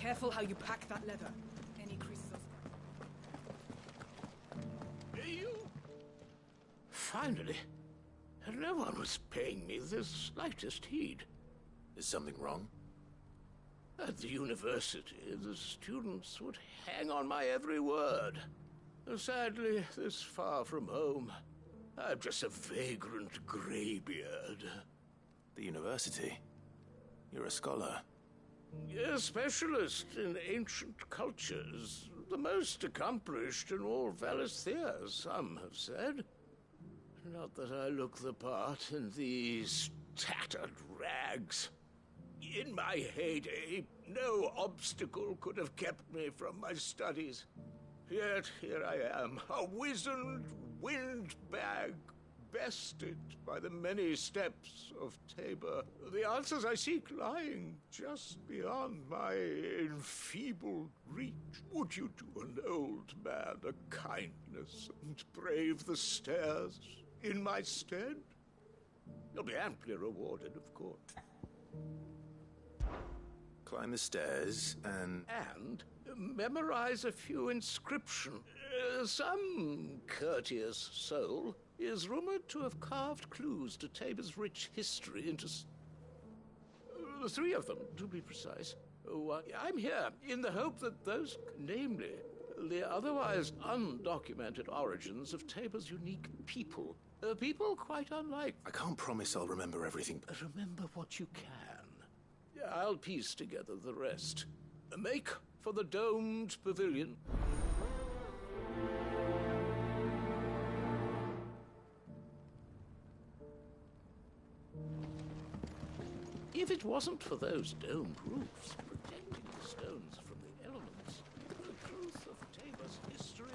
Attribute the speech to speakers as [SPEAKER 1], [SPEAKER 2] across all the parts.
[SPEAKER 1] Careful how you pack that leather. Any creases of...
[SPEAKER 2] You? Finally. No one was paying me the slightest heed.
[SPEAKER 3] Is something wrong?
[SPEAKER 2] At the university, the students would hang on my every word. Sadly, this far from home, I'm just a vagrant greybeard.
[SPEAKER 3] The university? You're a scholar.
[SPEAKER 2] A specialist in ancient cultures. The most accomplished in all Valisthea, some have said. Not that I look the part in these tattered rags. In my heyday, no obstacle could have kept me from my studies. Yet here I am, a wizened windbag, bested by the many steps of Tabor. The answers I seek lying just beyond my enfeebled reach. Would you do an old man a kindness and brave the stairs in my stead? You'll be amply rewarded, of course.
[SPEAKER 3] Climb the stairs
[SPEAKER 2] And memorize a few inscriptions. Some courteous soul is rumored to have carved clues to Tabor's rich history into... 3 of them, to be precise. I'm here in the hope that those, namely, the otherwise undocumented origins of Tabor's unique people. People quite unlike...
[SPEAKER 3] I can't promise I'll remember everything.
[SPEAKER 2] Remember what you can. I'll piece together the rest. Make for the domed pavilion. If it wasn't for those domed roofs protecting the stones from the elements, the truth of Tabor's history...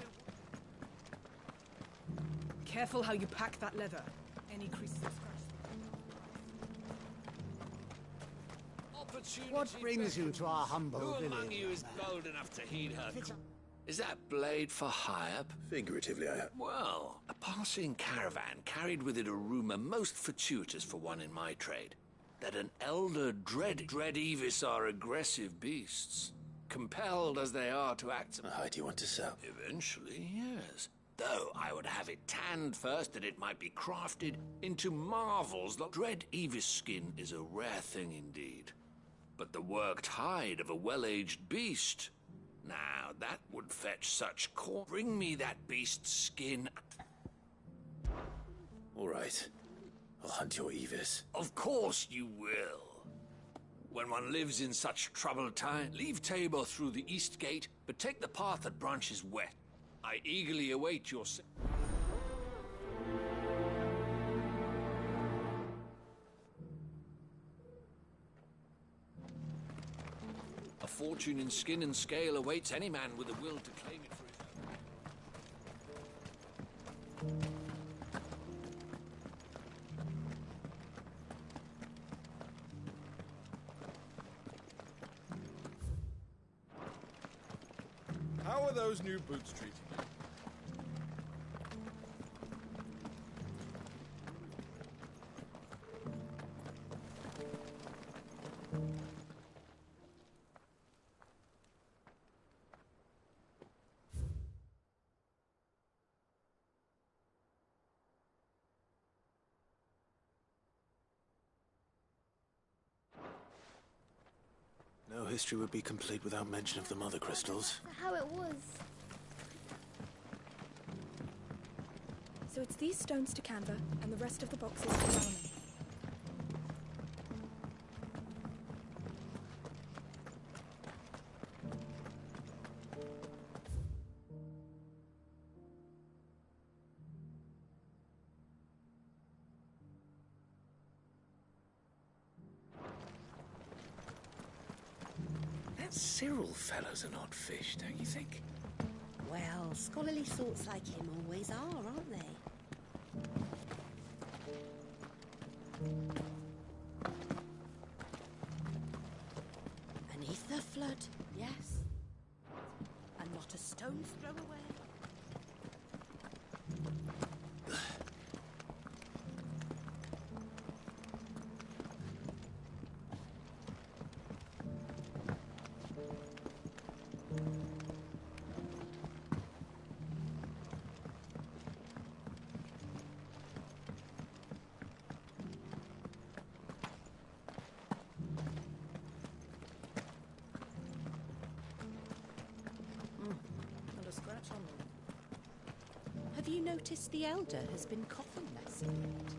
[SPEAKER 1] Careful how you pack that leather. Any creases of scratch.
[SPEAKER 4] What brings you to our humble village?
[SPEAKER 5] Who among you is bold enough to heed her? Is that blade for hire?
[SPEAKER 3] Figuratively, I have.
[SPEAKER 5] Well, a passing caravan carried with it a rumour most fortuitous for one in my trade, that an elder Dread-Evis are aggressive beasts, compelled as they are to act...
[SPEAKER 3] How high do you want to sell?
[SPEAKER 5] Eventually, yes. Though I would have it tanned first, that it might be crafted into marvels. The Dread-Evis skin is a rare thing indeed. But the worked hide of a well-aged beast... Now, that would fetch such corn. Bring me that beast's skin.
[SPEAKER 3] All right. I'll hunt your Evis.
[SPEAKER 5] Of course you will. When one lives in such troubled time, leave Tabor through the east gate, but take the path that branches west. I eagerly await your... A fortune in skin and scale awaits any man with a will to claim it for his own.
[SPEAKER 6] How are those new boots treating you?
[SPEAKER 3] No history would be complete without mention of the mother crystals.
[SPEAKER 7] How it was.
[SPEAKER 8] So it's these stones to Canva, and the rest of the boxes to Solomon.
[SPEAKER 2] That Cyril fellow's an odd fish, don't you think?
[SPEAKER 9] Well, scholarly sorts like him always are, aren't they? Beneath the flood, yes. And not a stone's throw away. Have you noticed the Elder has been coffin-less of late?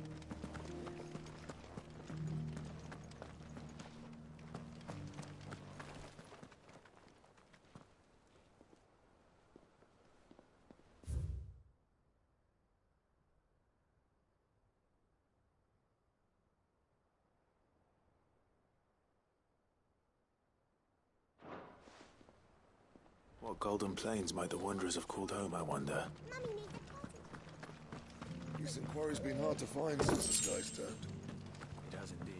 [SPEAKER 3] What golden plains might the Wanderers have called home, I wonder?
[SPEAKER 6] Decent quarry's been hard to find since the sky's turned.
[SPEAKER 3] It has indeed.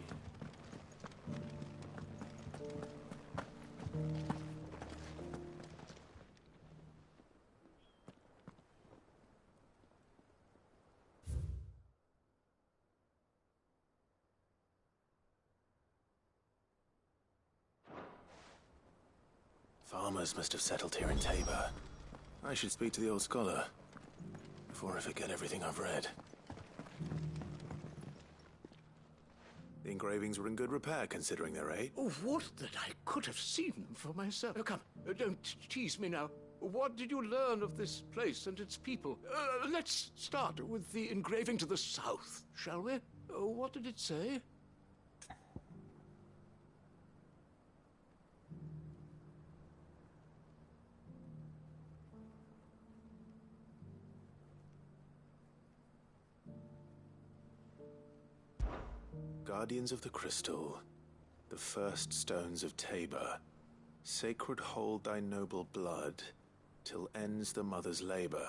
[SPEAKER 3] Farmers must have settled here in Tabor. I should speak to the old scholar before I forget everything I've read. The engravings were in good repair, considering their age.
[SPEAKER 2] Oh, what that I could have seen for myself. Oh, come, don't tease me now. What did you learn of this place and its people? Let's start with the engraving to the south, shall we? What did it say?
[SPEAKER 3] Guardians of the Crystal, the first stones of Tabor, sacred hold thy noble blood, till ends the mother's labor.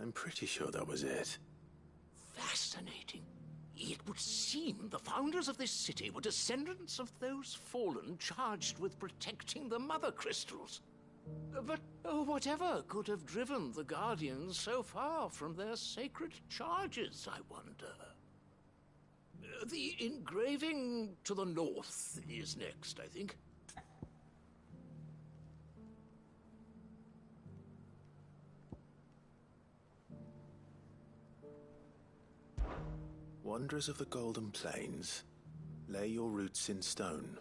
[SPEAKER 3] I'm pretty sure that was it.
[SPEAKER 2] Fascinating. It would seem the founders of this city were descendants of those fallen charged with protecting the mother crystals. But whatever could have driven the Guardians so far from their sacred charges, I wonder? The engraving to the north is next, I think.
[SPEAKER 3] Wanderers of the Golden Plains, lay your roots in stone.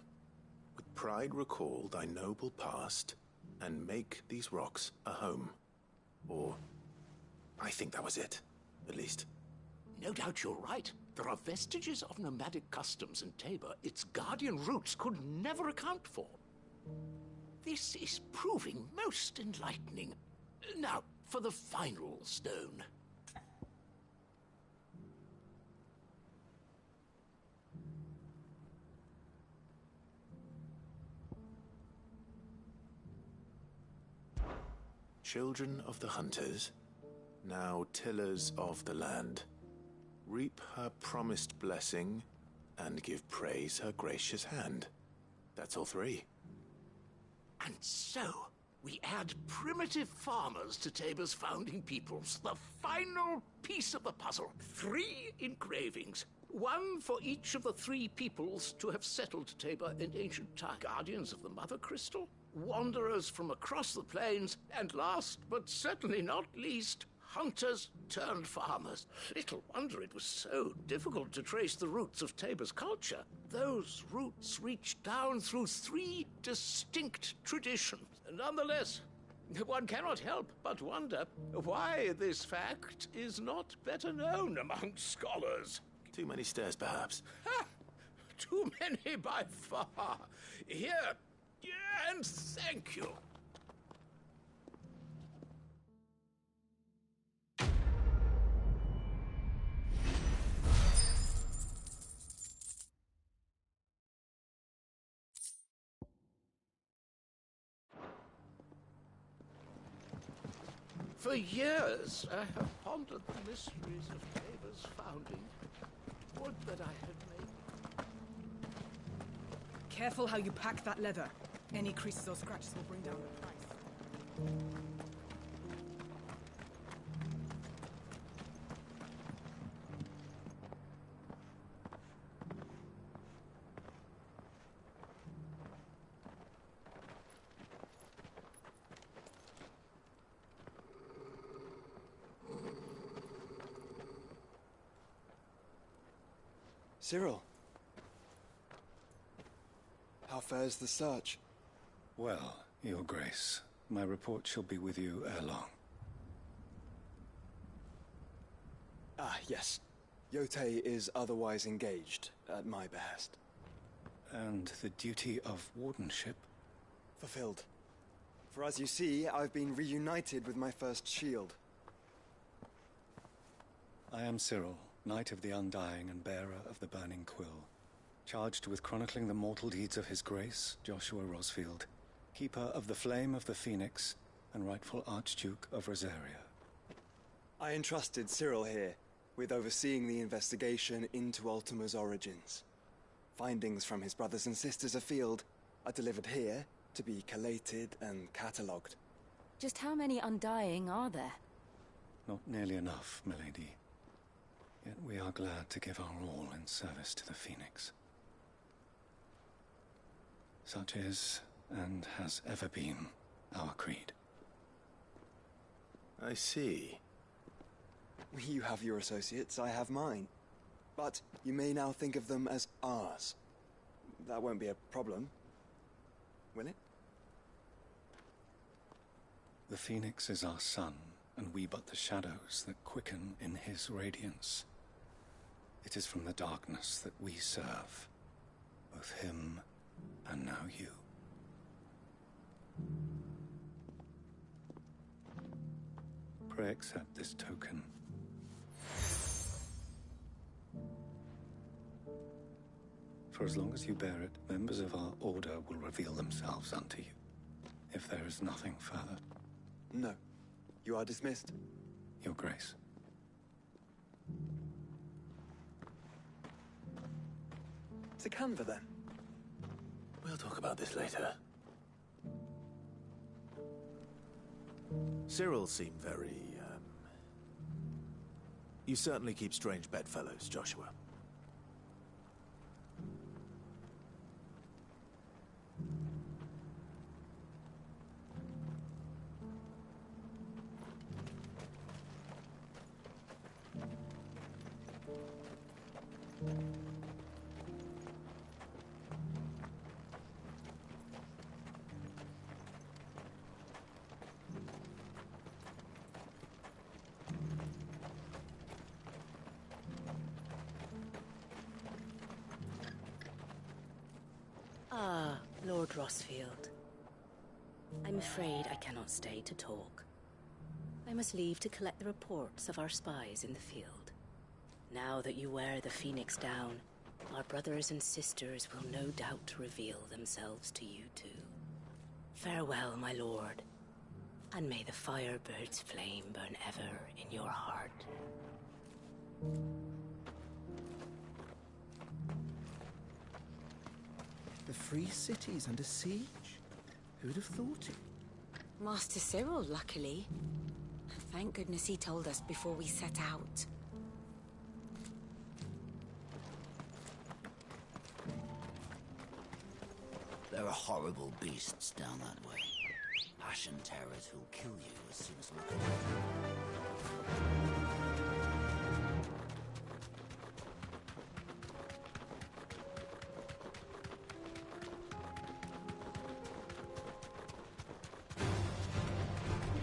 [SPEAKER 3] With pride recall thy noble past, and make these rocks a home. Or, I think that was it, at least.
[SPEAKER 2] No doubt you're right. There are vestiges of nomadic customs in Tabor its guardian roots could never account for. This is proving most enlightening. Now, for the final stone.
[SPEAKER 3] Children of the hunters, now tillers of the land, reap her promised blessing and give praise her gracious hand. That's all three.
[SPEAKER 2] And so, we add primitive farmers to Tabor's founding peoples, the final piece of the puzzle. 3 engravings, one for each of the 3 peoples to have settled Tabor in ancient times. Guardians of the Mother Crystal, wanderers from across the plains, and last but certainly not least, hunters turned farmers. Little wonder it was so difficult to trace the roots of Tabor's culture. Those roots reach down through 3 distinct traditions. Nonetheless, one cannot help but wonder why this fact is not better known among scholars.
[SPEAKER 3] Too many stairs, perhaps.
[SPEAKER 2] Ha! Too many by far. Here, and thank you. For years, I have pondered the mysteries of Tabor's founding. Would that I had made...
[SPEAKER 1] Careful how you pack that leather. Any creases or scratches will bring down the price.
[SPEAKER 7] Cyril. How fares the search?
[SPEAKER 10] Well, Your Grace, my report shall be with you ere long.
[SPEAKER 7] Ah, yes. Yotei is otherwise engaged, at my behest.
[SPEAKER 10] And the duty of wardenship?
[SPEAKER 7] Fulfilled. For as you see, I've been reunited with my first shield.
[SPEAKER 10] I am Cyril, Knight of the Undying and bearer of the Burning Quill, charged with chronicling the mortal deeds of His Grace, Joshua Rosfield, keeper of the Flame of the Phoenix and rightful Archduke of Rosaria.
[SPEAKER 7] I entrusted Cyril here with overseeing the investigation into Ultima's origins. Findings from his brothers and sisters afield are delivered here to be collated and catalogued.
[SPEAKER 9] Just how many Undying are there?
[SPEAKER 10] Not nearly enough, milady. Yet we are glad to give our all in service to the Phoenix. Such is, and has ever been, our creed.
[SPEAKER 3] I see.
[SPEAKER 7] You have your associates, I have mine. But you may now think of them as ours. That won't be a problem, will it?
[SPEAKER 10] The Phoenix is our sun, and we but the shadows that quicken in his radiance. It is from the darkness that we serve, both him and now you. Pray accept this token. For as long as you bear it, members of our order will reveal themselves unto you. If there is nothing further.
[SPEAKER 7] No. You are dismissed.
[SPEAKER 10] Your Grace.
[SPEAKER 7] To Canva, then.
[SPEAKER 3] We'll talk about this later.
[SPEAKER 11] Cyril seemed very, You certainly keep strange bedfellows, Joshua.
[SPEAKER 9] Ah, Lord Rosfield. I'm afraid I cannot stay to talk. I must leave to collect the reports of our spies in the field. Now that you wear the Phoenix down, our brothers and sisters will no doubt reveal themselves to you too. Farewell, my lord, and may the Firebird's flame burn ever in your heart.
[SPEAKER 12] The Free City's under siege? Who'd have thought it?
[SPEAKER 13] Master Cyril, luckily. Thank goodness he told us before we set out.
[SPEAKER 14] There are horrible beasts down that way. Ashen terrors who'll kill you as soon as look at them.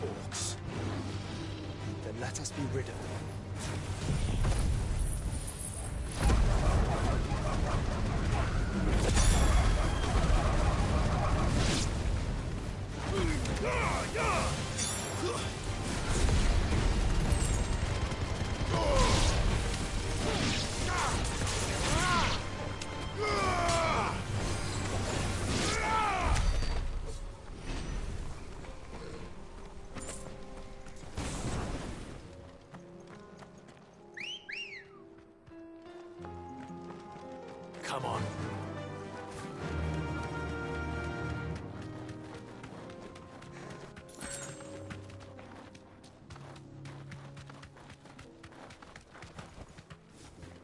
[SPEAKER 7] Orcs. Then let us be rid of them.
[SPEAKER 11] Come on.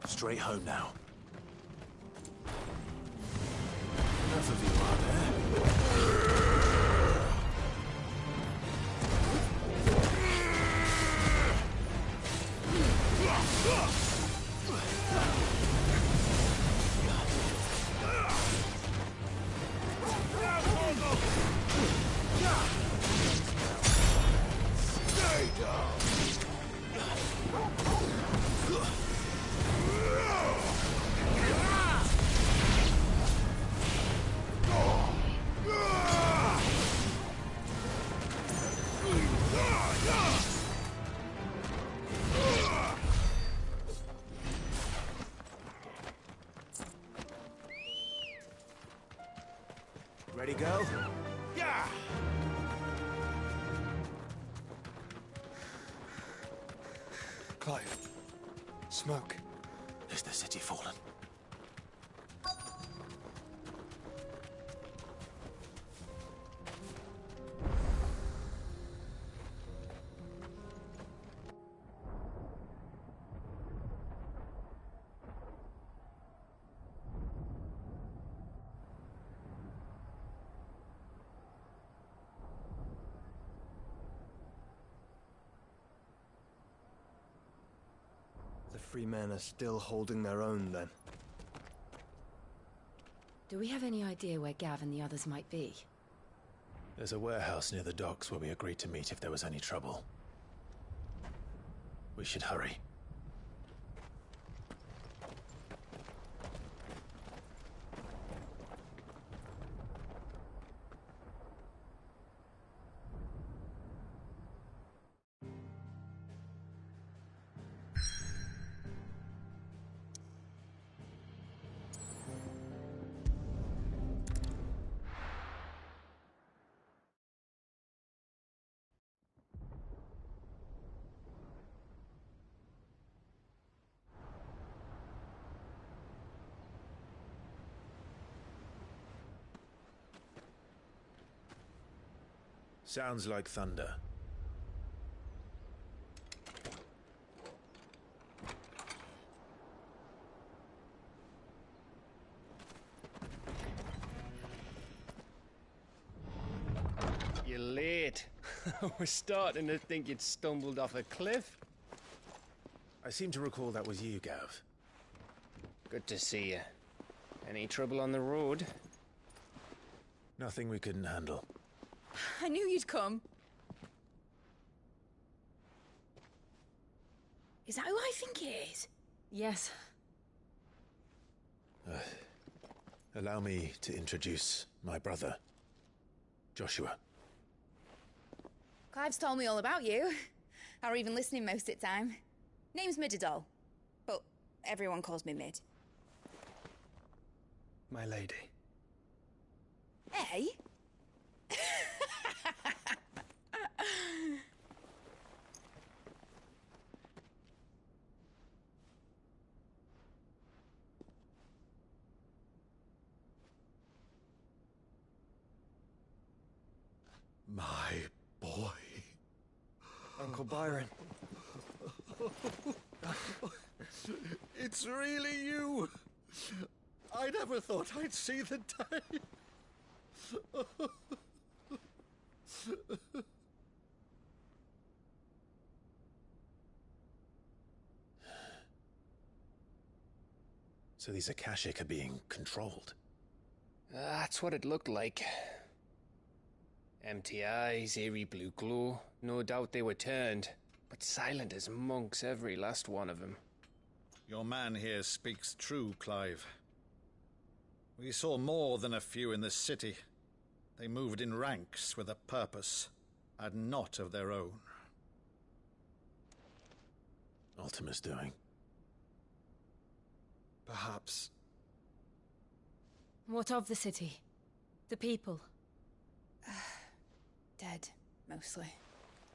[SPEAKER 11] Straight home now. Enough of you, are there? Stay down! Ready, girl?
[SPEAKER 2] Yeah!
[SPEAKER 7] Clive. Smoke.
[SPEAKER 11] Is the city fallen?
[SPEAKER 7] The free men are still holding their own, then.
[SPEAKER 15] Do we have any idea where Gav and the others might be?
[SPEAKER 11] There's a warehouse near the docks where we agreed to meet if there was any trouble. We should hurry. Sounds like thunder.
[SPEAKER 16] You're late. We're starting to think you'd stumbled off a cliff.
[SPEAKER 11] I seem to recall that was you, Gav.
[SPEAKER 16] Good to see you. Any trouble on the road?
[SPEAKER 11] Nothing we couldn't handle.
[SPEAKER 13] I knew you'd come. Is that who I think it is?
[SPEAKER 15] Yes.
[SPEAKER 11] Allow me to introduce my brother, Joshua.
[SPEAKER 13] Clive's told me all about you. Or even listening most of the time. Name's Midadol, but everyone calls me Mid.
[SPEAKER 7] My lady.
[SPEAKER 13] Hey?
[SPEAKER 6] My boy.
[SPEAKER 7] Uncle Byron.
[SPEAKER 6] It's really you. I never thought I'd see the day.
[SPEAKER 11] So these Akashic are being controlled?
[SPEAKER 16] That's what it looked like. Empty eyes, eerie blue glow. No doubt they were turned, but silent as monks, every last one of them.
[SPEAKER 17] Your man here speaks true, Clive. We saw more than a few in this city. They moved in ranks with a purpose, and not of their own.
[SPEAKER 11] Ultima's doing.
[SPEAKER 7] Perhaps.
[SPEAKER 15] What of the city? The people?
[SPEAKER 13] Dead, mostly.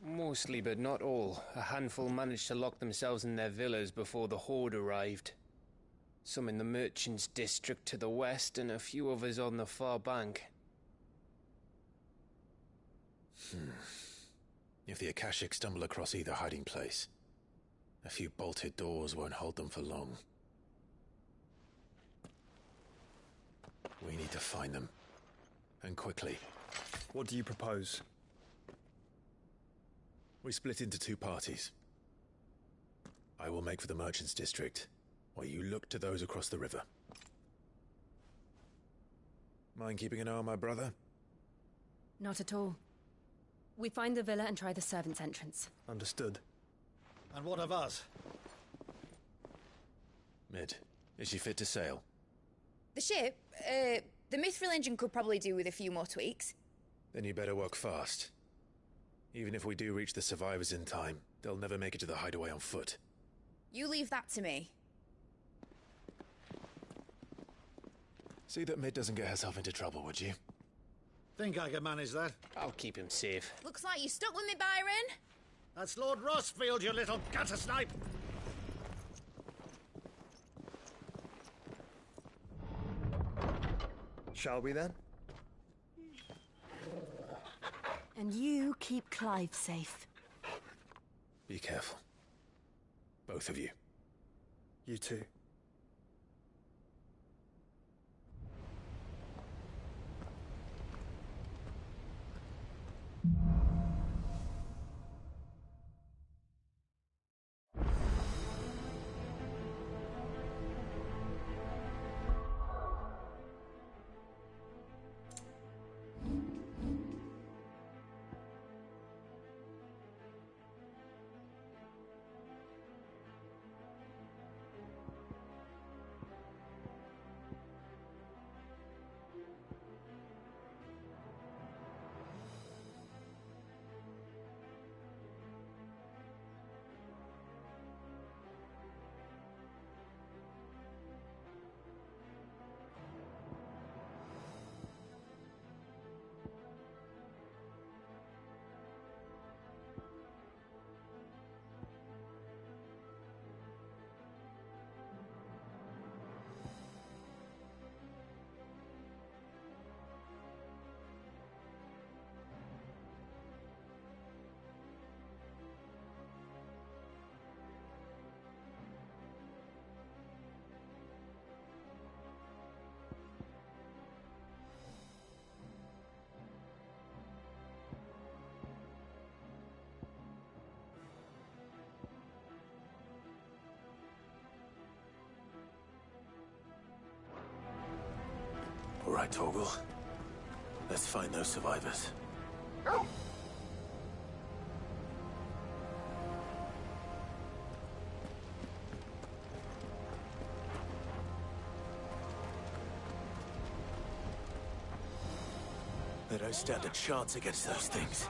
[SPEAKER 16] Mostly, but not all. A handful managed to lock themselves in their villas before the Horde arrived. Some in the Merchants' District to the west, and a few others on the far bank.
[SPEAKER 11] If the Akashic stumble across either hiding place, a few bolted doors won't hold them for long. We need to find them. And quickly.
[SPEAKER 7] What do you propose?
[SPEAKER 11] We split into two parties. I will make for the Merchants' District, while you look to those across the river. Mind keeping an eye on my brother?
[SPEAKER 15] Not at all. We find the villa and try the servants' entrance.
[SPEAKER 7] Understood.
[SPEAKER 17] And what of us?
[SPEAKER 11] Mid, is she fit to sail?
[SPEAKER 13] The ship, the Mithril engine could probably do with a few more tweaks.
[SPEAKER 11] Then you better work fast. Even if we do reach the survivors in time, they'll never make it to the hideaway on foot.
[SPEAKER 13] You leave that to me.
[SPEAKER 11] See that Mid doesn't get herself into trouble, would you?
[SPEAKER 17] Think I can manage that?
[SPEAKER 16] I'll keep him safe.
[SPEAKER 13] Looks like you stuck with me, Byron.
[SPEAKER 17] That's Lord Rossfield, you little gutter snipe!
[SPEAKER 7] Shall we then?
[SPEAKER 18] And you keep Clive safe.
[SPEAKER 11] Be careful. Both of you.
[SPEAKER 7] You too.
[SPEAKER 3] All right, Torgal. Let's find those survivors. They don't stand a chance against those things.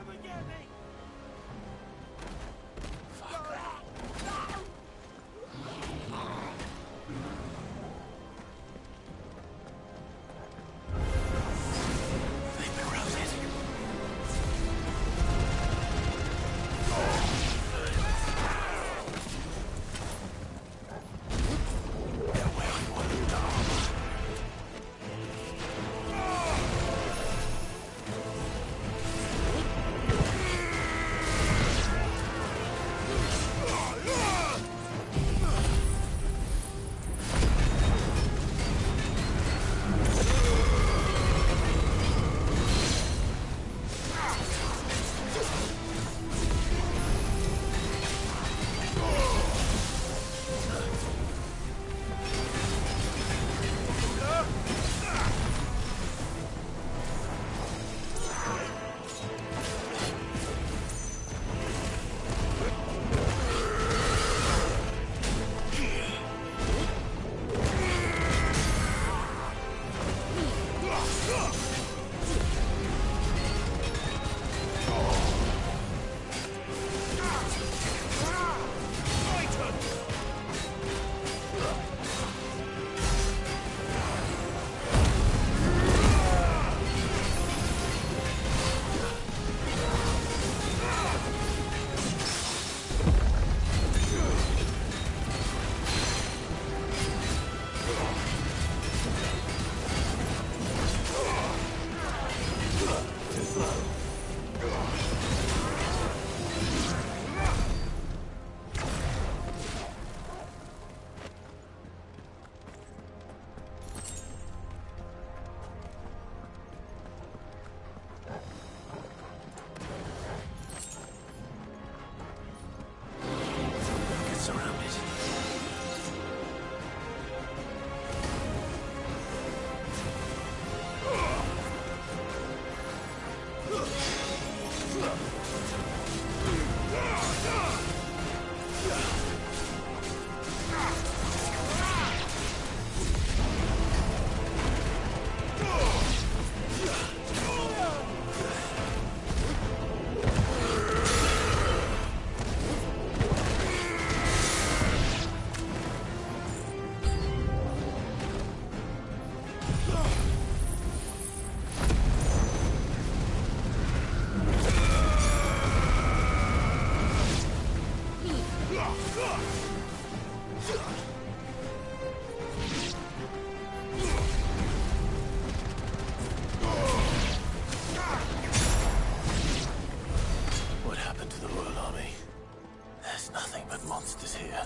[SPEAKER 3] What happened to the Royal Army? There's nothing but monsters here.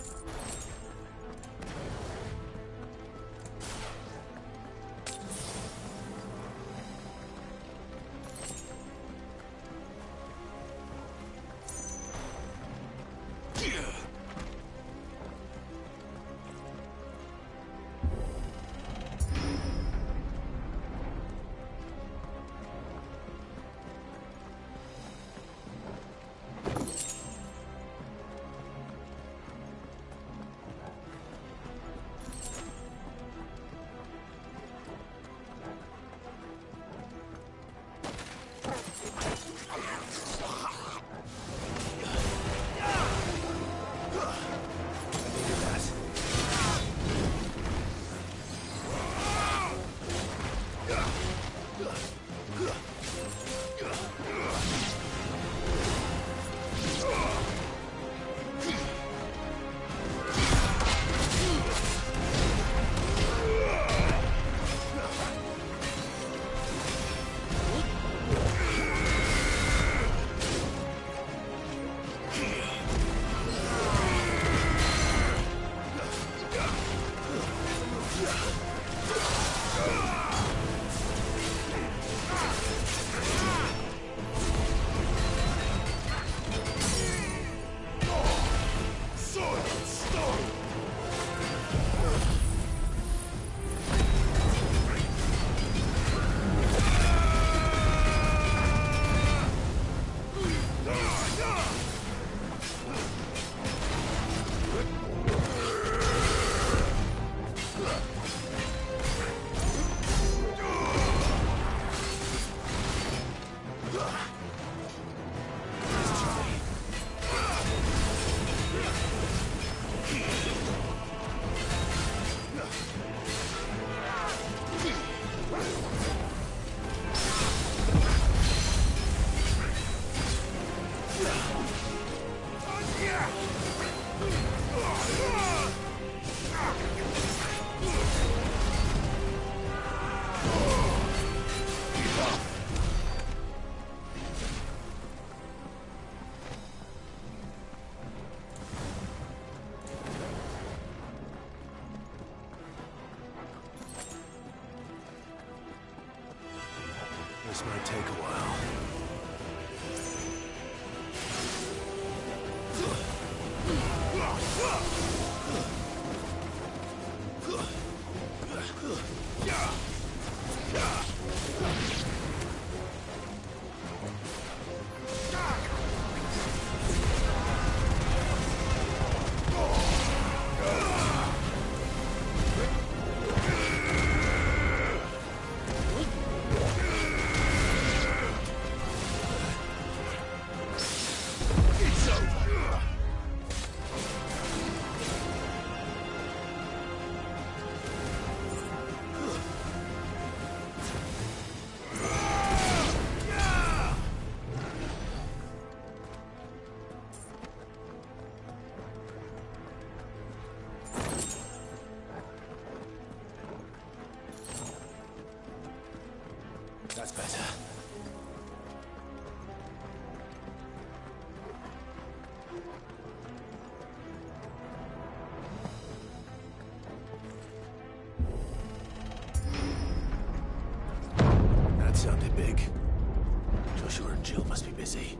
[SPEAKER 3] This might take a while. That's better. That sounded big. Joshua and Jill must be busy.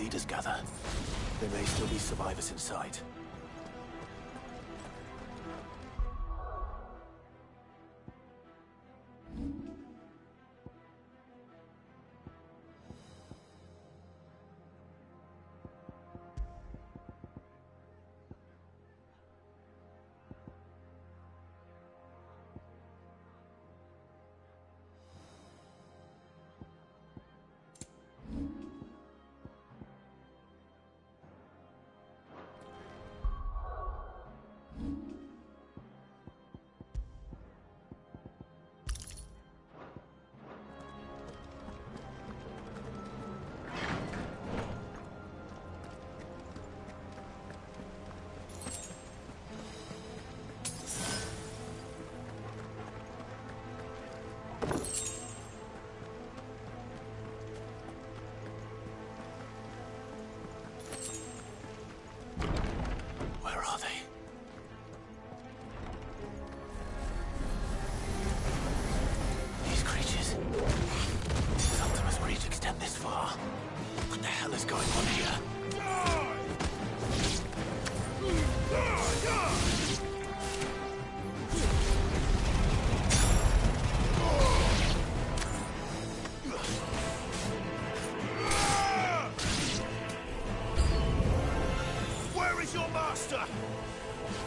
[SPEAKER 3] leaders gather, there may still be survivors inside.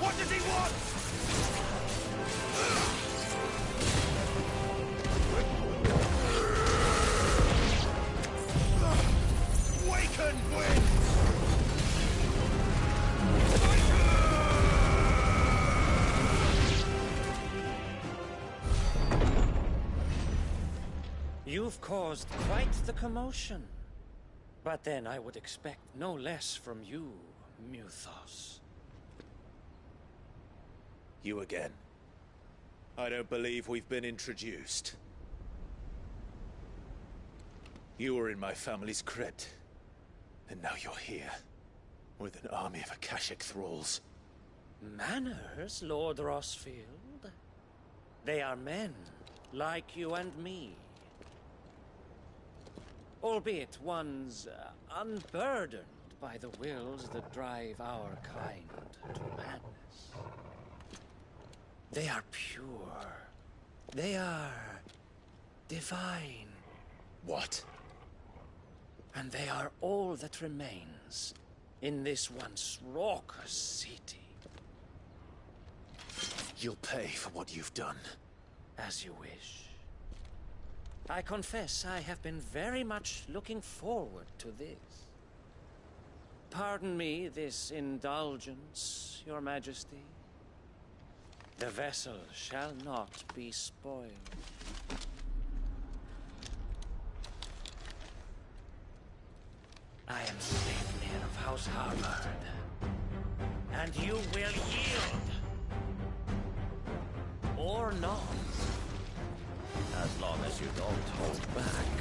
[SPEAKER 19] What does he want? Waken winds!
[SPEAKER 20] You've caused quite the commotion. But then I would expect no less from you, Muthos.
[SPEAKER 11] You again. I don't believe we've been introduced. You were in my family's crypt, and now you're here, with an army of Akashic thralls.
[SPEAKER 20] Manners, Lord Rosfield? They are men, like you and me. Albeit ones unburdened by the wills that drive our kind to madness. They are pure. They are divine.
[SPEAKER 11] What?
[SPEAKER 20] And they are all that remains in this once raucous city.
[SPEAKER 11] You'll pay for what you've done.
[SPEAKER 20] As you wish. I confess I have been very much looking forward to this. Pardon me this indulgence, Your Majesty. The vessel shall not be spoiled. I am Sleipnir of House Harvard, and you will yield. Or not. As long as you don't hold back.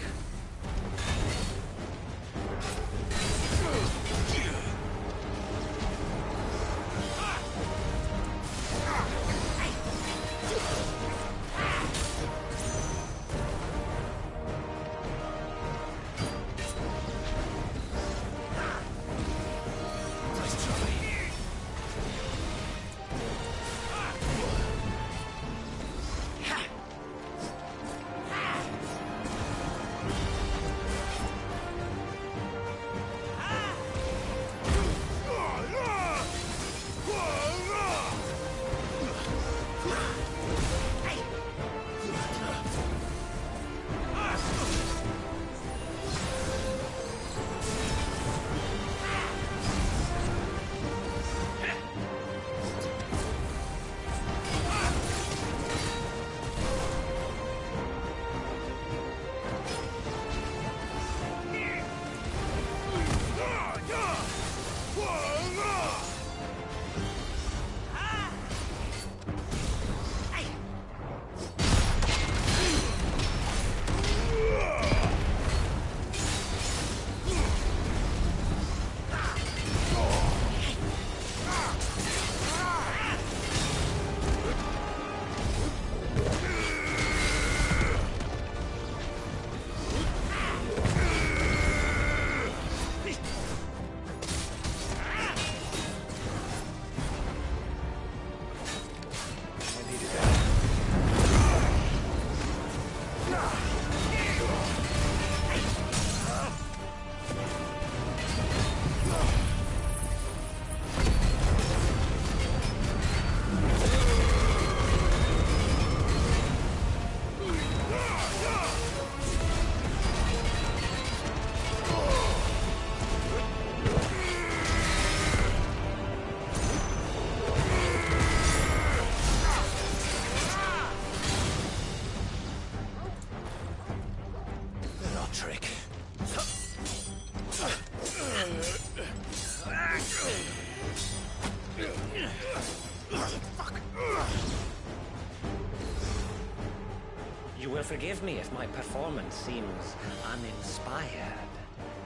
[SPEAKER 20] You will forgive me if my performance seems uninspired.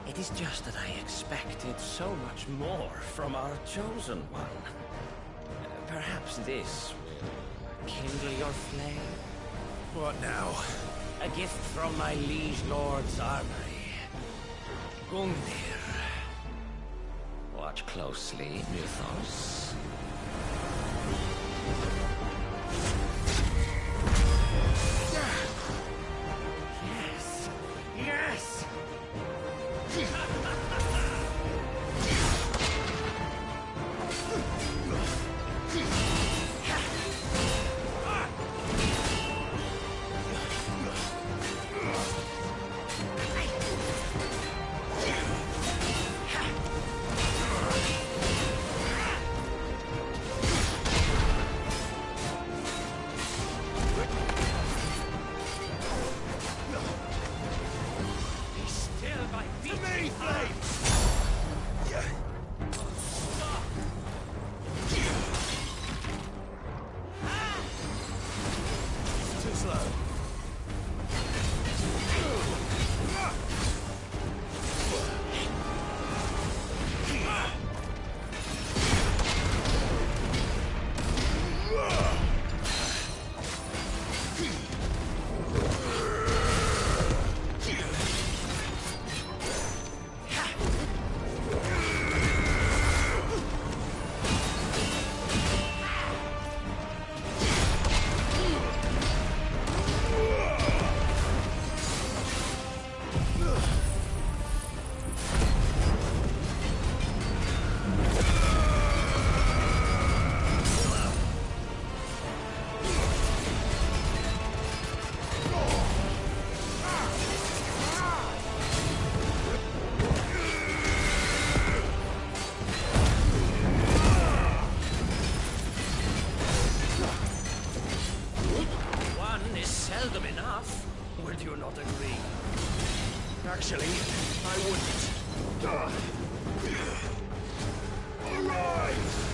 [SPEAKER 20] It is just that I expected so much more from our chosen one. Perhaps this will kindle your flame?
[SPEAKER 11] What now?
[SPEAKER 20] A gift from my liege lord's armory. Gungnir. Watch closely, Mythos. Yes! Yes!
[SPEAKER 19] Actually, I wouldn't. Arise!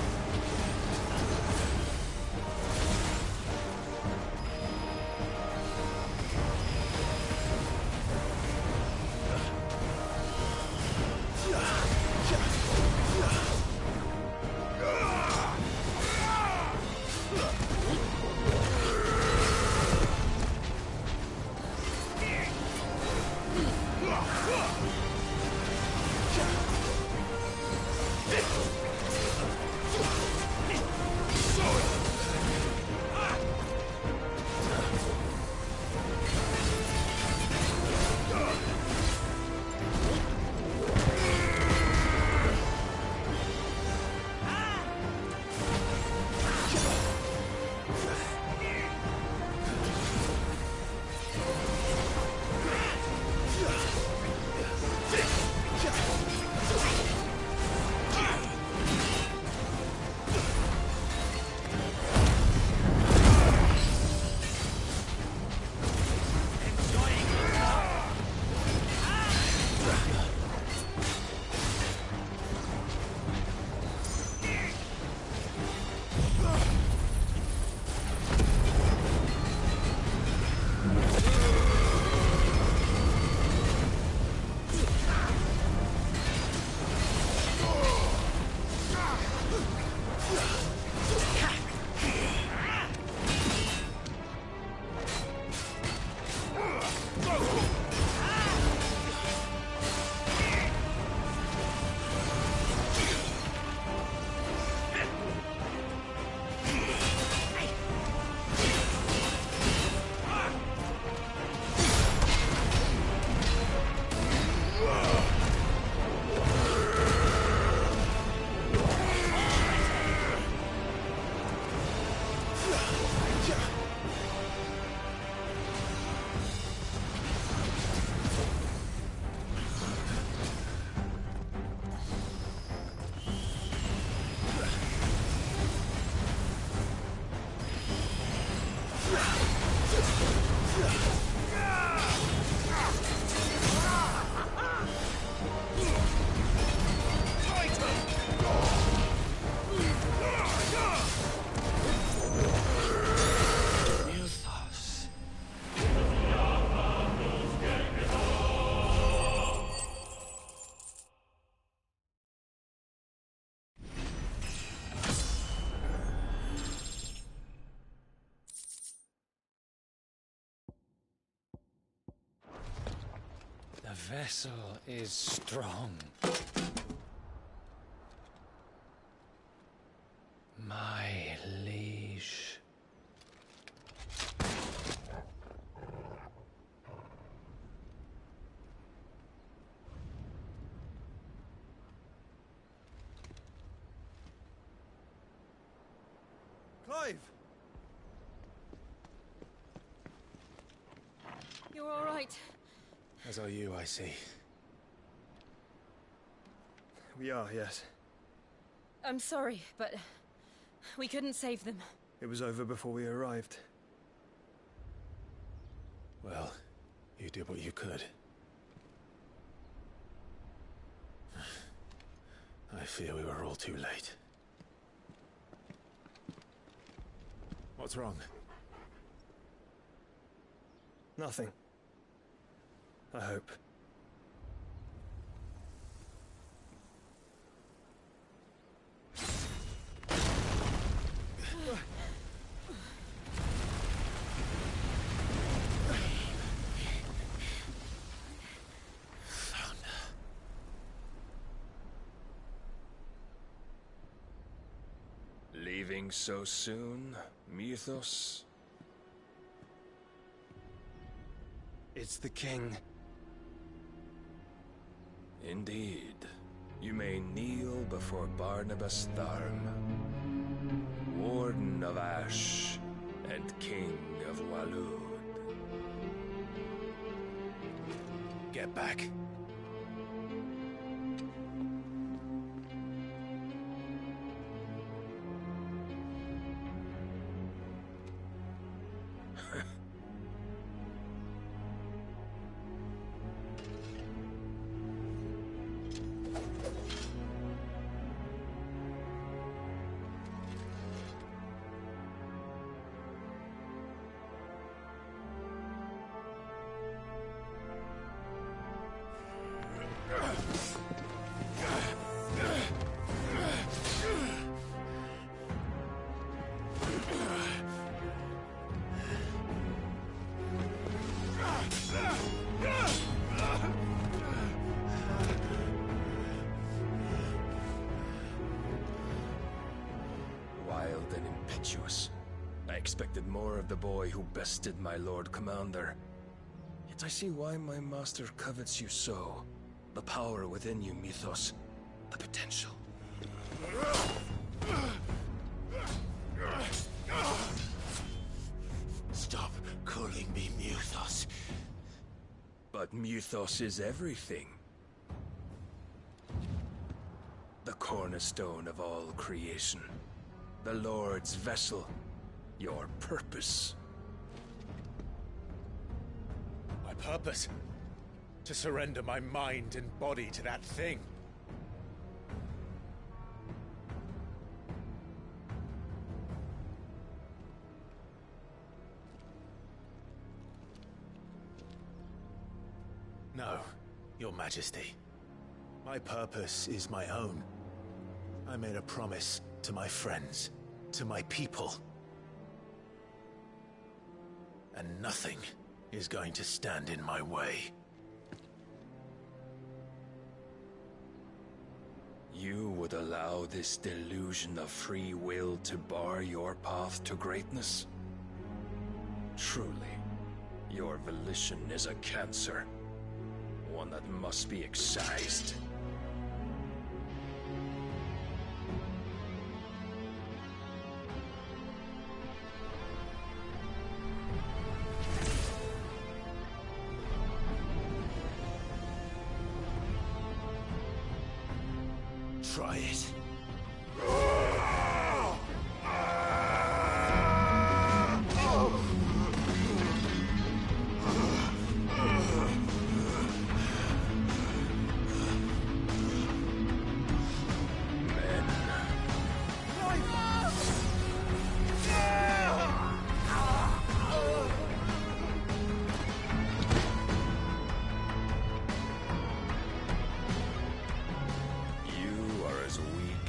[SPEAKER 16] The vessel is strong. My liege.
[SPEAKER 6] Clive!
[SPEAKER 15] You're all right.
[SPEAKER 10] As are you, I see.
[SPEAKER 6] We are, yes.
[SPEAKER 15] I'm sorry, but we couldn't save them.
[SPEAKER 6] It was over before we arrived.
[SPEAKER 3] Well, you did what you could. I fear we were all too late. What's wrong?
[SPEAKER 6] Nothing. I hope.
[SPEAKER 21] Leaving so soon, Mythos?
[SPEAKER 7] It's the king.
[SPEAKER 21] Indeed. You may kneel before Barnabas Tharm, Warden of Ash and King of Waloed.
[SPEAKER 3] Get back.
[SPEAKER 21] Wild and impetuous. I expected more of the boy who bested my Lord Commander. Yet I see why my master covets you so. The power within you, Mythos. The potential.
[SPEAKER 3] Stop calling me Mythos.
[SPEAKER 21] But Mythos is everything. The cornerstone of all creation. The Lord's vessel. Your purpose.
[SPEAKER 11] My purpose? To surrender my mind and body to that thing.
[SPEAKER 3] No, Your Majesty. My purpose is my own. I made a promise to my friends, to my people. And nothing is going to stand in my way.
[SPEAKER 21] You would allow this delusion of free will to bar your path to greatness? Truly, your volition is a cancer. One that must be excised.
[SPEAKER 3] Try it.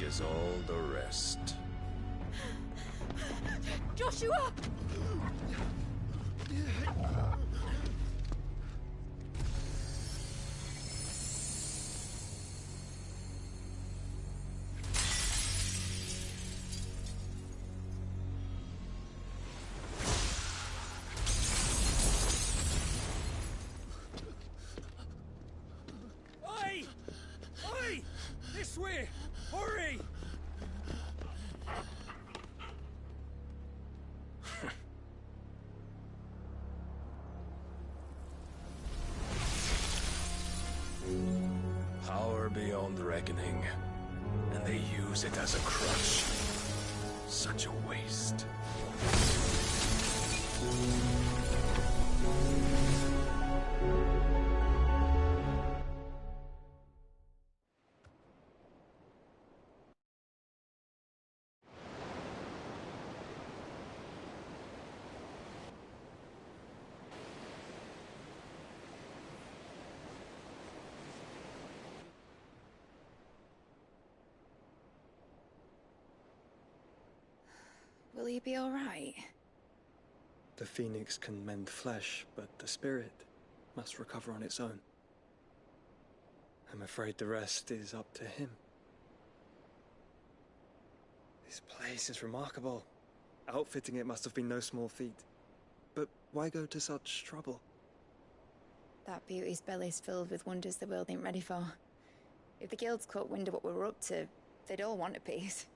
[SPEAKER 21] As all the rest.
[SPEAKER 15] Joshua!
[SPEAKER 21] reckoning, and they use it as a crutch. Such a waste.
[SPEAKER 13] Will he be all right?
[SPEAKER 7] The phoenix can mend flesh, but the spirit must recover on its own. I'm afraid the rest is up to him. This place is remarkable. Outfitting it must have been no small feat. But why go to such trouble?
[SPEAKER 13] That beauty's belly's filled with wonders the world ain't ready for. If the guilds caught wind of what we were up to, they'd all want a piece.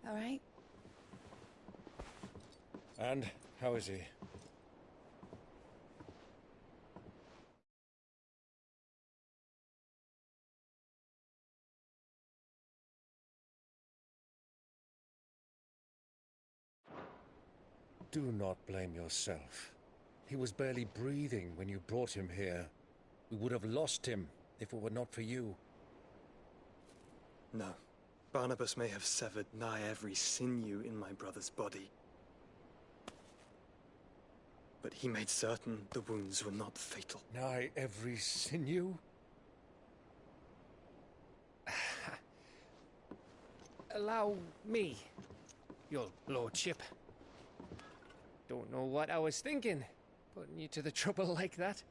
[SPEAKER 13] All right.
[SPEAKER 17] And how is he? Do not blame yourself. He was barely breathing when you brought him here. We would have lost him if it were not for you.
[SPEAKER 7] No. Barnabas may have severed nigh every sinew in my brother's body. But he made certain the wounds were not fatal.
[SPEAKER 17] Nigh every sinew?
[SPEAKER 16] Allow me, your lordship. Don't know what I was thinking, putting you to the trouble like that.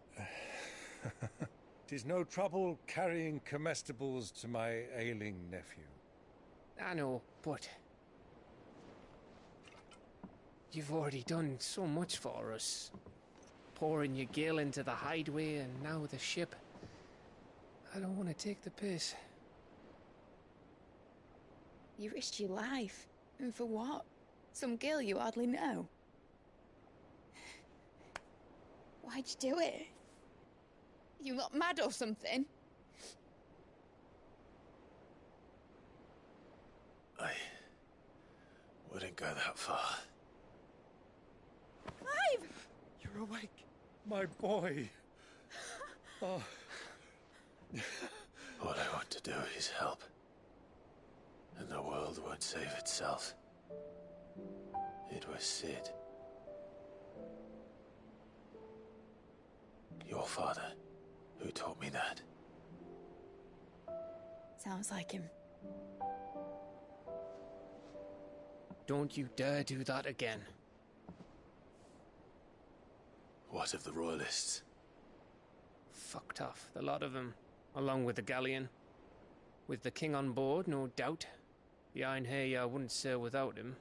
[SPEAKER 17] 'Tis no trouble carrying comestibles to my ailing nephew.
[SPEAKER 16] I know, but you've already done so much for us. Pouring your gil into the hideaway and now the ship. I don't want to take the piss.
[SPEAKER 13] You risked your life. And for what? Some girl you hardly know. Why'd you do it? You not mad or something?
[SPEAKER 3] I wouldn't go that far.
[SPEAKER 13] Clive!
[SPEAKER 17] You're awake, my boy. Oh.
[SPEAKER 3] All I want to do is help. And the world won't save itself. It was Sid. Your father, who taught me that.
[SPEAKER 13] Sounds like him.
[SPEAKER 16] Don't you dare do that again.
[SPEAKER 3] What of the Royalists?
[SPEAKER 16] Fucked off, the lot of them, along with the galleon. With the king on board, no doubt. Behind here, I wouldn't sail without him.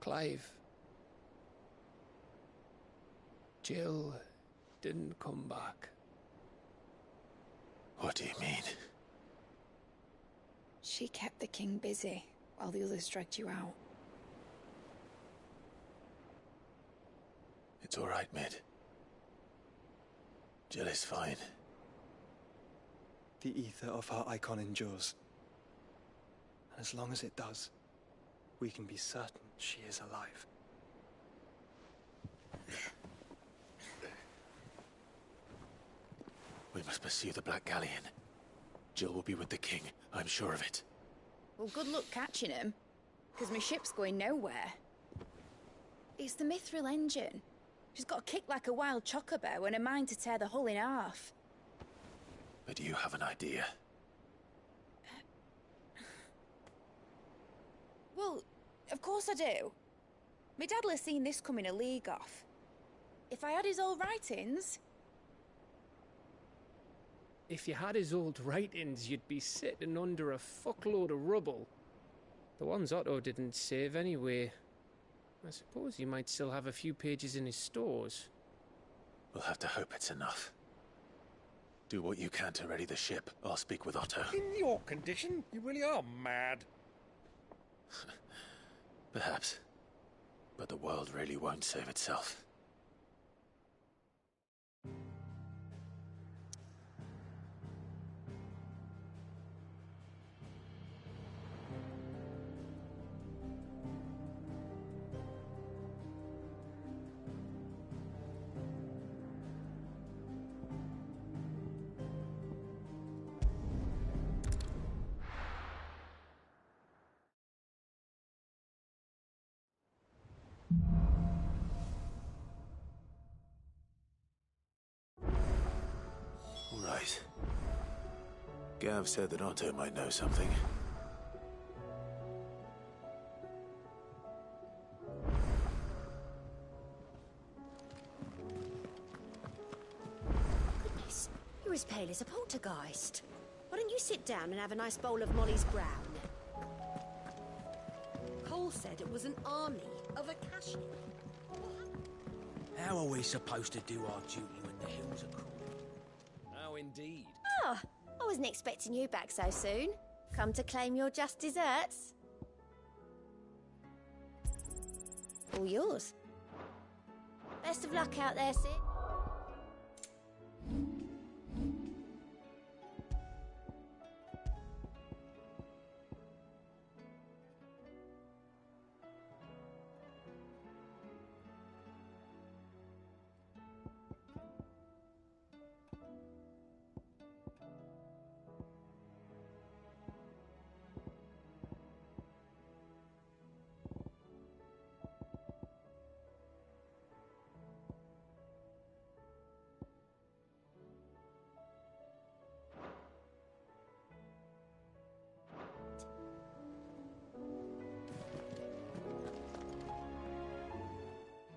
[SPEAKER 16] Clive. Jill didn't come back.
[SPEAKER 3] What do you mean?
[SPEAKER 13] She kept the king busy while the others dragged you out.
[SPEAKER 3] It's all right, Mid. Jill is fine.
[SPEAKER 7] The ether of her icon endures. And as long as it does, we can be certain she is alive.
[SPEAKER 3] We must pursue the Black Galleon. Jill will be with the king, I'm sure of it.
[SPEAKER 13] Well, good luck catching him, because my ship's going nowhere. It's the Mithril engine. She's got a kick like a wild chocobo and a mind to tear the hull in half.
[SPEAKER 3] But do you have an idea?
[SPEAKER 13] Well, of course I do. My dad'll have seen this coming a league off. If I had his old writings...
[SPEAKER 16] If you had his old writings, you'd be sitting under a fuckload of rubble. The ones Otto didn't save anyway. I suppose he might still have a few pages in his stores.
[SPEAKER 3] We'll have to hope it's enough. Do what you can to ready the ship. I'll speak with Otto.
[SPEAKER 17] In your condition, you really are mad.
[SPEAKER 3] Perhaps. But the world really won't save itself. Gav said that Otto might know something.
[SPEAKER 4] Goodness, you're as pale as a poltergeist. Why don't you sit down and have a nice bowl of Molly's Brown? Cole said it was an army of Akashi.
[SPEAKER 14] How are we supposed to do our duty when the hills are cruel?
[SPEAKER 20] Oh, indeed.
[SPEAKER 4] Oh, I wasn't expecting you back so soon. Come to claim your just desserts? All yours. Best of luck out there, Sid.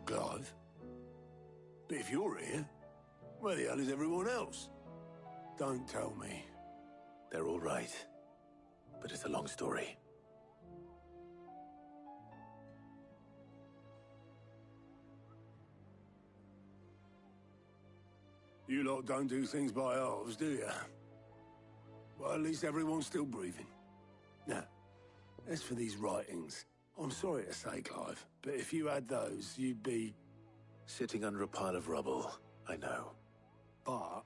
[SPEAKER 19] Clive? But if you're here, where the hell is everyone else? Don't tell me.
[SPEAKER 3] They're all right. But it's a long story.
[SPEAKER 19] You lot don't do things by halves, do you? Well, at least everyone's still breathing. Now, as for these writings, I'm sorry to say, Clive, but if you had those, you'd be...
[SPEAKER 3] Sitting under a pile of rubble, I know.
[SPEAKER 19] But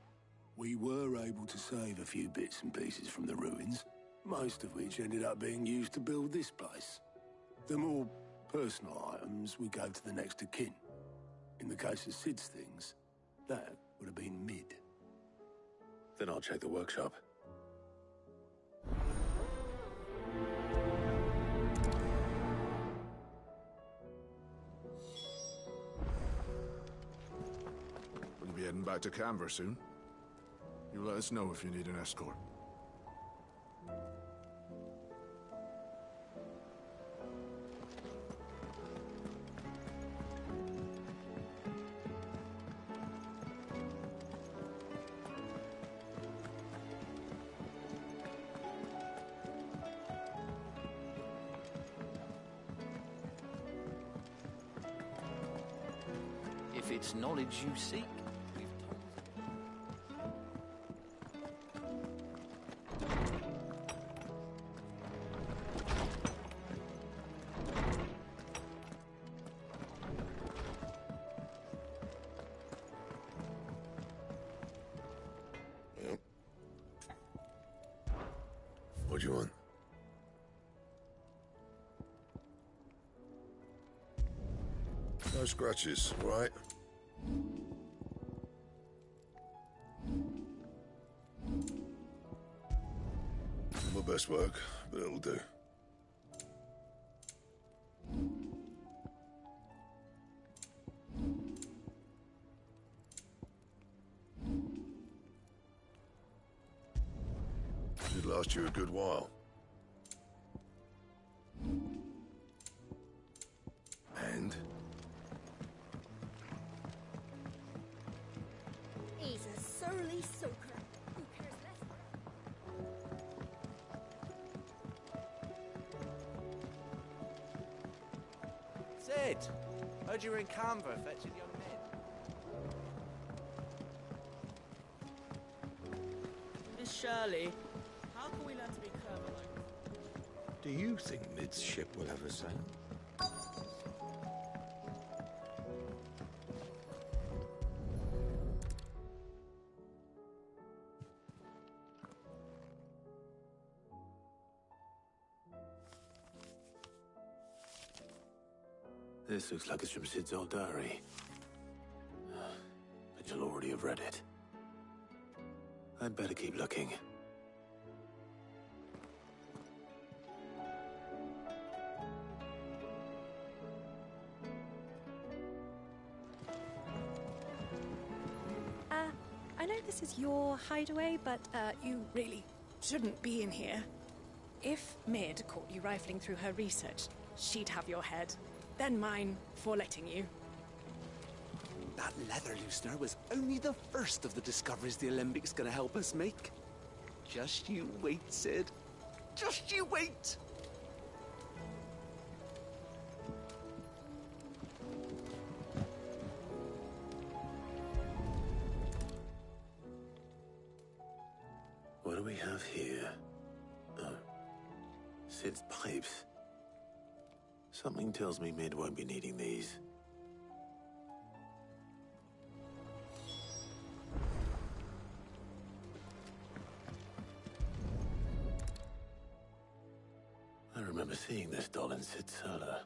[SPEAKER 19] we were able to save a few bits and pieces from the ruins, most of which ended up being used to build this place. The more personal items we gave to the next of kin. In the case of Sid's things, that would have been mid.
[SPEAKER 3] Then I'll check the workshop.
[SPEAKER 22] We'll be heading back to Canver soon. You let us know if you need an escort.
[SPEAKER 14] If it's knowledge you seek,
[SPEAKER 22] What do you want? No scratches, right? My best work, but it'll do. Should last you a good while. And?
[SPEAKER 4] He's a surly soaker. Who cares less?
[SPEAKER 23] Sid! Heard you were in Canver fetching young men.
[SPEAKER 1] Miss Shirley, how can we learn to be clever like this?
[SPEAKER 11] Do you think Mid's ship will ever sail?
[SPEAKER 3] This looks like it's from Sid's old diary. But you'll already have read it. I'd better keep looking.
[SPEAKER 8] I know this is your hideaway, but you really shouldn't be in here. If Mid caught you rifling through her research, she'd have your head. Then mine for letting you.
[SPEAKER 5] That leather loosener was only the first of the discoveries the Alembic's gonna help us make. Just you wait, Sid. Just you wait!
[SPEAKER 3] What do we have here? Oh. Sid's pipes. Something tells me Mid won't be needing these. I remember seeing this doll in Sid's cellar.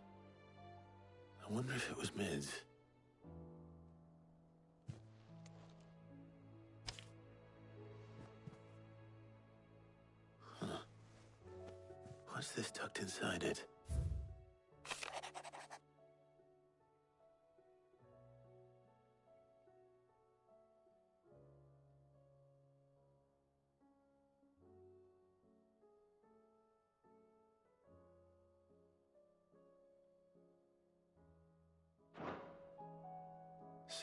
[SPEAKER 3] I wonder if it was Mid's. Huh. What's this tucked inside it?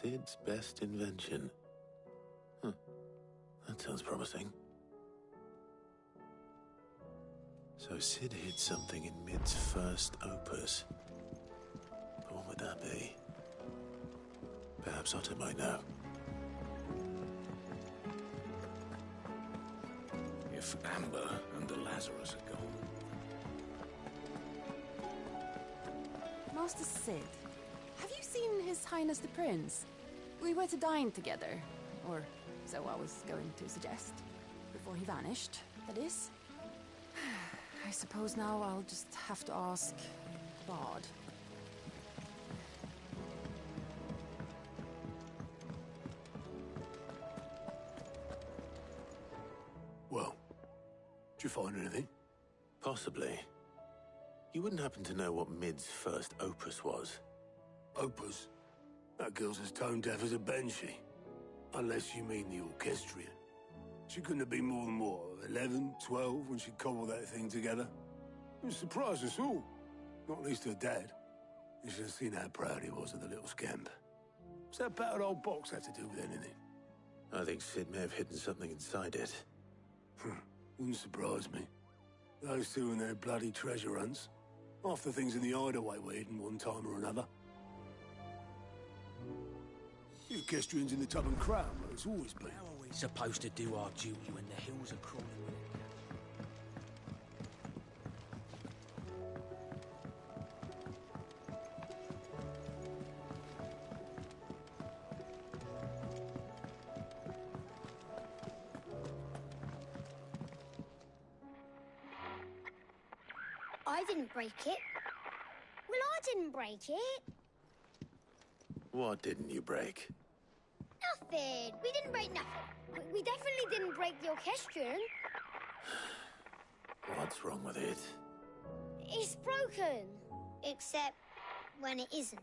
[SPEAKER 3] Sid's best invention. Huh. That sounds promising. So Sid hid something in Mid's first opus. But what would that be? Perhaps Otto might know.
[SPEAKER 2] If Amber and the Lazarus are gone.
[SPEAKER 9] Master Sid, have you seen His Highness the Prince? We were to dine together, or so I was going to suggest. Before he vanished, that is. I suppose now I'll just have to ask Bard.
[SPEAKER 19] Well, did you find anything?
[SPEAKER 3] Possibly. You wouldn't happen to know what Mid's first opus was?
[SPEAKER 19] Opus? That girl's as tone deaf as a banshee. Unless you mean the orchestrion. She couldn't have been more than, what, 11, 12 when she cobbled that thing together? It surprised us all. Not least her dad. You should have seen how proud he was of the little scamp. What's that battered old box have to do with anything?
[SPEAKER 3] I think Sid may have hidden something inside it.
[SPEAKER 19] Wouldn't surprise me. Those two and their bloody treasure hunts. Half the things in the hideaway were hidden one time or another. The orchestrion's in the tub and crown, like it's always been.
[SPEAKER 12] How are we supposed to do our duty when the hills are crawling with it?
[SPEAKER 24] I didn't break it. Well, I didn't break it.
[SPEAKER 3] What didn't you break?
[SPEAKER 24] Nothing. We didn't break nothing. We definitely didn't break the orchestrion.
[SPEAKER 3] What's wrong with it?
[SPEAKER 24] It's broken. Except when it isn't.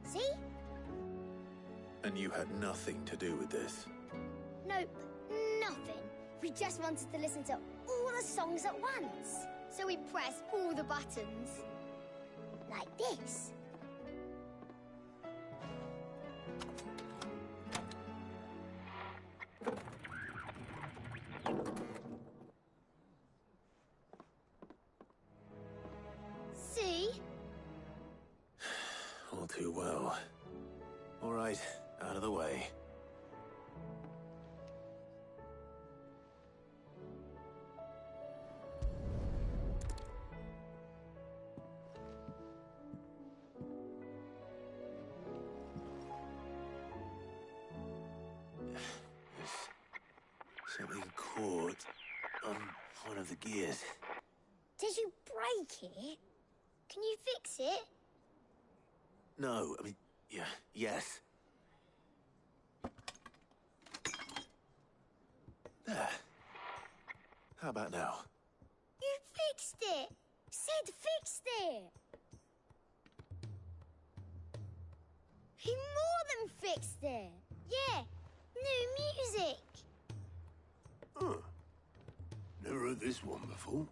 [SPEAKER 24] See?
[SPEAKER 3] And you had nothing to do with this?
[SPEAKER 24] Nope. Nothing. We just wanted to listen to all the songs at once. So we pressed all the buttons. Like this. See?
[SPEAKER 3] All too well. All right, out of the way. Something caught on one of the gears.
[SPEAKER 24] Did you break it? Can you fix it?
[SPEAKER 3] No, I mean, yeah, yes. There. How about now?
[SPEAKER 24] You fixed it! Sid fixed it! He more than fixed it! Yeah, New music!
[SPEAKER 19] Huh. Never heard this one before.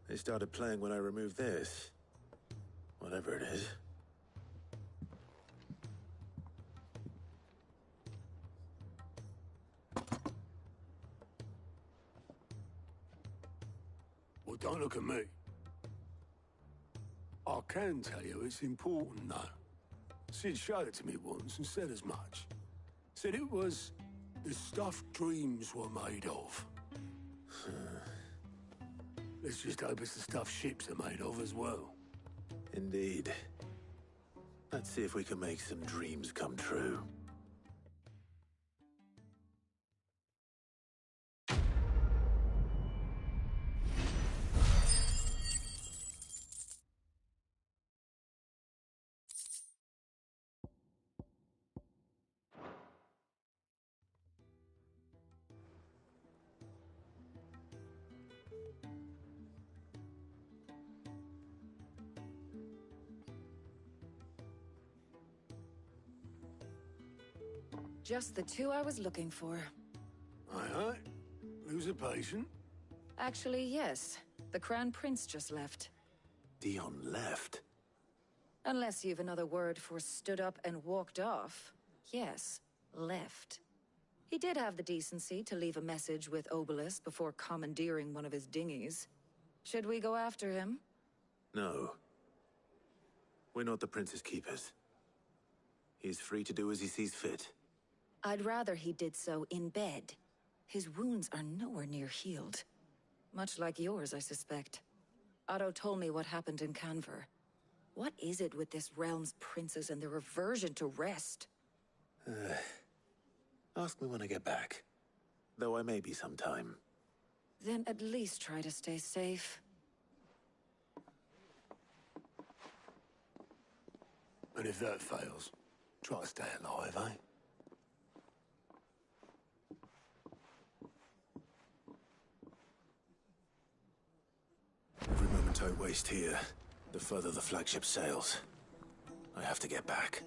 [SPEAKER 3] They started playing when I removed this. Whatever it is.
[SPEAKER 19] Well, don't look at me. I can tell you it's important, though. Sid showed it to me once and said as much. Said it was the stuff dreams were made of. Let's just hope it's the stuff ships are made of as well.
[SPEAKER 3] Indeed. Let's see if we can make some dreams come true.
[SPEAKER 6] Just the two I was looking for.
[SPEAKER 19] Aye, aye. Who's a patient?
[SPEAKER 6] Actually, yes. The Crown Prince just left.
[SPEAKER 3] Dion left?
[SPEAKER 6] Unless you've another word for stood up and walked off. Yes, left. He did have the decency to leave a message with Obelisk before commandeering one of his dinghies. Should we go after him?
[SPEAKER 3] No. We're not the Prince's keepers. He's free to do as he sees fit.
[SPEAKER 6] I'd rather he did so in bed. His wounds are nowhere near healed. Much like yours, I suspect. Otto told me what happened in Canver. What is it with this realm's princes and their aversion to rest?
[SPEAKER 3] Ask me when I get back. Though I may be sometime.
[SPEAKER 6] Then at least try to stay safe.
[SPEAKER 19] And if that fails, try to stay alive, eh?
[SPEAKER 3] Every moment I waste here, the further the flagship sails. I have to get back.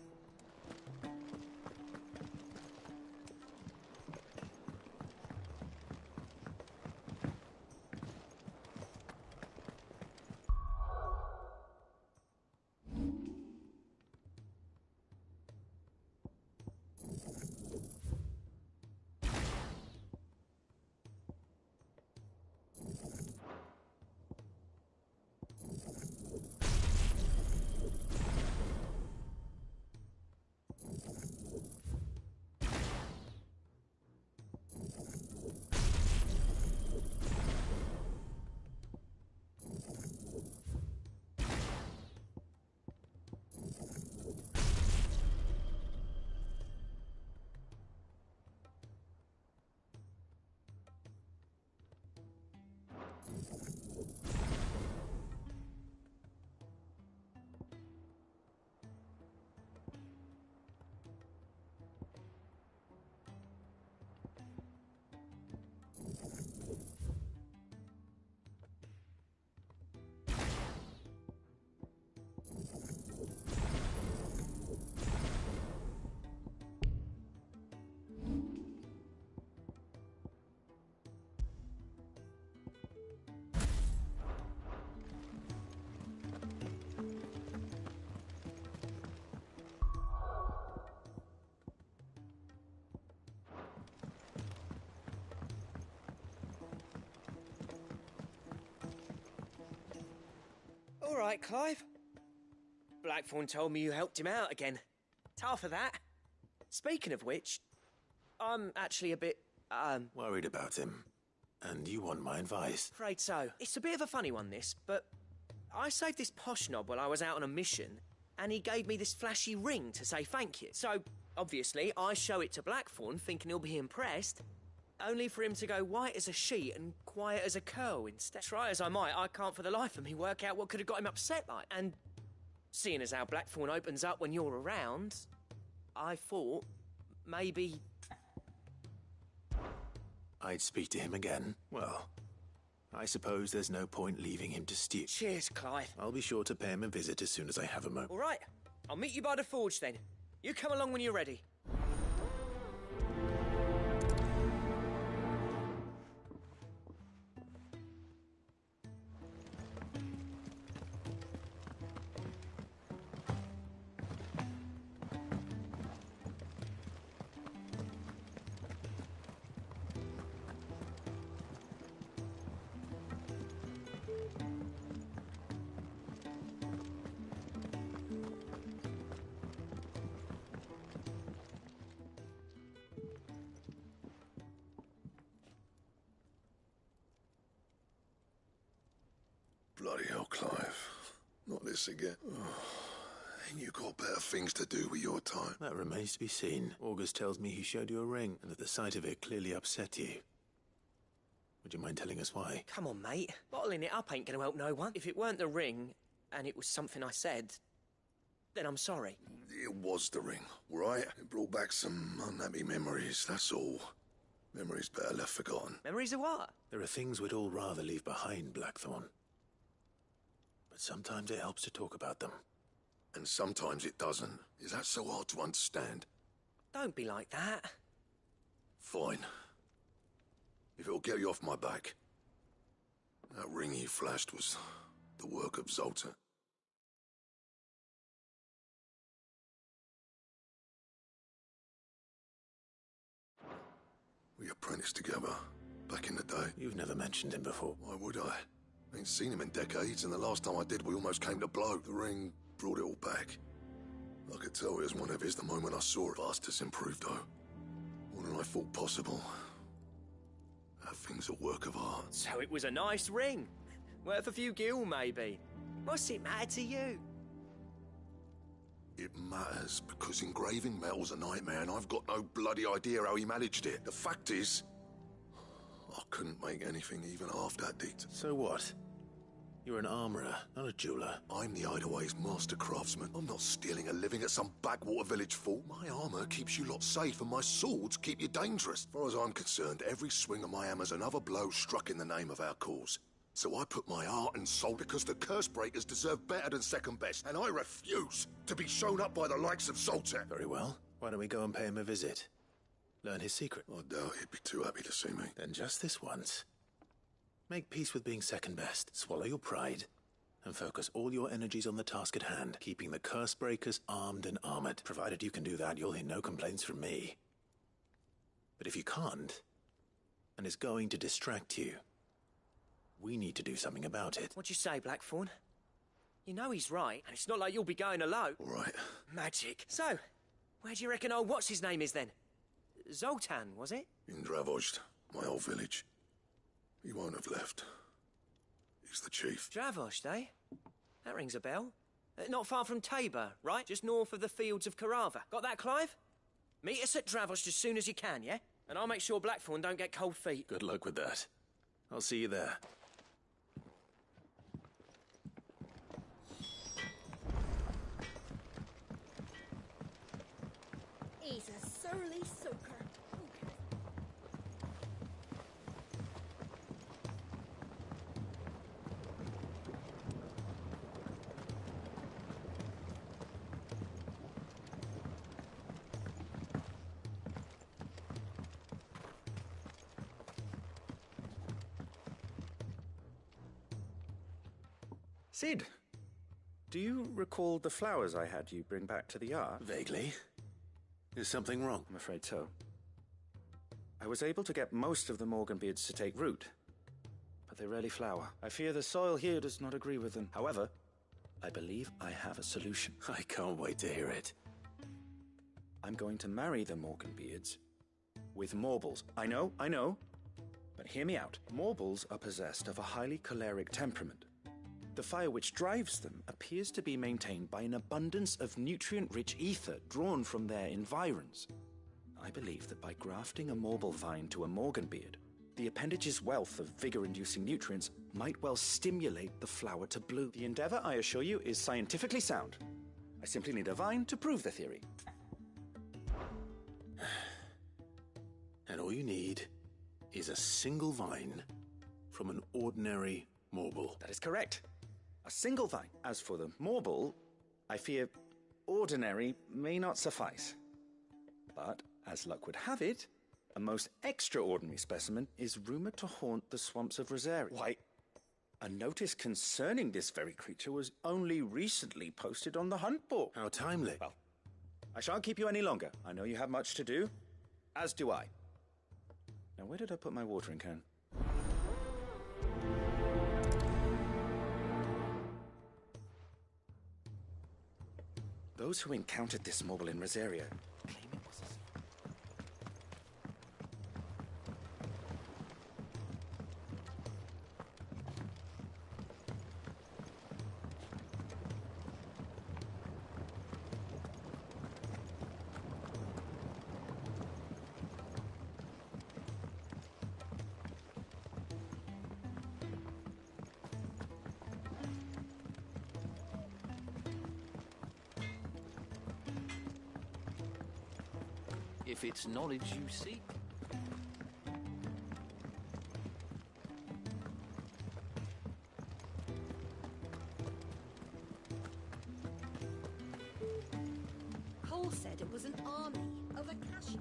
[SPEAKER 10] All right, Clive. Blackthorn told me you helped him out again. Tough of that. Speaking of which, I'm actually a bit,
[SPEAKER 3] worried about him. And you want my advice?
[SPEAKER 10] Afraid so. It's a bit of a funny one, this, but I saved this posh knob while I was out on a mission, and he gave me this flashy ring to say thank you. So, obviously, I show it to Blackthorn, thinking he'll be impressed, only for him to go white as a sheet and quiet as a curl instead. Try as I might, I can't for the life of me work out what could have got him upset like. And seeing as how Blackthorn opens up when you're around, I thought maybe
[SPEAKER 3] I'd speak to him again. Well, I suppose there's no point leaving him to stew.
[SPEAKER 10] Cheers, Clive.
[SPEAKER 3] I'll be sure to pay him a visit as soon as I have a moment.
[SPEAKER 10] All right, I'll meet you by the forge then. You come along when you're ready.
[SPEAKER 7] Bloody hell, Clive. Not this again. Ain't you got better things to do with your time?
[SPEAKER 3] That remains to be seen. August tells me he showed you a ring, and that the sight of it clearly upset you. Would you mind telling us why?
[SPEAKER 10] Come on, mate. Bottling it up ain't gonna help no one. If it weren't the ring, and it was something I said, then I'm sorry.
[SPEAKER 7] It was the ring, right? It brought back some unhappy memories, that's all. Memories better left forgotten.
[SPEAKER 10] Memories of what?
[SPEAKER 3] There are things we'd all rather leave behind, Blackthorn. But sometimes it helps to talk about them.
[SPEAKER 7] And sometimes it doesn't. Is that so hard to understand?
[SPEAKER 10] Don't be like that.
[SPEAKER 7] Fine. If it'll get you off my back. That ring he flashed was the work of Zoltan. We apprenticed together, back in the day.
[SPEAKER 3] You've never mentioned him before.
[SPEAKER 7] Why would I? Ain't seen him in decades, and the last time I did, we almost came to blow. The ring brought it all back. I could tell it was one of his the moment I saw it. Fast has improved, though. More than I thought possible. That thing's a work of art.
[SPEAKER 10] So it was a nice ring. Worth a few gil, maybe. What's it matter to you?
[SPEAKER 7] It matters, because engraving metal's a nightmare, and I've got no bloody idea how he managed it. The fact is, I couldn't make anything even half that detailed.
[SPEAKER 3] So what? You're an armourer, not a jeweler.
[SPEAKER 7] I'm the Hideaway's master craftsman. I'm not stealing a living at some backwater village fort. My armour keeps you lot safe, and my swords keep you dangerous. As far as I'm concerned, every swing of my hammer's another blow struck in the name of our cause. So I put my heart and soul because the Cursebreakers deserve better than second best, and I refuse to be shown up by the likes of Zoltan.
[SPEAKER 3] Very well. Why don't we go and pay him a visit? Learn his secret.
[SPEAKER 7] I doubt he'd be too happy to see me.
[SPEAKER 3] Then just this once. Make peace with being second best. Swallow your pride. And focus all your energies on the task at hand, keeping the Cursebreakers armed and armoured. Provided you can do that, you'll hear no complaints from me. But if you can't, and it's going to distract you, we need to do something about it.
[SPEAKER 10] What'd you say, Blackthorn? You know he's right, and it's not like you'll be going alone.
[SPEAKER 7] All right.
[SPEAKER 10] Magic. So, where do you reckon old what's-his-name is then? Zoltan, was it?
[SPEAKER 7] In Dravozd, my old village. He won't have left. He's the chief.
[SPEAKER 10] Dravozd, eh? That rings a bell. Not far from Tabor, right? Just north of the fields of Carava. Got that, Clive? Meet us at Dravozd as soon as you can, yeah? And I'll make sure Blackthorn don't get cold feet.
[SPEAKER 3] Good luck with that. I'll see you there.
[SPEAKER 24] He's a surly soaker.
[SPEAKER 15] Cid, do you recall the flowers I had you bring back to the yard?
[SPEAKER 3] Vaguely. Is something wrong?
[SPEAKER 15] I'm afraid so. I was able to get most of the Morganbeards to take root, but they rarely flower. I fear the soil here does not agree with them. However, I believe I have a solution.
[SPEAKER 3] I can't wait to hear it.
[SPEAKER 15] I'm going to marry the Morganbeards with Morbles. I know, but hear me out. Morbles are possessed of a highly choleric temperament. The fire which drives them appears to be maintained by an abundance of nutrient-rich ether drawn from their environs. I believe that by grafting a Morble vine to a Morganbeard, the appendage's wealth of vigor-inducing nutrients might well stimulate the flower to bloom. The endeavor, I assure you, is scientifically sound. I simply need a vine to prove the theory.
[SPEAKER 3] And all you need is a single vine from an ordinary Morble.
[SPEAKER 15] That is correct. A single vine. As for the Morble, I fear ordinary may not suffice. But, as luck would have it, a most extraordinary specimen is rumored to haunt the swamps of Rosaria. Why, a notice concerning this very creature was only recently posted on the hunt book.
[SPEAKER 3] How timely.
[SPEAKER 15] Well, I shan't keep you any longer. I know you have much to do, as do I. Now, where did I put my watering can? Those who encountered this mobile in Rosaria claim it was a...
[SPEAKER 14] If it's knowledge you seek.
[SPEAKER 4] Cole said it was an army of Akashic.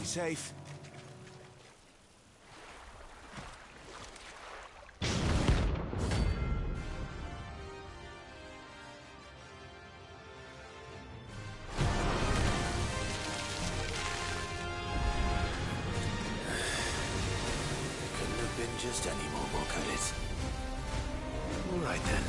[SPEAKER 13] Safe.
[SPEAKER 3] Couldn't have been just any mobile, could it? All right then.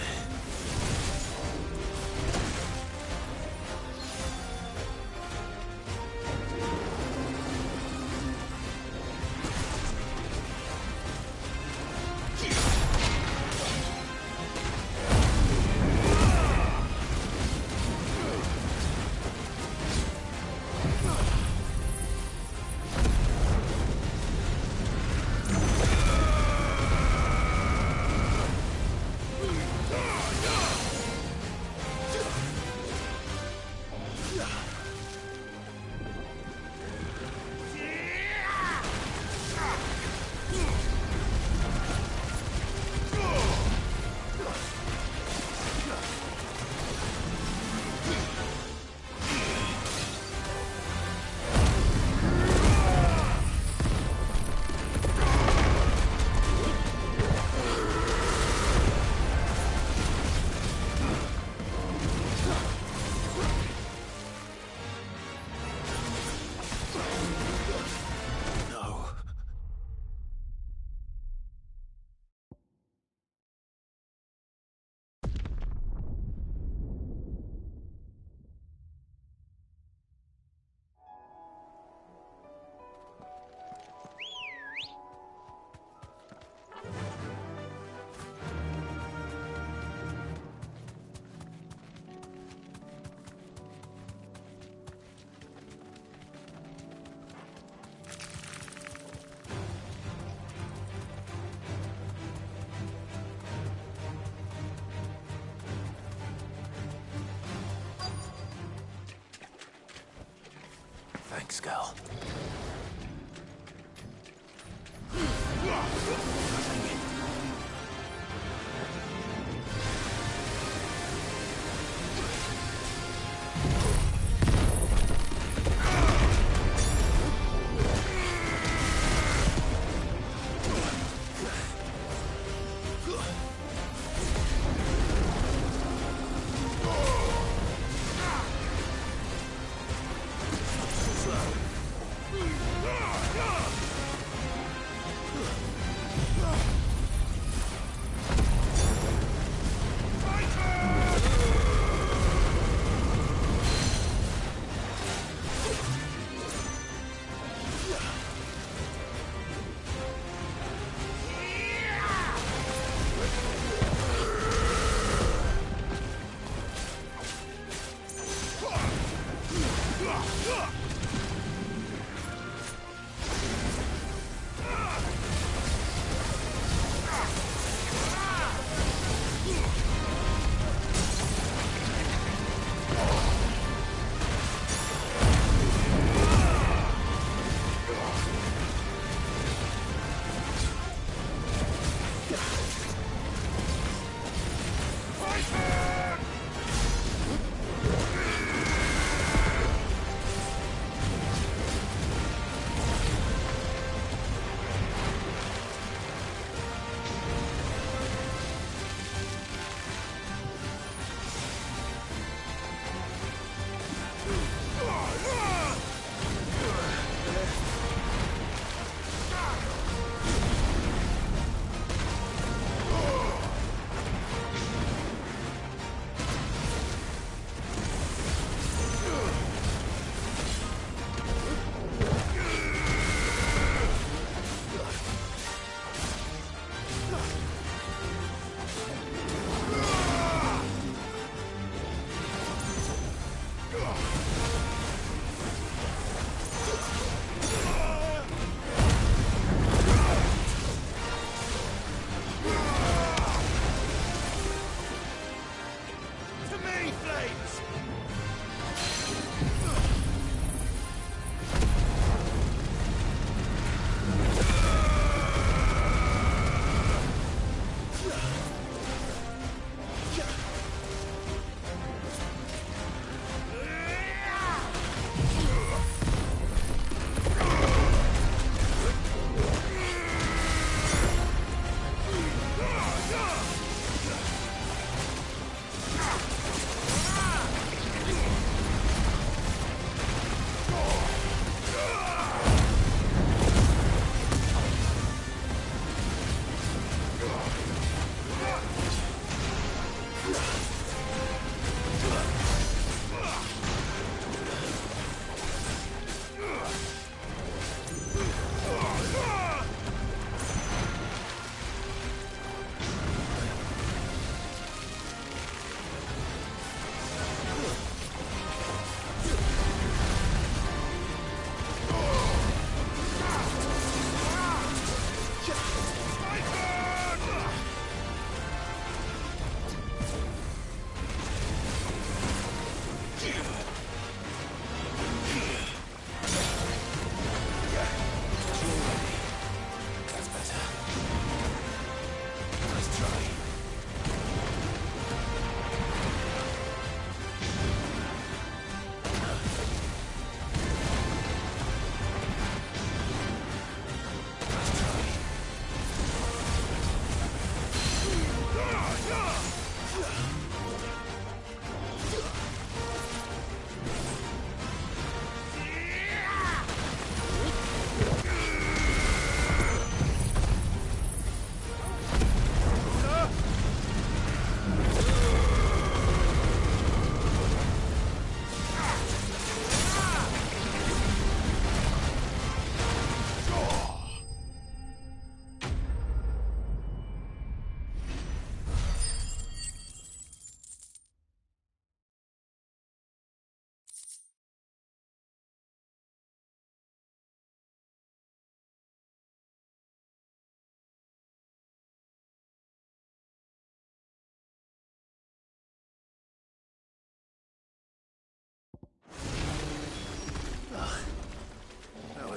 [SPEAKER 3] Thanks, girl.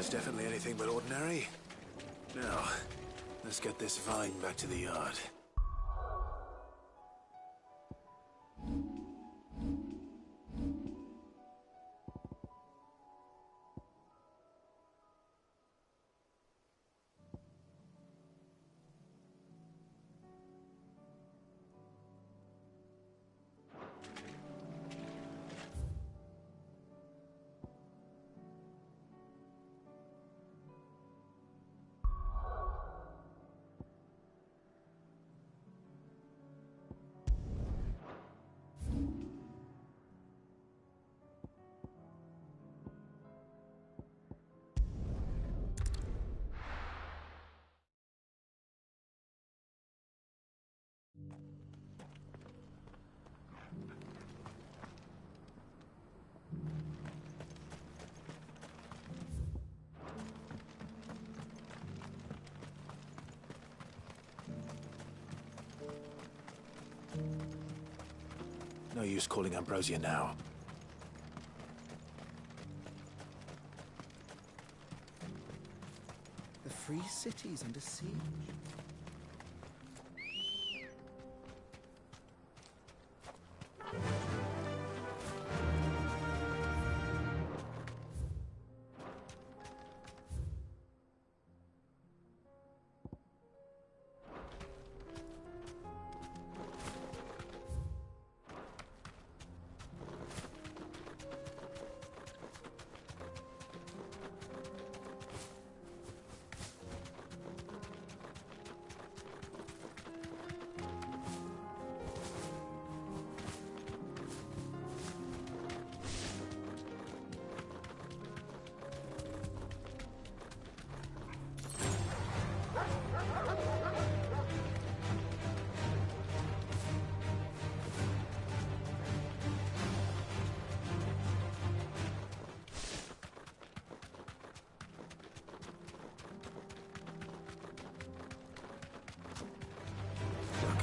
[SPEAKER 3] was definitely anything but ordinary. Now, let's get this vine back to the yard. No use calling Ambrosia now.
[SPEAKER 5] The free city's under siege.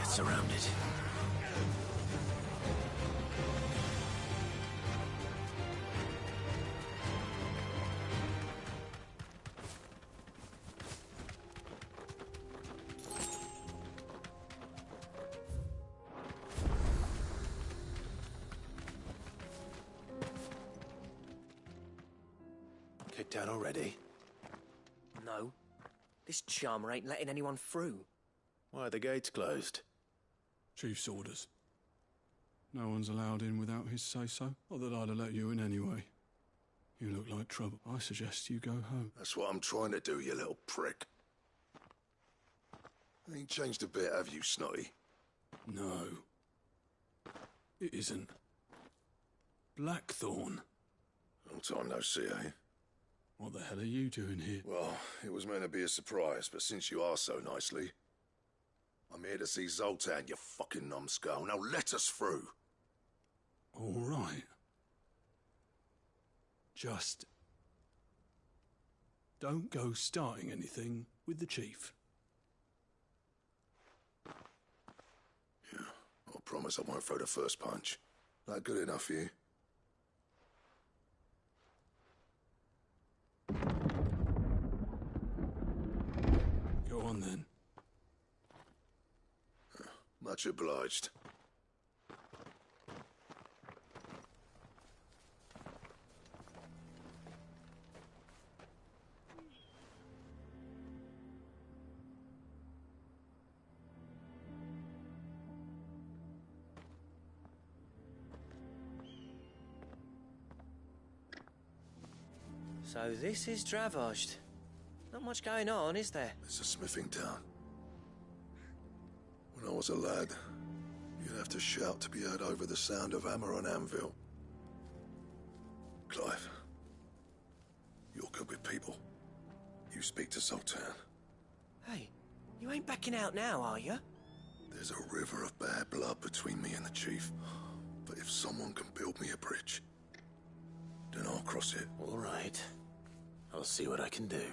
[SPEAKER 3] Surrounded. Kicked out already?
[SPEAKER 10] No. This charmer ain't letting anyone through.
[SPEAKER 3] Why are the gates closed?
[SPEAKER 13] Chief's orders. No one's allowed in without his say-so. Not that I'd have let you in anyway. You look like trouble. I suggest you go home.
[SPEAKER 7] That's what I'm trying to do, you little prick. Ain't changed a bit, have you, Snotty?
[SPEAKER 13] No. It isn't. Blackthorn.
[SPEAKER 7] Long time no see, eh?
[SPEAKER 13] What the hell are you doing here?
[SPEAKER 7] Well, it was meant to be a surprise, but since you asked so nicely, I'm here to see Zoltan, you fucking numbskull. Now let us through.
[SPEAKER 13] All right. Just don't go starting anything with the chief.
[SPEAKER 7] Yeah, I promise I won't throw the first punch. That good enough for you?
[SPEAKER 13] Go on then.
[SPEAKER 7] Much obliged.
[SPEAKER 10] So this is Dravozd. Not much going on, is there?
[SPEAKER 7] It's a smithing town. When I was a lad, you'd have to shout to be heard over the sound of hammer on anvil. Clive, you're good with people. You speak to Zoltan.
[SPEAKER 10] Hey, you ain't backing out now, are you?
[SPEAKER 7] There's a river of bad blood between me and the chief. But if someone can build me a bridge, then I'll cross it.
[SPEAKER 3] All right. I'll see what I can do.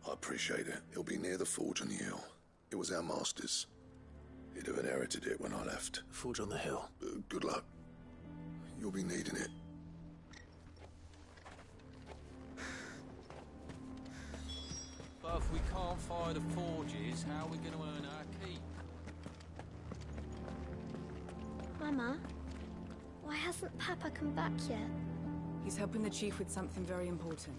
[SPEAKER 7] I appreciate it. It'll be near the forge on the hill. It was our master's. He'd have inherited it when I left.
[SPEAKER 3] Forge on the hill.
[SPEAKER 7] Good luck. You'll be needing it.
[SPEAKER 12] But if we can't fire the forges, how are we going to earn our keep?
[SPEAKER 24] Mama, why hasn't Papa come back yet?
[SPEAKER 1] He's helping the chief with something very important.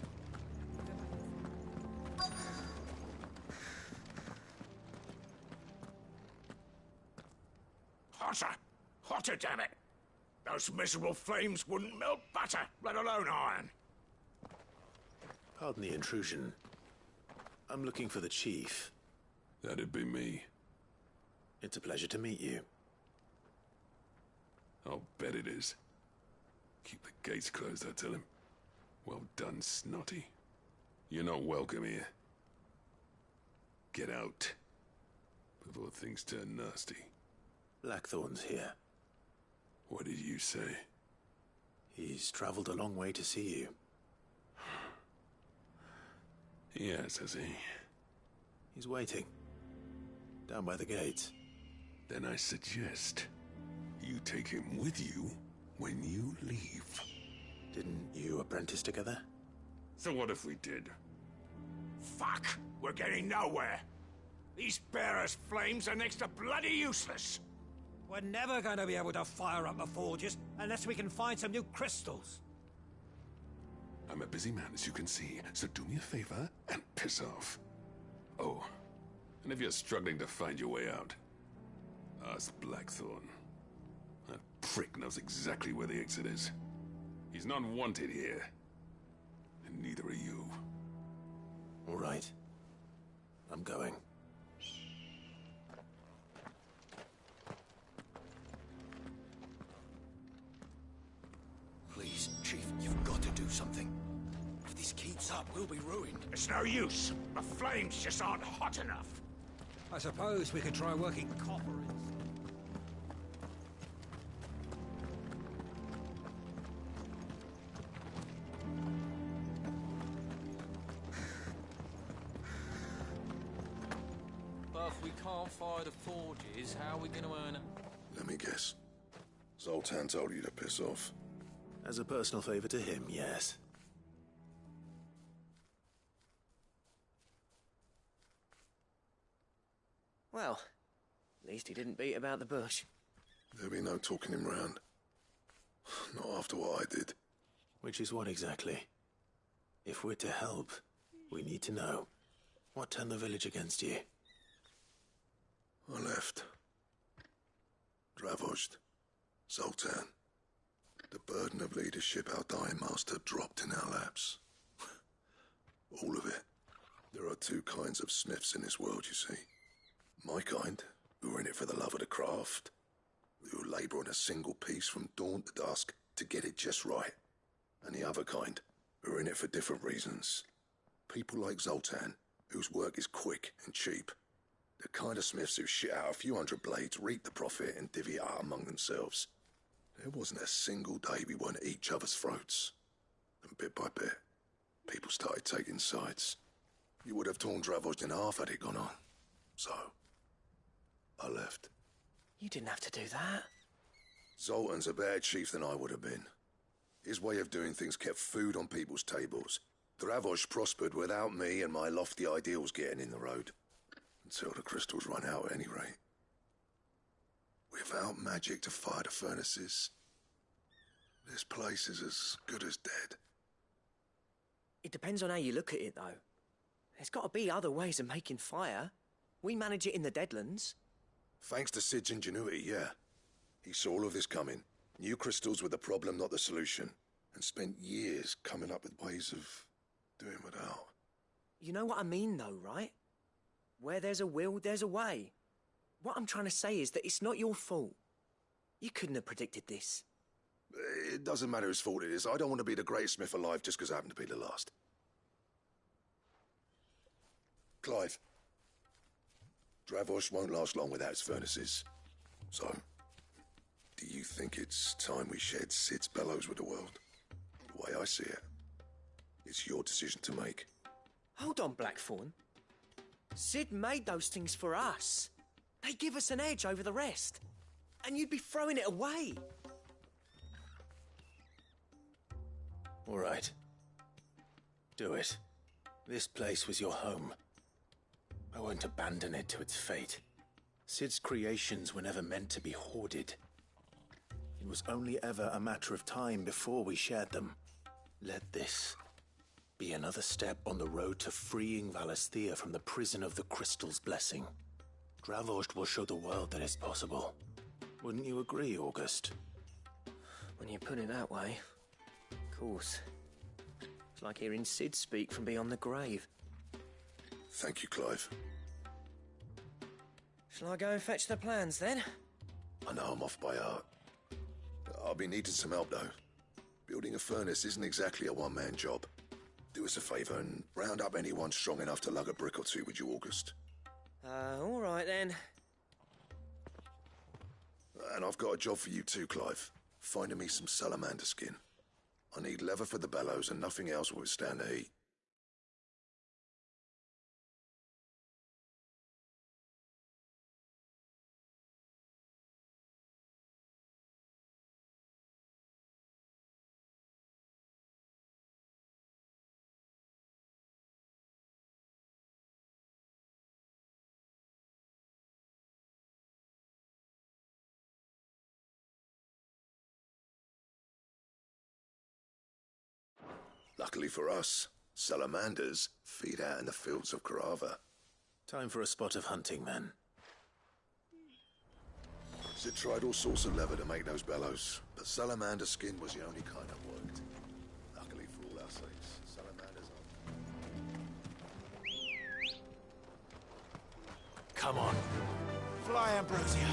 [SPEAKER 2] Hotter! Hotter, damn it! Those miserable flames wouldn't melt butter, let alone iron.
[SPEAKER 3] Pardon the intrusion. I'm looking for the chief.
[SPEAKER 13] That'd be me.
[SPEAKER 3] It's a pleasure to meet you.
[SPEAKER 13] I'll bet it is. Keep the gates closed, I tell him. Well done, Snotty. You're not welcome here. Get out. Before things turn nasty.
[SPEAKER 3] Blackthorn's here.
[SPEAKER 13] What did you say?
[SPEAKER 3] He's traveled a long way to see you.
[SPEAKER 13] Yes, has he?
[SPEAKER 3] He's waiting. Down by the gates.
[SPEAKER 13] Then I suggest you take him with you when you leave.
[SPEAKER 3] Didn't you apprentice together?
[SPEAKER 13] So what if we did?
[SPEAKER 2] Fuck! We're getting nowhere. These bearers' flames are next to bloody useless.
[SPEAKER 12] We're never going to be able to fire up the forges unless we can find some new crystals.
[SPEAKER 13] I'm a busy man, as you can see, so do me a favor and piss off. Oh, and if you're struggling to find your way out, ask Blackthorn. That prick knows exactly where the exit is. He's not wanted here, and neither are you.
[SPEAKER 3] All right. I'm going.
[SPEAKER 14] Please, Chief, you've got to do something. If this keeps up, we'll be ruined.
[SPEAKER 2] It's no use. The flames just aren't hot enough.
[SPEAKER 12] I suppose we could try working copper in. But if we can't fire the forges, how are we going to earn it?
[SPEAKER 7] Let me guess. Zoltan told you to piss off.
[SPEAKER 3] As a personal favor to him, yes.
[SPEAKER 10] Well, at least he didn't beat about the bush.
[SPEAKER 7] There'll be no talking him round. Not after what I did.
[SPEAKER 3] Which is what exactly? If we're to help, we need to know. What turned the village against you?
[SPEAKER 7] I left. Dravozd. Zoltan. The burden of leadership our dying master dropped in our laps. All of it. There are two kinds of smiths in this world, you see. My kind, who are in it for the love of the craft, who labour on a single piece from dawn to dusk to get it just right. And the other kind, who are in it for different reasons. People like Zoltan, whose work is quick and cheap. The kind of smiths who shit out a few hundred blades, reap the profit, and divvy it out among themselves. There wasn't a single day we weren't at each other's throats. And bit by bit, people started taking sides. You would have torn Dravozd in half had it gone on. So, I left.
[SPEAKER 10] You didn't have to do that.
[SPEAKER 7] Zoltan's a better chief than I would have been. His way of doing things kept food on people's tables. Dravozd prospered without me and my lofty ideals getting in the road. Until the crystals run out at any rate. Without magic to fire the furnaces, this place is as good as dead.
[SPEAKER 10] It depends on how you look at it, though. There's got to be other ways of making fire. We manage it in the Deadlands.
[SPEAKER 7] Thanks to Sid's ingenuity, yeah. He saw all of this coming. Knew crystals were the problem, not the solution. And spent years coming up with ways of doing without.
[SPEAKER 10] You know what I mean, though, right? Where there's a will, there's a way. What I'm trying to say is that it's not your fault. You couldn't have predicted this.
[SPEAKER 7] It doesn't matter whose fault it is. I don't want to be the greatest smith alive just because I happen to be the last. Clive. Dravozd won't last long without its furnaces. So, do you think it's time we shared Sid's bellows with the world? The way I see it, it's your decision to make.
[SPEAKER 10] Hold on, Blackthorn. Sid made those things for us. They give us an edge over the rest. And you'd be throwing it away.
[SPEAKER 3] All right. Do it. This place was your home. I won't abandon it to its fate. Cid's creations were never meant to be hoarded. It was only ever a matter of time before we shared them. Let this be another step on the road to freeing Valisthea from the prison of the Crystal's blessing. Dravost will show the world that it's possible. Wouldn't you agree, August?
[SPEAKER 10] When you put it that way, of course. It's like hearing Cid speak from beyond the grave.
[SPEAKER 7] Thank you, Clive.
[SPEAKER 10] Shall I go and fetch the plans, then?
[SPEAKER 7] I know I'm off by heart. I'll be needing some help, though. Building a furnace isn't exactly a one-man job. Do us a favour and round up anyone strong enough to lug a brick or two, would you, August?
[SPEAKER 10] All right, then.
[SPEAKER 7] And I've got a job for you too, Clive. Finding me some salamander skin. I need leather for the bellows and nothing else will withstand the heat. Luckily for us, salamanders feed out in the fields of Carava.
[SPEAKER 3] Time for a spot of hunting, then.
[SPEAKER 7] Cid tried all sorts of leather to make those bellows, but salamander skin was the only kind that worked. Luckily for all our sakes, salamanders are...
[SPEAKER 11] Come on. Fly, Ambrosia.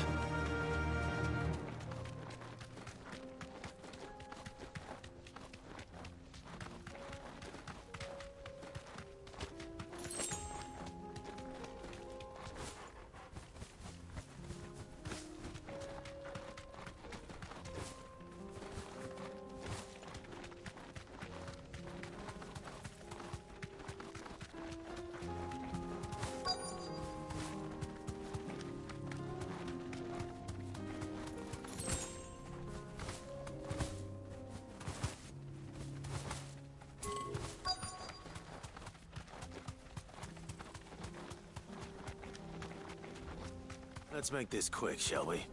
[SPEAKER 3] Let's make this quick, shall we?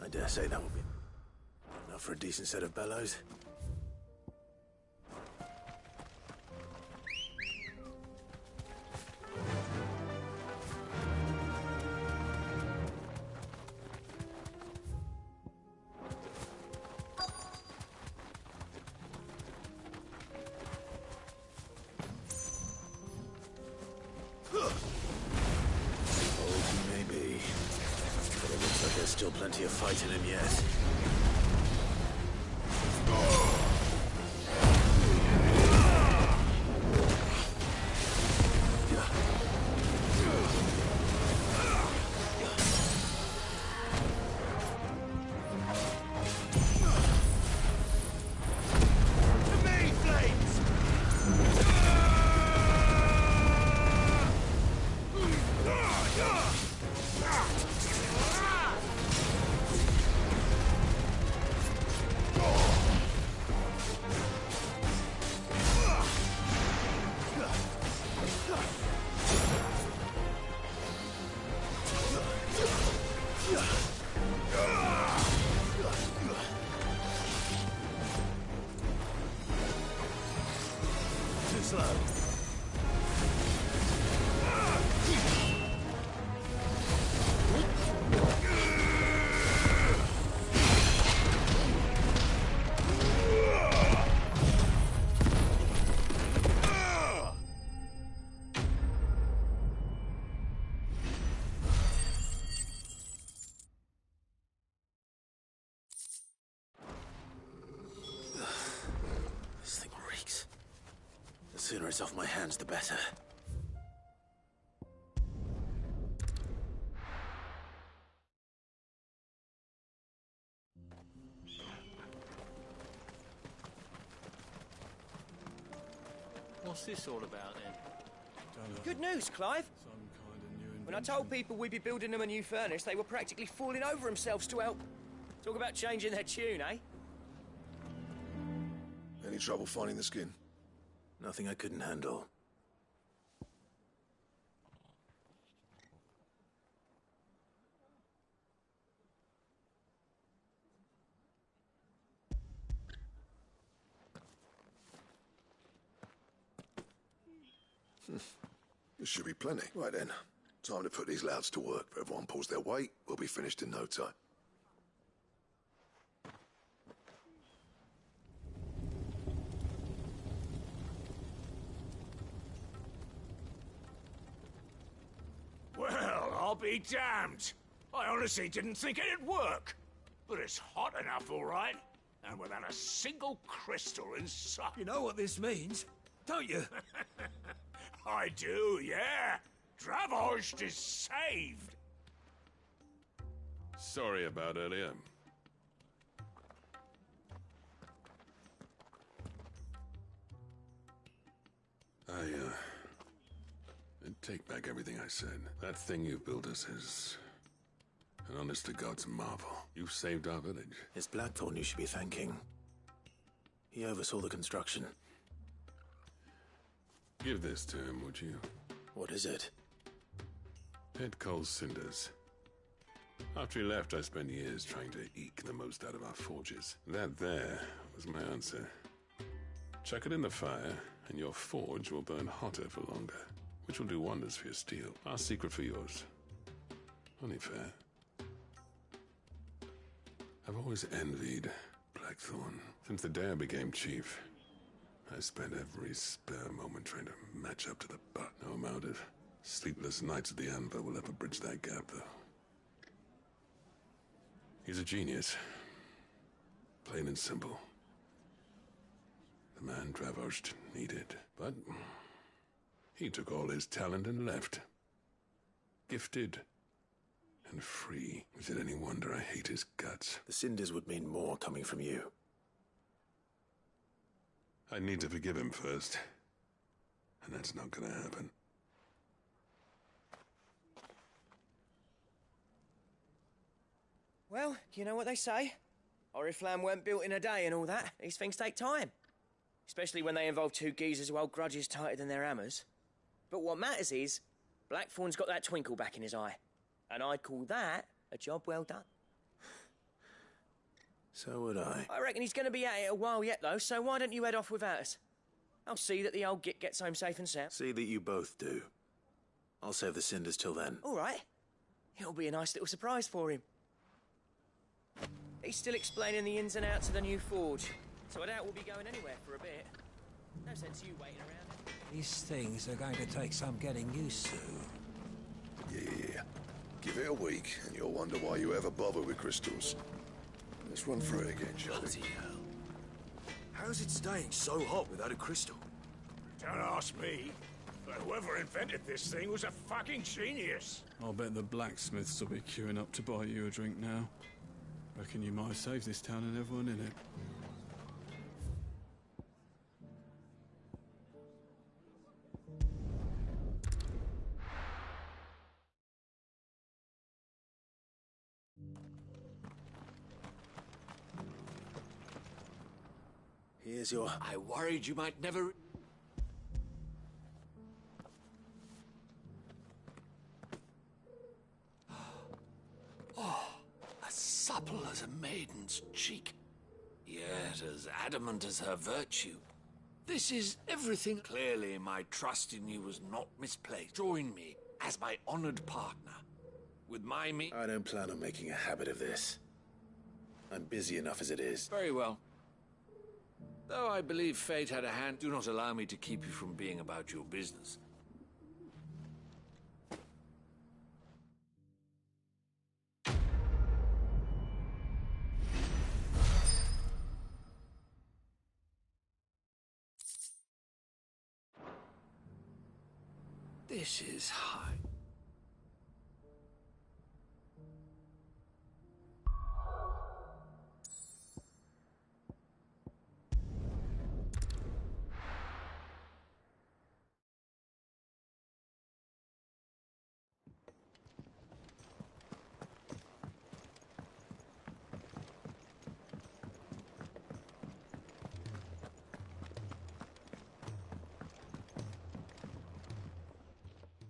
[SPEAKER 3] I dare say that will be enough for a decent set of bellows. There's still plenty of fight in him yet. it's off my hands, the better.
[SPEAKER 20] What's this all about, then?
[SPEAKER 10] Good news, Clive. When I told people we'd be building them a new furnace, they were practically falling over themselves to help. Talk about changing their tune, eh?
[SPEAKER 7] Any trouble finding the skin?
[SPEAKER 3] Nothing I couldn't handle.
[SPEAKER 7] This should be plenty. Right then. Time to put these louds to work. If everyone pulls their weight, we'll be finished in no time.
[SPEAKER 2] Well, I'll be damned. I honestly didn't think it'd work. But it's hot enough, all right. And without a single crystal in sight.
[SPEAKER 12] You know what this means, don't you?
[SPEAKER 2] I do, yeah. Dravost is saved.
[SPEAKER 13] Sorry about earlier. Take back everything I said. That thing you've built us is an honest-to-God's marvel. You've saved our village.
[SPEAKER 3] It's Blackthorn you should be thanking. He oversaw the construction.
[SPEAKER 13] Give this to him, would you?
[SPEAKER 3] What is it?
[SPEAKER 13] Head Cole's cinders. After he left, I spent years trying to eke the most out of our forges. That there was my answer. Chuck it in the fire, and your forge will burn hotter for longer, which will do wonders for your steel. Our secret for yours. Only fair. I've always envied Blackthorn. Since the day I became chief, I spent every spare moment trying to match up to the butt. No amount of sleepless nights at the Anvil will ever bridge that gap, though. He's a genius. Plain and simple. The man Dravost needed. But he took all his talent and left. Gifted and free. Is it any wonder I hate his guts?
[SPEAKER 3] The cinders would mean more coming from you.
[SPEAKER 13] I need to forgive him first. And that's not gonna happen.
[SPEAKER 10] Well, you know what they say. Oriflamme weren't built in a day and all that. These things take time. Especially when they involve two geezers who hold grudges tighter than their hammers. But what matters is, Blackthorn's got that twinkle back in his eye. And I'd call that a job well done.
[SPEAKER 3] So would I.
[SPEAKER 10] I reckon he's going to be at it a while yet, though, so why don't you head off without us? I'll see that the old git gets home safe and sound.
[SPEAKER 3] See that you both do. I'll save the cinders till then.
[SPEAKER 10] All right. It'll be a nice little surprise for him. He's still explaining the ins and outs of the new forge, so I doubt we'll be going anywhere for a bit. No sense you waiting around.
[SPEAKER 12] These things are going to take some getting used to.
[SPEAKER 7] Yeah. Give it a week, and you'll wonder why you ever bother with crystals. Let's run through it again, shall we?
[SPEAKER 11] How's it staying so hot without a crystal?
[SPEAKER 2] Don't ask me. But whoever invented this thing was a fucking genius.
[SPEAKER 16] I'll bet the blacksmiths will be queuing up to buy you a drink now. Reckon you might have saved this town and everyone in it.
[SPEAKER 3] Here's your...
[SPEAKER 14] I worried you might never... Oh, as supple as a maiden's cheek, yet as adamant as her virtue. This is everything. Clearly, my trust in you was not misplaced. Join me as my honored partner. With my
[SPEAKER 3] I don't plan on making a habit of this. I'm busy enough as it is.
[SPEAKER 14] Very well. Though I believe fate had a hand, do not allow me to keep you from being about your business. This is high.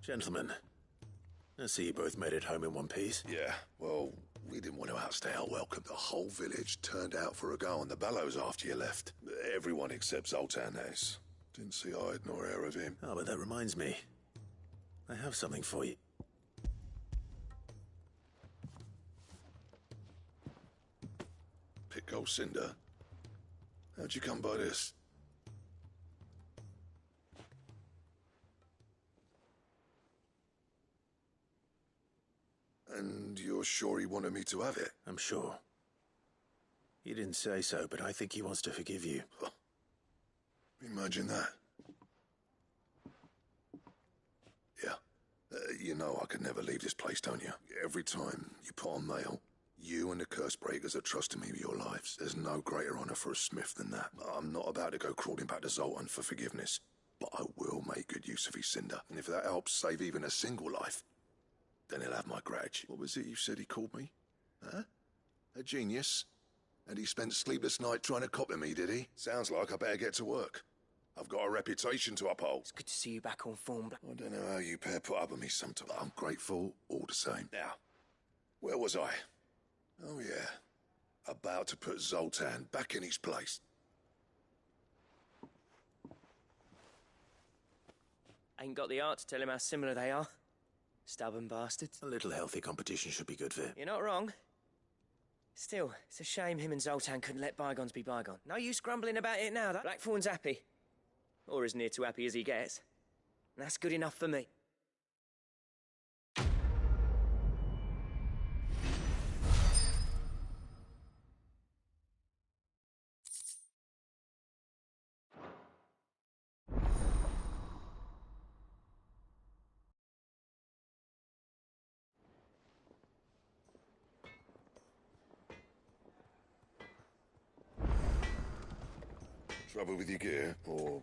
[SPEAKER 3] Gentlemen, I see you both made it home in one piece.
[SPEAKER 7] Yeah, well, we didn't want to outstay our welcome. The whole village turned out for a go on the bellows after you left. Everyone except Zoltan has. Didn't see hide nor hair of him.
[SPEAKER 3] Oh, but that reminds me. I have something for you.
[SPEAKER 7] Pit Gold Cinder? How'd you come by this? And you're sure he wanted me to have it?
[SPEAKER 3] I'm sure. He didn't say so, but I think he wants to forgive you.
[SPEAKER 7] Imagine that. Yeah. You know I could never leave this place, don't you? Every time you put on mail, you and the Curse Breakers are trusting me with your lives. There's no greater honor for a smith than that. I'm not about to go crawling back to Zoltan for forgiveness, but I will make good use of his cinder. And if that helps save even a single life, then he'll have my gratitude. What was it you said he called me? Huh? A genius? And he spent sleepless night trying to copy me, did he? Sounds like I better get to work. I've got a reputation to uphold.
[SPEAKER 10] It's good to see you back on form.
[SPEAKER 7] I don't know how you pair put up with me sometimes, but I'm grateful all the same. Now, where was I? Oh yeah, about to put Zoltan back in his place.
[SPEAKER 10] Ain't got the art to tell him how similar they are. Stubborn bastards.
[SPEAKER 3] A little healthy competition should be good for him.
[SPEAKER 10] You're not wrong. Still, it's a shame him and Zoltan couldn't let bygones be bygone. No use grumbling about it now, though. Blackthorn's happy. Or as near to happy as he gets. And that's good enough for me.
[SPEAKER 7] Trouble with your gear, or...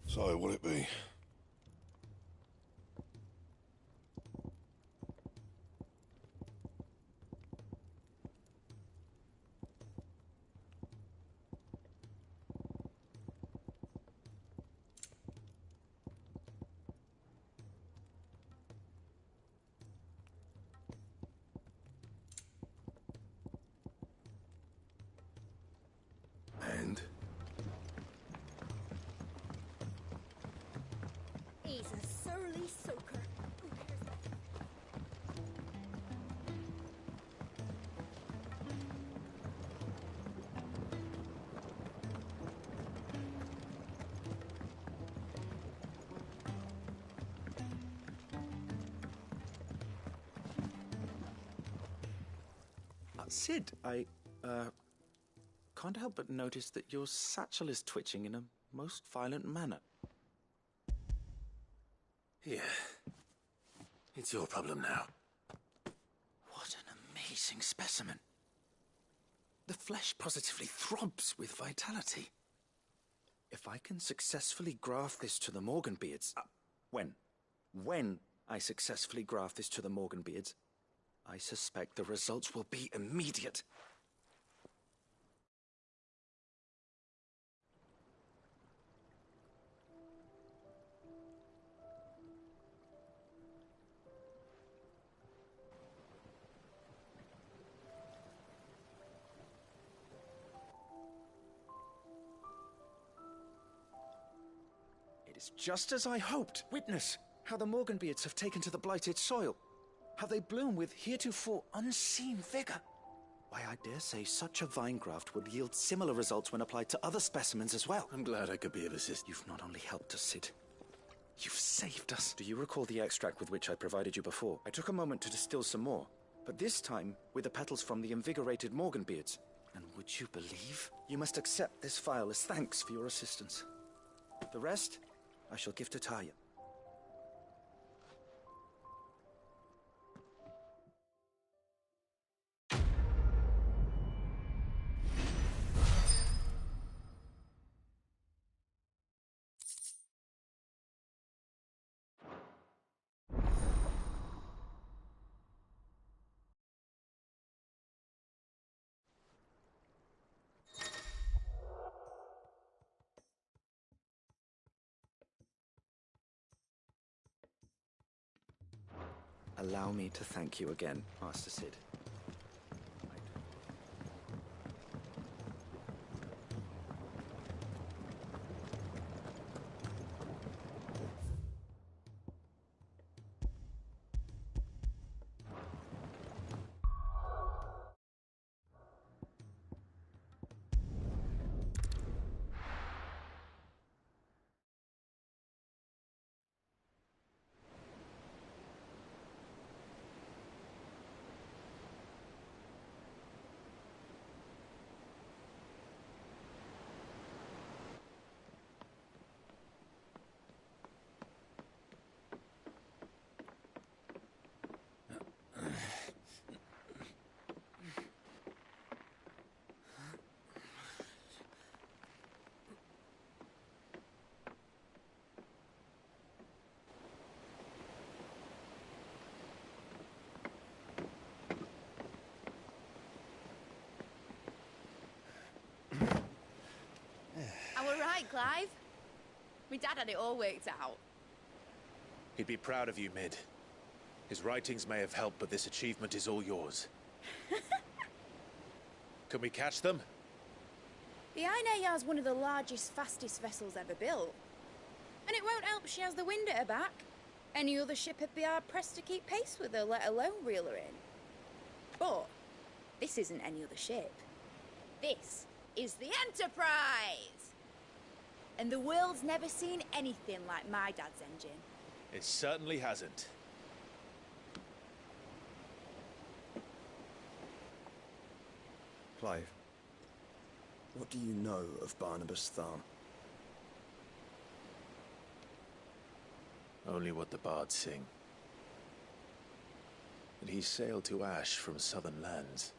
[SPEAKER 7] So, what'll it be? And?
[SPEAKER 24] He's a surly soaker. Who cares about
[SPEAKER 15] Sid, I can't help but notice that your satchel is twitching in a most violent manner.
[SPEAKER 3] Here. It's your problem now.
[SPEAKER 15] What an amazing specimen. The flesh positively throbs with vitality. If I can successfully graft this to the Morganbeards... When I successfully graft this to the Morganbeards, I suspect the results will be immediate. It is just as I hoped. Witness how the Morganbeards have taken to the blighted soil. How they bloom with heretofore unseen vigor. Why, I dare say such a vine graft would yield similar results when applied to other specimens as well.
[SPEAKER 3] I'm glad I could be of assistance.
[SPEAKER 15] You've not only helped us, Sid. You've saved us. Do you recall the extract with which I provided you before? I took a moment to distill some more, but this time with the petals from the invigorated Morganbeards. And would you believe? You must accept this phial as thanks for your assistance. The rest, I shall give to Talia. Allow me to thank you again, Master Cid.
[SPEAKER 17] I were right, Clive. My dad had it all worked out.
[SPEAKER 11] He'd be proud of you, Mid. His writings may have helped, but this achievement is all yours. Can we catch them?
[SPEAKER 17] The Ainayar's one of the largest, fastest vessels ever built. And it won't help she has the wind at her back. Any other ship would be hard-pressed to keep pace with her, let alone reel her in. But this isn't any other ship. This is the Enterprise! And the world's never seen anything like my dad's engine.
[SPEAKER 11] It certainly hasn't.
[SPEAKER 15] Clive, what do you know of Barnabas Tharn?
[SPEAKER 11] Only what the bards sing. That he sailed to Ash from southern lands.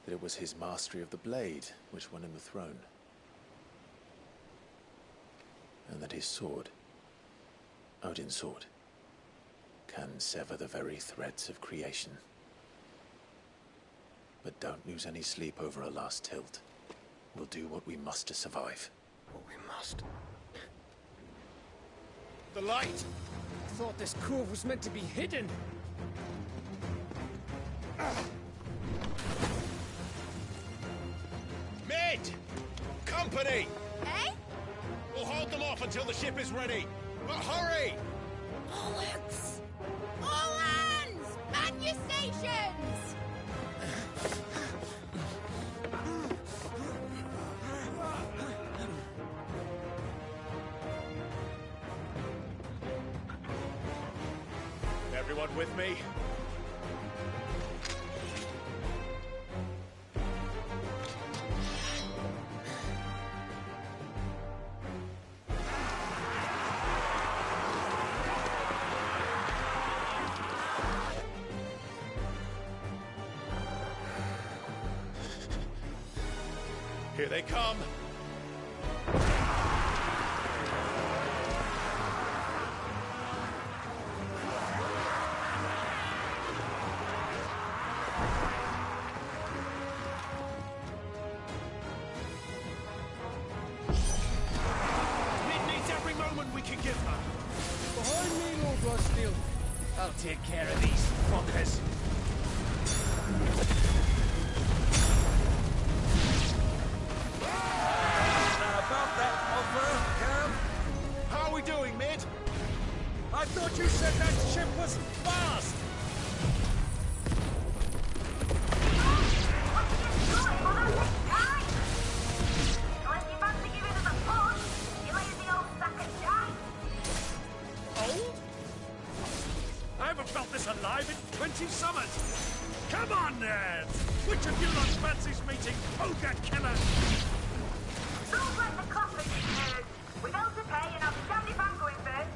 [SPEAKER 11] That it was his mastery of the blade which won him the throne. And that his sword, Odin's sword, can sever the very threads of creation. But don't lose any sleep over a last tilt. We'll do what we must to survive.
[SPEAKER 15] What we must?
[SPEAKER 10] The light! I thought this cove was meant to be hidden.
[SPEAKER 11] Mid! Company!
[SPEAKER 17] Eh?
[SPEAKER 11] We'll hold them off until the ship is ready. But hurry!
[SPEAKER 17] Bollocks! All hands! Man your stations!
[SPEAKER 11] Everyone with me? Here they come!
[SPEAKER 20] I'll take care of these fuckers.
[SPEAKER 12] About that offer, Cam?
[SPEAKER 11] How are we doing, Mid?
[SPEAKER 12] I thought you said that ship was fast!
[SPEAKER 20] I haven't felt this alive in 20 summers! Come on, nerds! Which of you lot fancies meeting Ogre Killer?
[SPEAKER 18] Don't let the coffin, nerds! We know to pay and I'll be damned if I'm going first!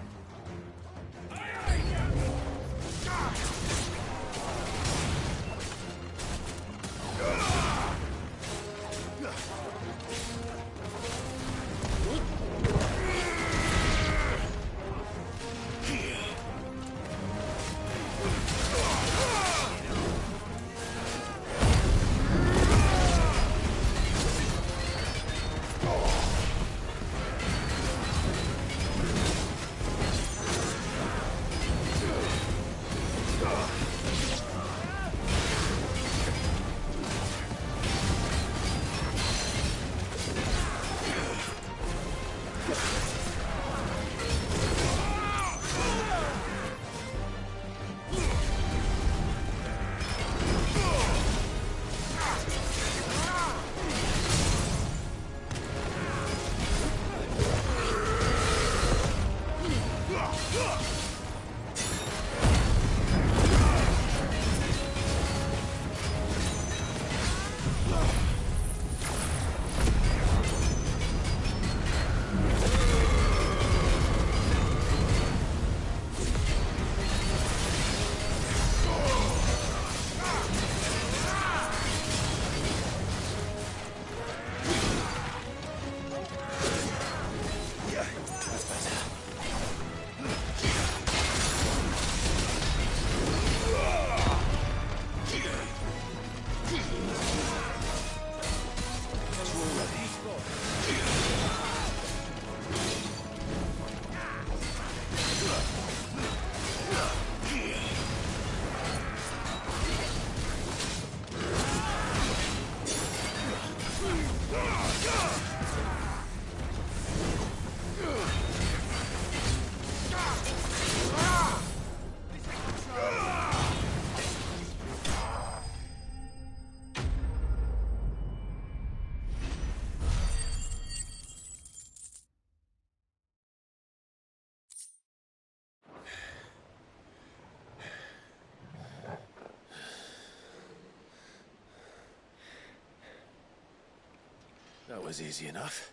[SPEAKER 11] was easy enough.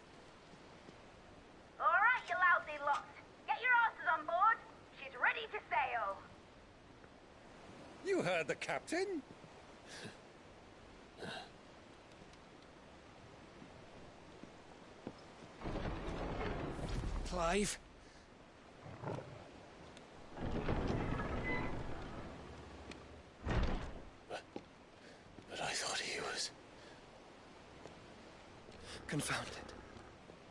[SPEAKER 18] All right, you lousy lot. Get your asses on board. She's ready to sail.
[SPEAKER 12] You heard the captain. Clive.
[SPEAKER 11] But I thought he was...
[SPEAKER 8] Confound it.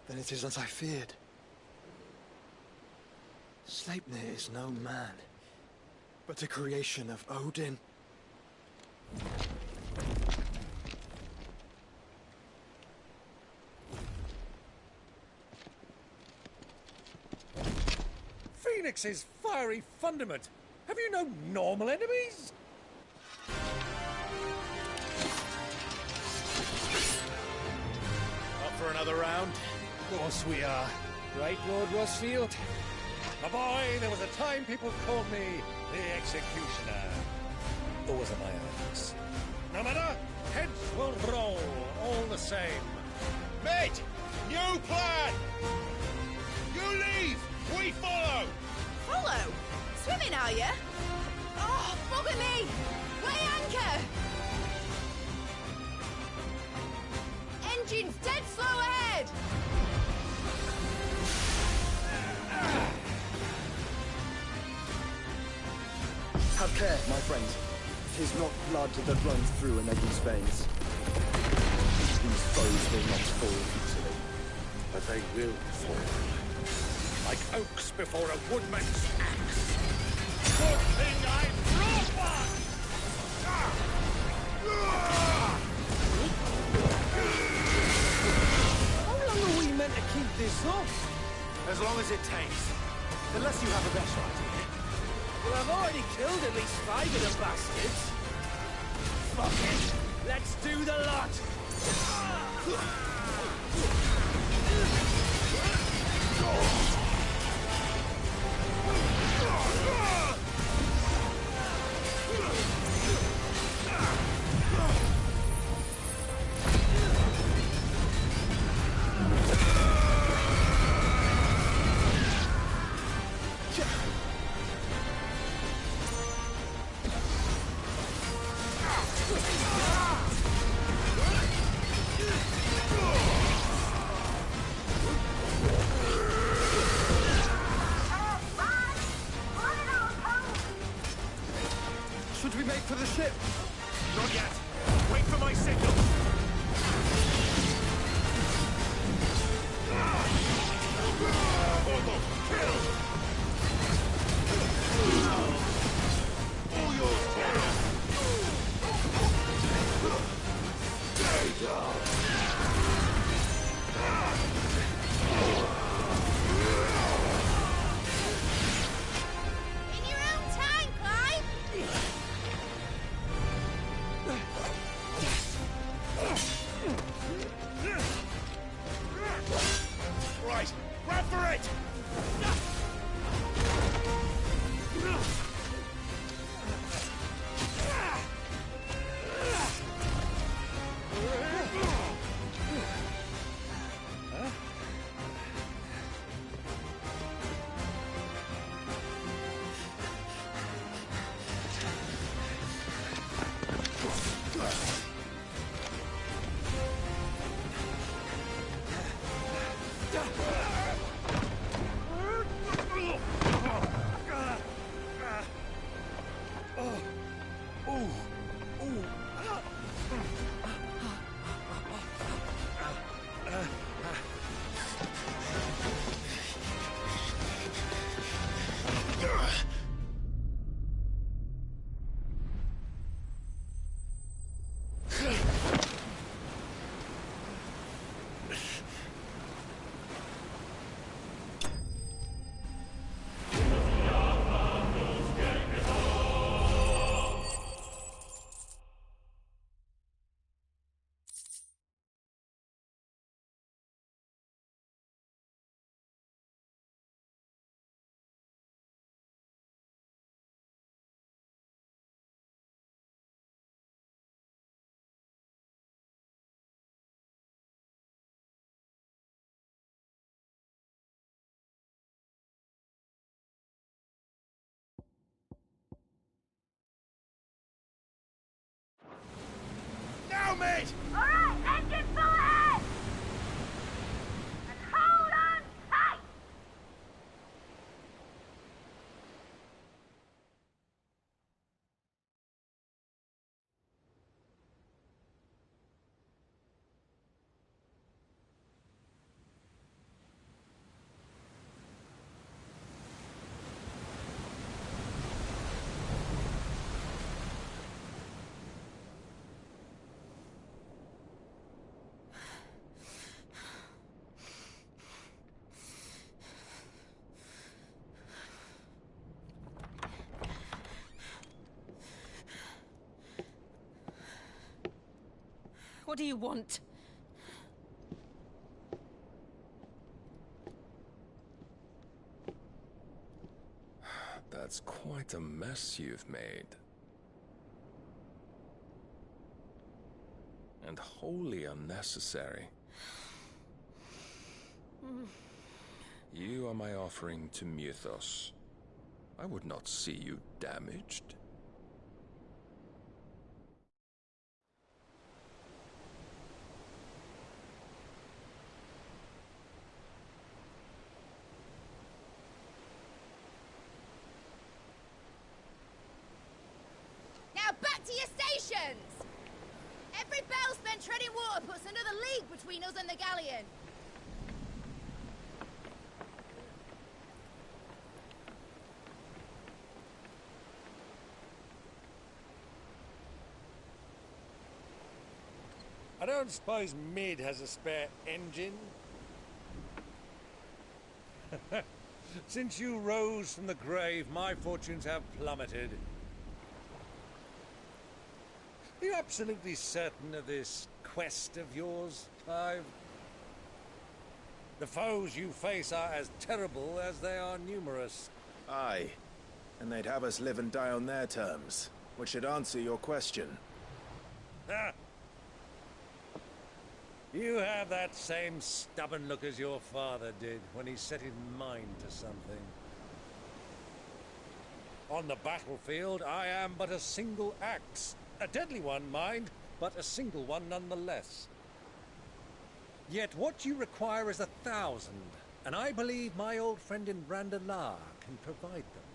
[SPEAKER 8] Then it is as I feared. Sleipnir is no man, but a creation of Odin.
[SPEAKER 12] Phoenix's fiery fundament. Have you no normal enemies?
[SPEAKER 11] Up for another round?
[SPEAKER 12] Of course we are. Right, Lord Rosfield? My boy, there was a time people called me the Executioner. Or was it my eyes? No matter, heads will roll all the same.
[SPEAKER 11] Mate! New plan! You leave! We follow!
[SPEAKER 17] Follow? Swimming, are you? Oh, bugger me! Weigh anchor! Engine's dead slow ahead!
[SPEAKER 8] Have care, my friend. 'Tis not blood that runs through an Eddie's veins. These foes will not fall easily, but they will fall.
[SPEAKER 12] Like oaks before a woodman's axe. Good thing I brought one!
[SPEAKER 8] How long are we meant to keep this up?
[SPEAKER 11] As long as it takes. Unless you have a better idea.
[SPEAKER 10] Well, I've already killed at least 5 of the bastards. Fuck it. Let's do the lot.
[SPEAKER 8] Should we make for the ship?
[SPEAKER 11] Not yet. Wait for my signal. Kill! All yours, Stay down.
[SPEAKER 17] In your own time, Clive!
[SPEAKER 11] Right, grab for it!
[SPEAKER 6] What do you want?
[SPEAKER 9] That's quite a mess you've made. And wholly unnecessary. You are my offering to Mythos. I would not see you damaged.
[SPEAKER 17] Now back to your stations! Every bell spent treading water puts another league between us and the galleon.
[SPEAKER 12] I don't suppose Mid has a spare engine? Since you rose from the grave, my fortunes have plummeted. Are you absolutely certain of this quest of yours, Clive? The foes you face are as terrible as they are numerous.
[SPEAKER 3] Aye. And they'd have us live and die on their terms, which should answer your question.
[SPEAKER 12] Ha! You have that same stubborn look as your father did when he set his mind to something. On the battlefield, I am but a single axe. A deadly one, mind, but a single one nonetheless. Yet what you require is 1,000, and I believe my old friend in Randalar can provide them.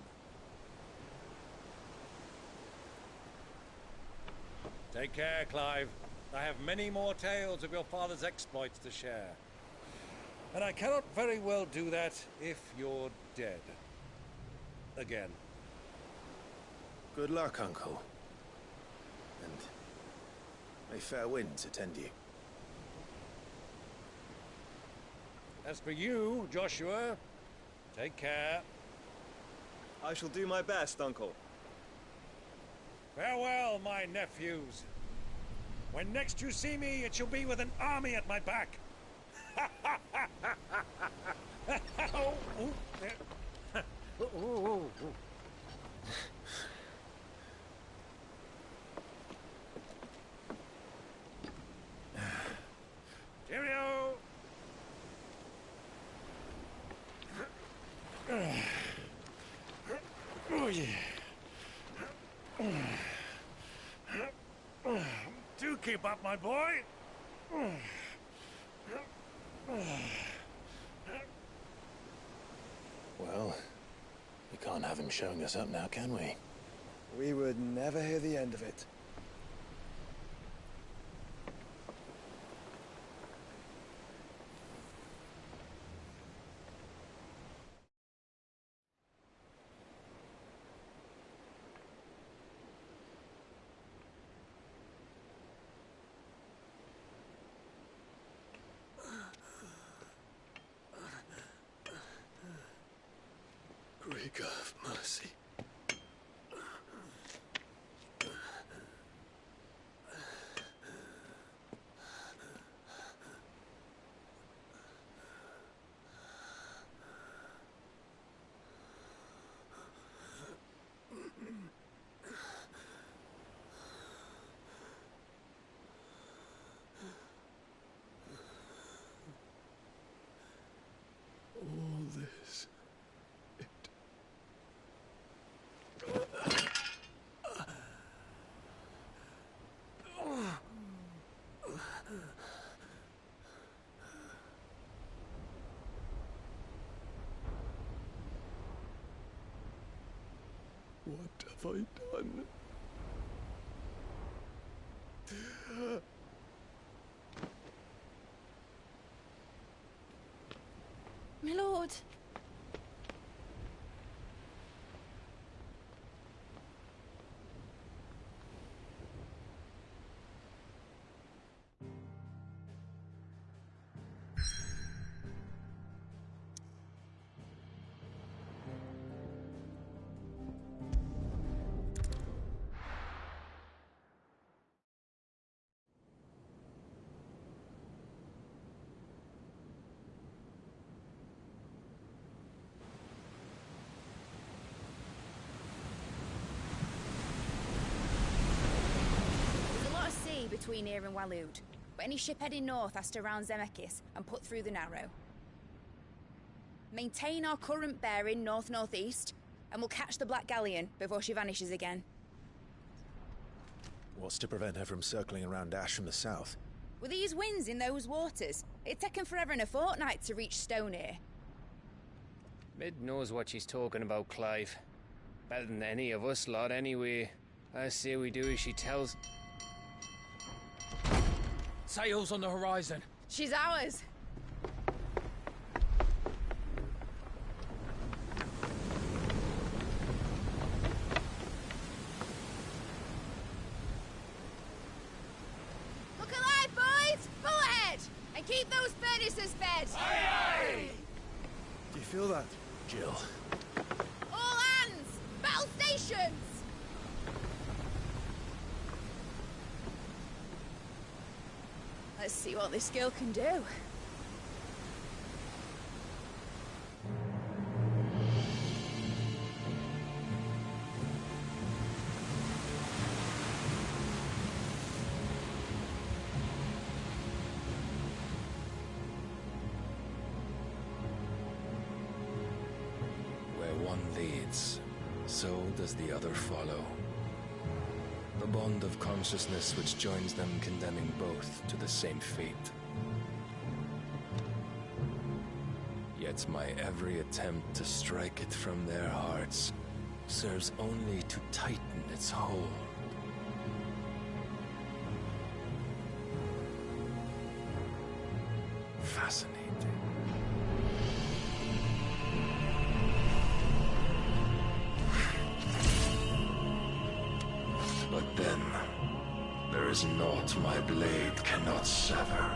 [SPEAKER 12] Take care, Clive. I have many more tales of your father's exploits to share. And I cannot very well do that if you're dead. Again.
[SPEAKER 3] Good luck, Uncle. And may fair winds attend you.
[SPEAKER 12] As for you, Joshua, take care.
[SPEAKER 8] I shall do my best, Uncle.
[SPEAKER 12] Farewell, my nephews. When next you see me, it shall be with an army at my back. Oh, ooh. Cheerio! Oh, yeah. Do keep up, my boy.
[SPEAKER 3] Well, we can't have him showing us up now, can we?
[SPEAKER 8] We would never hear the end of it.
[SPEAKER 7] Greek of mercy. All this. What have I done?
[SPEAKER 17] My lord. between here and Waloed, but any ship heading north has to round Zemeckis and put through the Narrow. Maintain our current bearing north-northeast, and we'll catch the Black Galleon before she vanishes again.
[SPEAKER 3] What's to prevent her from circling around Ash from the south?
[SPEAKER 17] With these winds in those waters, it'd taken forever and a fortnight to reach Stonehere.
[SPEAKER 20] Mid knows what she's talking about, Clive. Better than any of us lot, anyway. I say we do as she tells.
[SPEAKER 19] Sails on the horizon.
[SPEAKER 17] She's ours. Look alive, boys! Pull ahead! And keep those furnaces fed!
[SPEAKER 8] Aye, aye! Do you feel that,
[SPEAKER 3] Jill?
[SPEAKER 17] All hands! Battle stations! Let's see what this girl can do.
[SPEAKER 9] Where one leads, so does the other follow. The bond of consciousness which joins them condemning both to the same fate. Yet my every attempt to strike it from their hearts serves only to tighten its hold. Fascinating. But then, there is naught my blade cannot sever.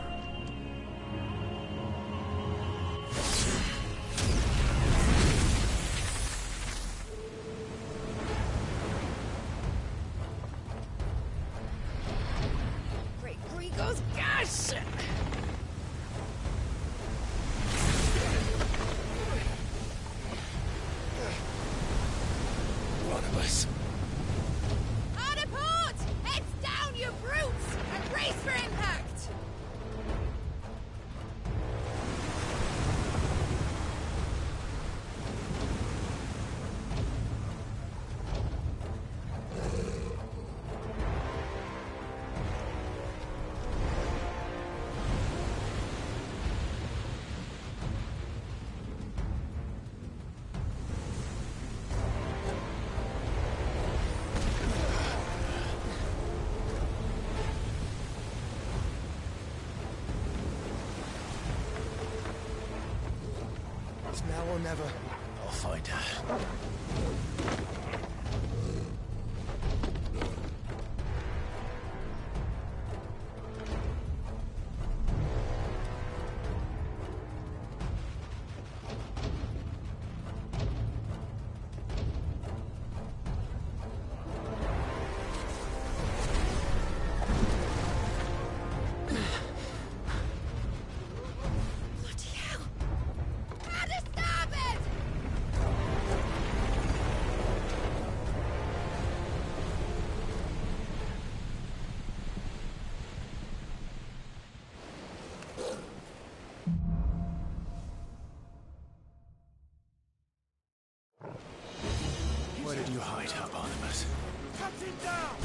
[SPEAKER 17] Great Gregor's gas!
[SPEAKER 11] One of us.
[SPEAKER 17] Hard a port! Heads down, you brutes! And brace for impact!
[SPEAKER 8] It's now or never.
[SPEAKER 3] I'll find her. Where did you hide her, Barnabas?
[SPEAKER 8] Cut it down!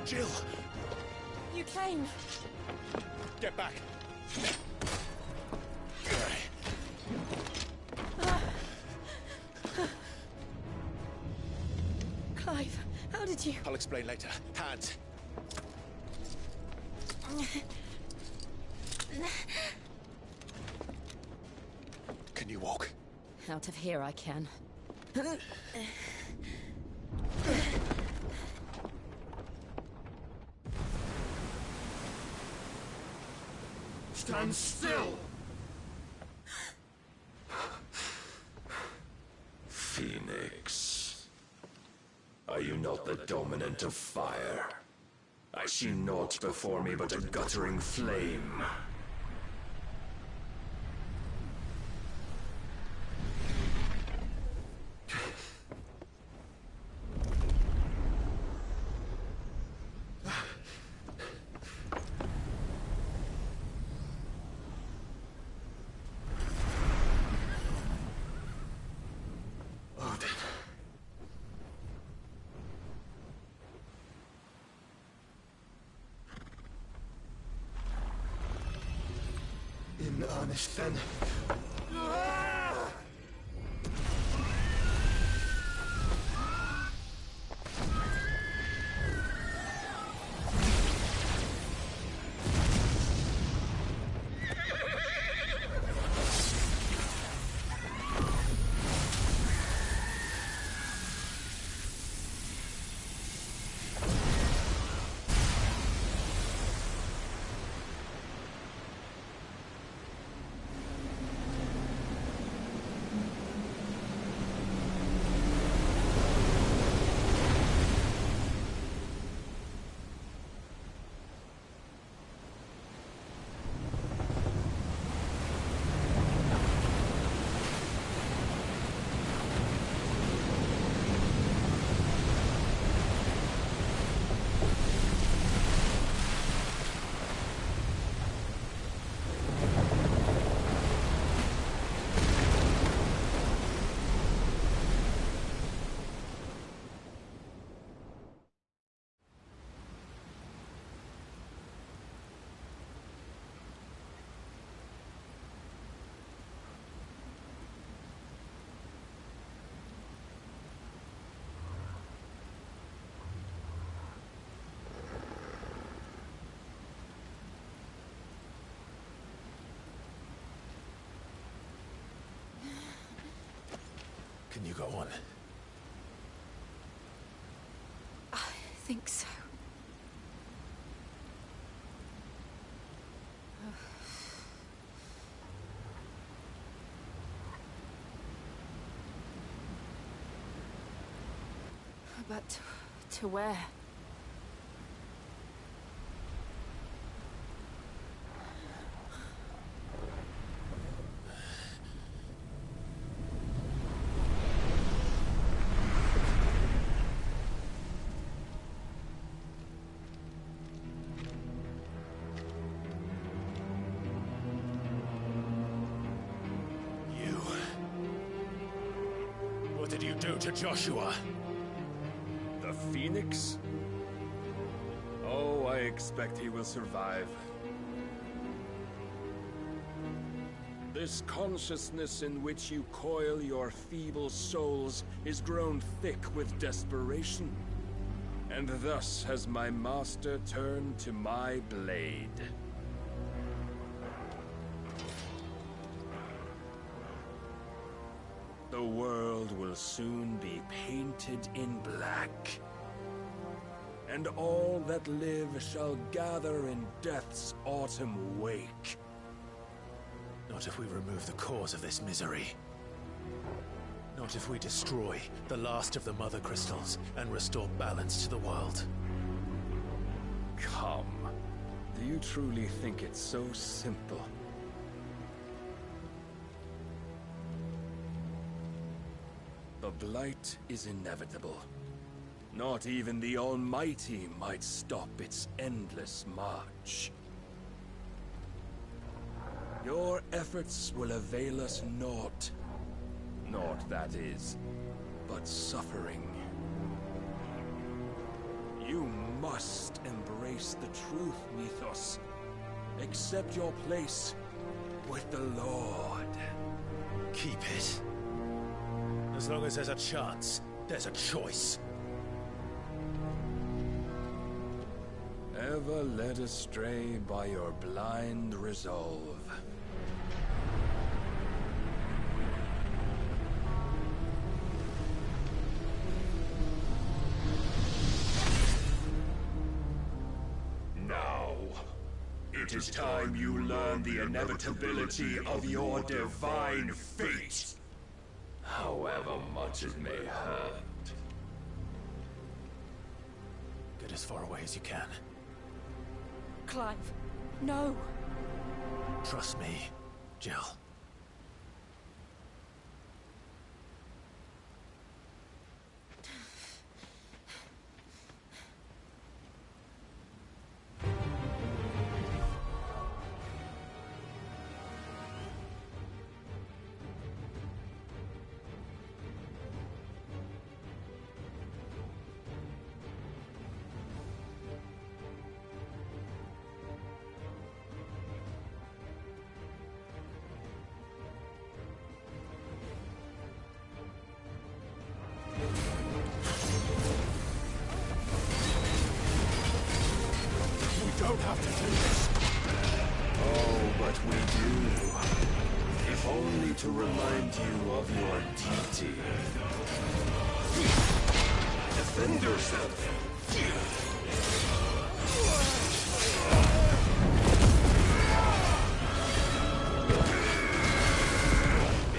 [SPEAKER 15] Jill!
[SPEAKER 4] You came.
[SPEAKER 15] Get back!
[SPEAKER 4] Clive, how did you...
[SPEAKER 15] I'll explain later. Hands! Can you walk?
[SPEAKER 4] Out of here I can.
[SPEAKER 7] Stand still!
[SPEAKER 9] Phoenix. Are you not the dominant of fire? I see naught before me but a guttering flame.
[SPEAKER 15] In earnest, then.
[SPEAKER 3] Can you go on?
[SPEAKER 4] I think so. But to where?
[SPEAKER 15] What did you do to Joshua?
[SPEAKER 9] The Phoenix? Oh, I expect he will survive. This consciousness in which you coil your feeble souls is grown thick with desperation. And thus has my master turned to my blade. The world will soon be painted in black. And all that live shall gather in death's autumn wake.
[SPEAKER 3] Not if we remove the cause of this misery. Not if we destroy the last of the Mother Crystals and restore balance to the world.
[SPEAKER 9] Come. Do you truly think it's so simple? The Blight is inevitable. Not even the Almighty might stop its endless march. Your efforts will avail us naught. Naught, that is, but suffering. You must embrace the truth, Mythos. Accept your place with the Lord.
[SPEAKER 11] Keep it. As long as there's a chance, there's a choice.
[SPEAKER 9] Ever led astray by your blind resolve.
[SPEAKER 5] Now, it is time you learn the inevitability of your divine fate. However much it may hurt.
[SPEAKER 3] Get as far away as you can.
[SPEAKER 4] Clive, no.
[SPEAKER 3] Trust me, Jill.
[SPEAKER 5] Don't have to do this. Oh, but we do. If only to remind you of your duty. Defend yourself.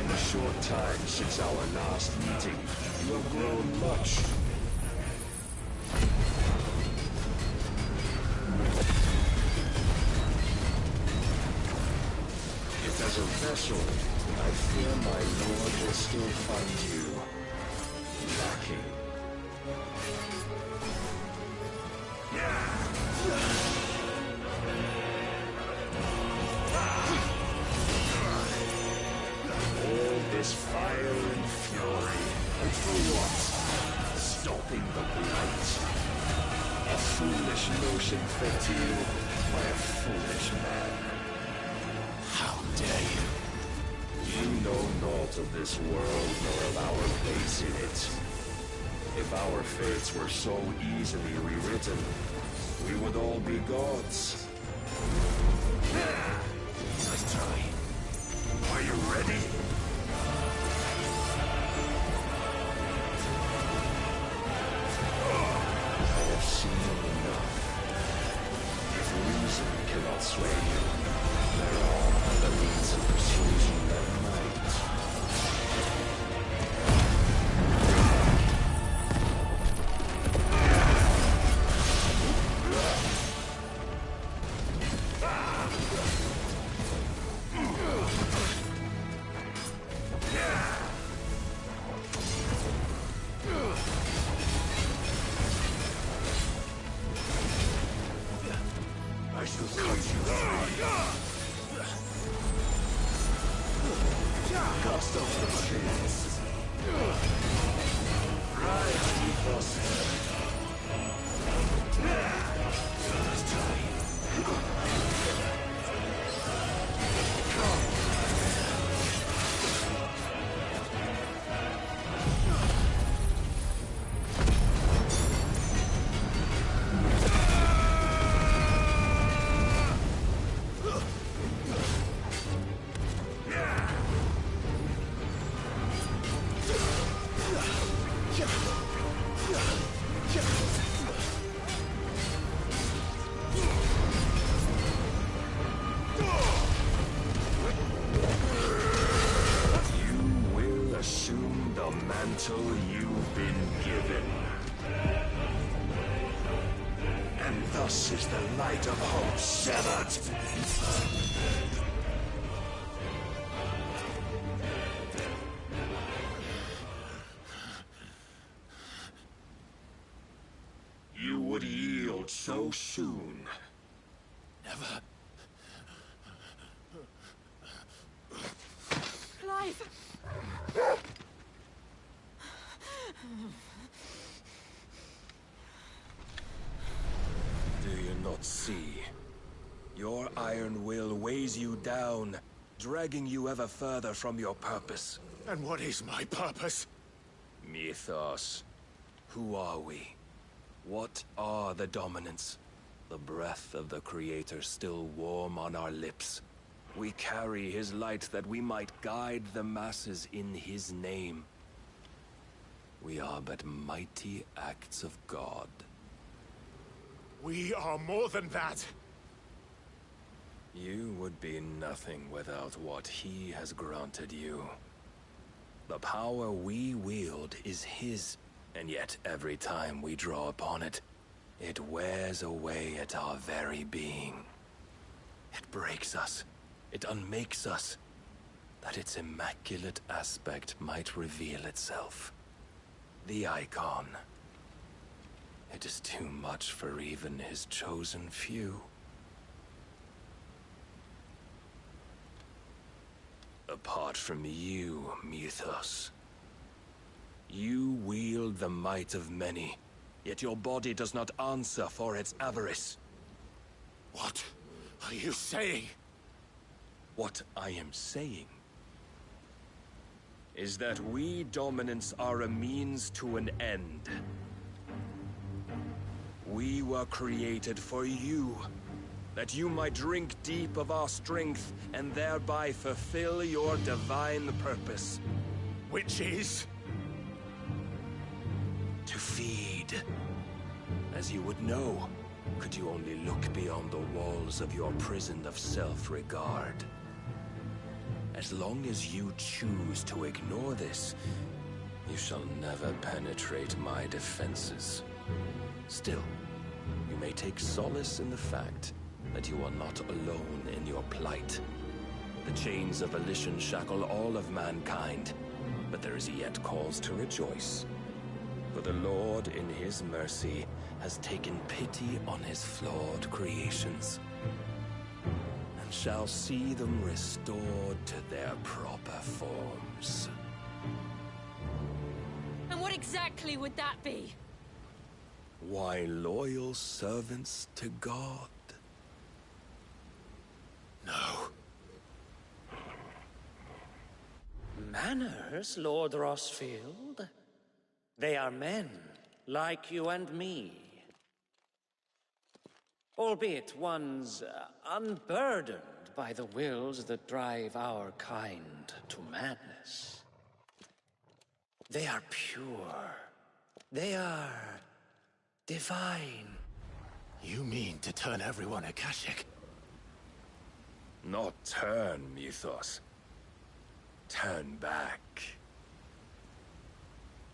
[SPEAKER 5] In the short time since our last meeting, you have grown much. As a vessel, I fear my lord will still find you lacking. All this fire and fury, and for what? Stopping the blight. A foolish notion fed to you by a foolish man. How dare you? You know naught of this world nor of our place in it. If our fates were so easily rewritten, we would all be gods. Nice try. Are you ready? I have seen enough. If reason cannot sway you, there are other means of persuasion that might. I shall cut you free. Cast off the chains. Rise, Mythos. This time. Mantle you've been given. And thus is the light of hope severed. You would yield so soon. Never.
[SPEAKER 4] Clive!
[SPEAKER 9] not see. Your iron will weighs you down, dragging you ever further from your purpose.
[SPEAKER 3] And what is my purpose?
[SPEAKER 9] Mythos. Who are we? What are the dominants? The breath of the Creator still warm on our lips. We carry his light that we might guide the masses in his name. We are but mighty acts of God.
[SPEAKER 3] We are more than that.
[SPEAKER 9] You would be nothing without what he has granted you. The power we wield is his, and yet every time we draw upon it, it wears away at our very being. It breaks us. It unmakes us, that its immaculate aspect might reveal itself. The icon. It is too much for even his chosen few. Apart from you, Mythos, you wield the might of many, yet your body does not answer for its avarice.
[SPEAKER 3] What are you saying?
[SPEAKER 9] What I am saying is that we dominants are a means to an end. We were created for you, that you might drink deep of our strength and thereby fulfill your divine purpose.
[SPEAKER 3] Which is?
[SPEAKER 9] To feed. As you would know, could you only look beyond the walls of your prison of self-regard. As long as you choose to ignore this, you shall never penetrate my defenses. Still, you may take solace in the fact that you are not alone in your plight. The chains of volition shackle all of mankind, but there is yet cause to rejoice. For the Lord, in his mercy, has taken pity on his flawed creations, and shall see them restored to their proper forms.
[SPEAKER 4] And what exactly would that be?
[SPEAKER 9] Why, loyal servants to God.
[SPEAKER 3] No.
[SPEAKER 20] Manners, Lord Rosfield? They are men, like you and me. Albeit ones unburdened by the wills that drive our kind to madness. They are pure. They are divine.
[SPEAKER 3] You mean to turn everyone Akashic?
[SPEAKER 9] Not turn, Mythos. Turn back.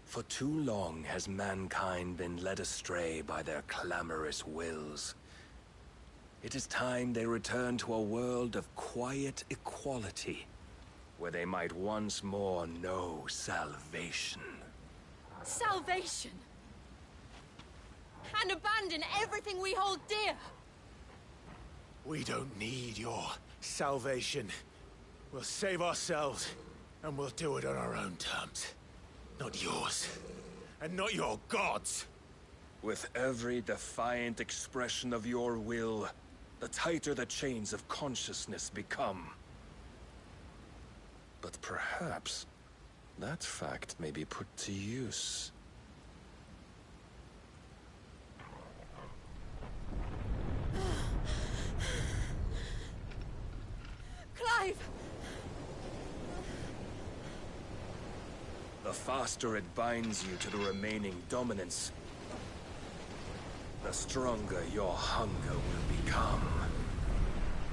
[SPEAKER 9] For too long has mankind been led astray by their clamorous wills. It is time they return to a world of quiet equality, where they might once more know salvation.
[SPEAKER 4] Salvation? And abandon everything we hold dear?
[SPEAKER 3] We don't need your salvation. We'll save ourselves, and we'll do it on our own terms. Not yours, and not your gods.
[SPEAKER 9] With every defiant expression of your will, the tighter the chains of consciousness become. But perhaps that fact may be put to use.
[SPEAKER 4] Clive!
[SPEAKER 9] The faster it binds you to the remaining dominance, the stronger your hunger will become.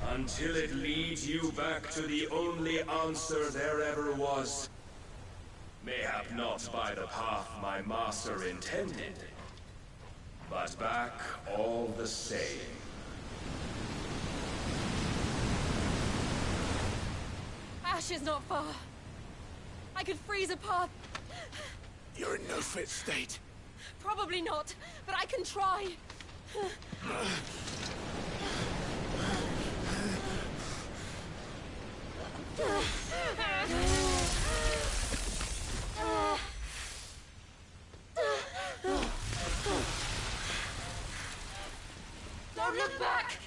[SPEAKER 9] Until it leads you back to the only answer there ever was. Mayhap not by the path my master intended, but back all the same.
[SPEAKER 4] Ash is not far. I could freeze a path.
[SPEAKER 3] You're in no fit state.
[SPEAKER 4] Probably not, but I can try.
[SPEAKER 17] Don't
[SPEAKER 4] look back!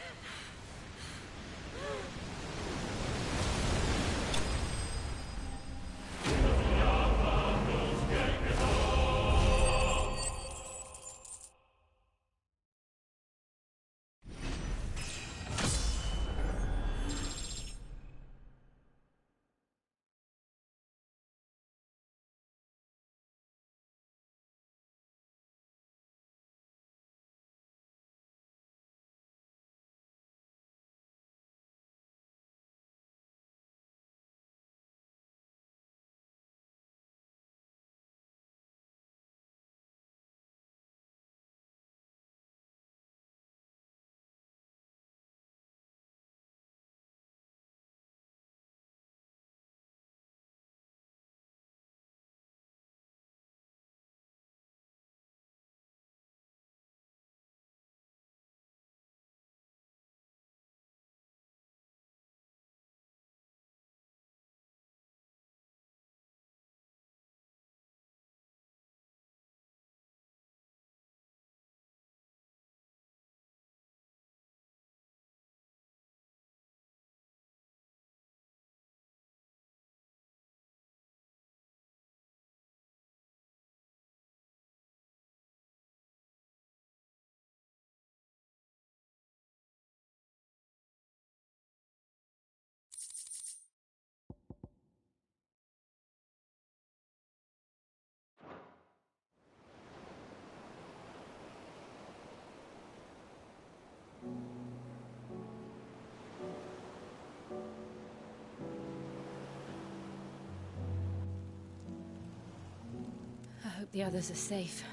[SPEAKER 4] I hope the others are safe.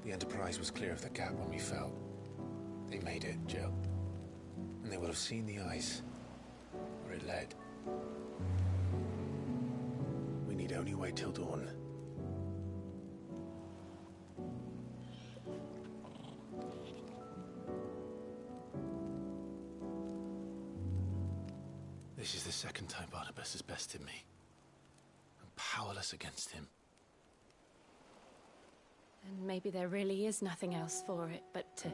[SPEAKER 3] The Enterprise was clear of the gap when we fell. They made it, Jill. And they will have seen the ice where it led. We need only wait till dawn. This is the second time Barnabas has bested me. I'm powerless against him.
[SPEAKER 4] And maybe there really is nothing else for it but to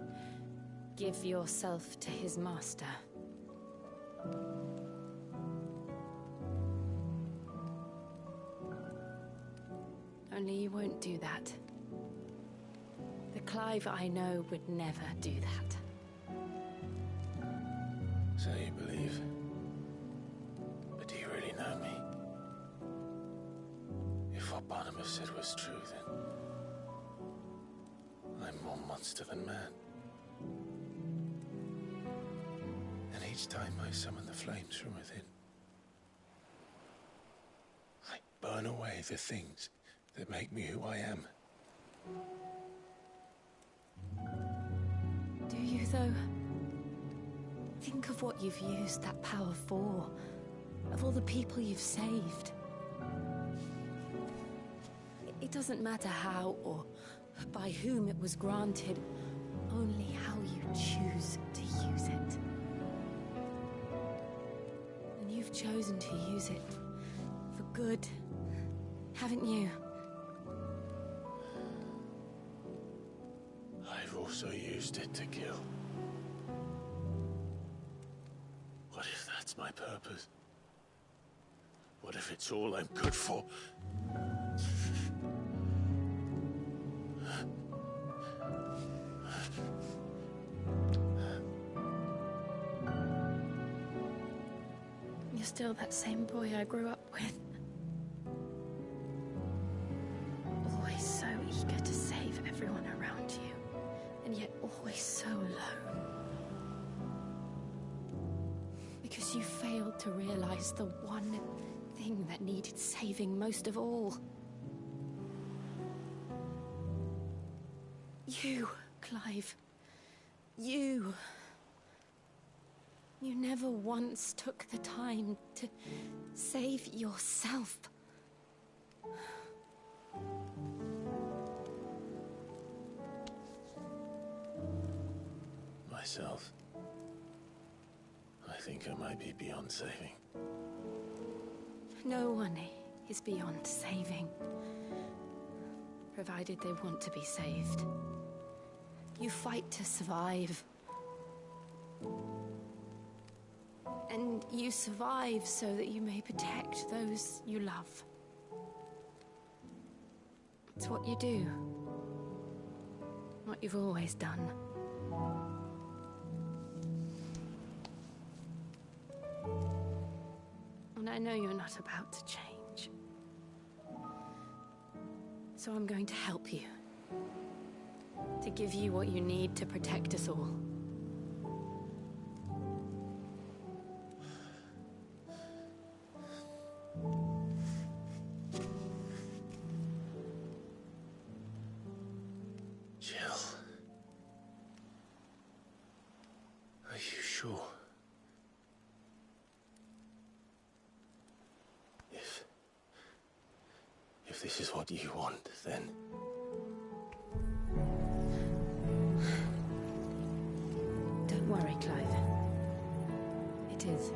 [SPEAKER 4] give yourself to his master. Only you won't do that. The Clive I know would never do that.
[SPEAKER 3] So you believe? But do you really know me? If what Barnabas said was true, then I'm more monster than man. And each time I summon the flames from within, I burn away the things that make me who I am.
[SPEAKER 4] Do you, though? Think of what you've used that power for. Of all the people you've saved. It doesn't matter how or by whom it was granted, only how you choose to use it. And you've chosen to use it for good, haven't you?
[SPEAKER 3] I've also used it to kill. What if that's my purpose? What if it's all I'm good for?
[SPEAKER 4] You're still that same boy I grew up with. Always so eager to save everyone around you, and yet always so alone. Because you failed to realize the one thing that needed saving most of all. You, Clive. You. You never once took the time to save yourself.
[SPEAKER 3] Myself? I think I might be beyond saving.
[SPEAKER 4] No one is beyond saving. Provided they want to be saved. You fight to survive. And you survive so that you may protect those you love. It's what you do. What you've always done. And I know you're not about to change. So I'm going to help you. To give you what you need to protect us all.
[SPEAKER 11] Jill. Are you sure? If this is what you want, then...
[SPEAKER 4] Don't worry, Clive. It is.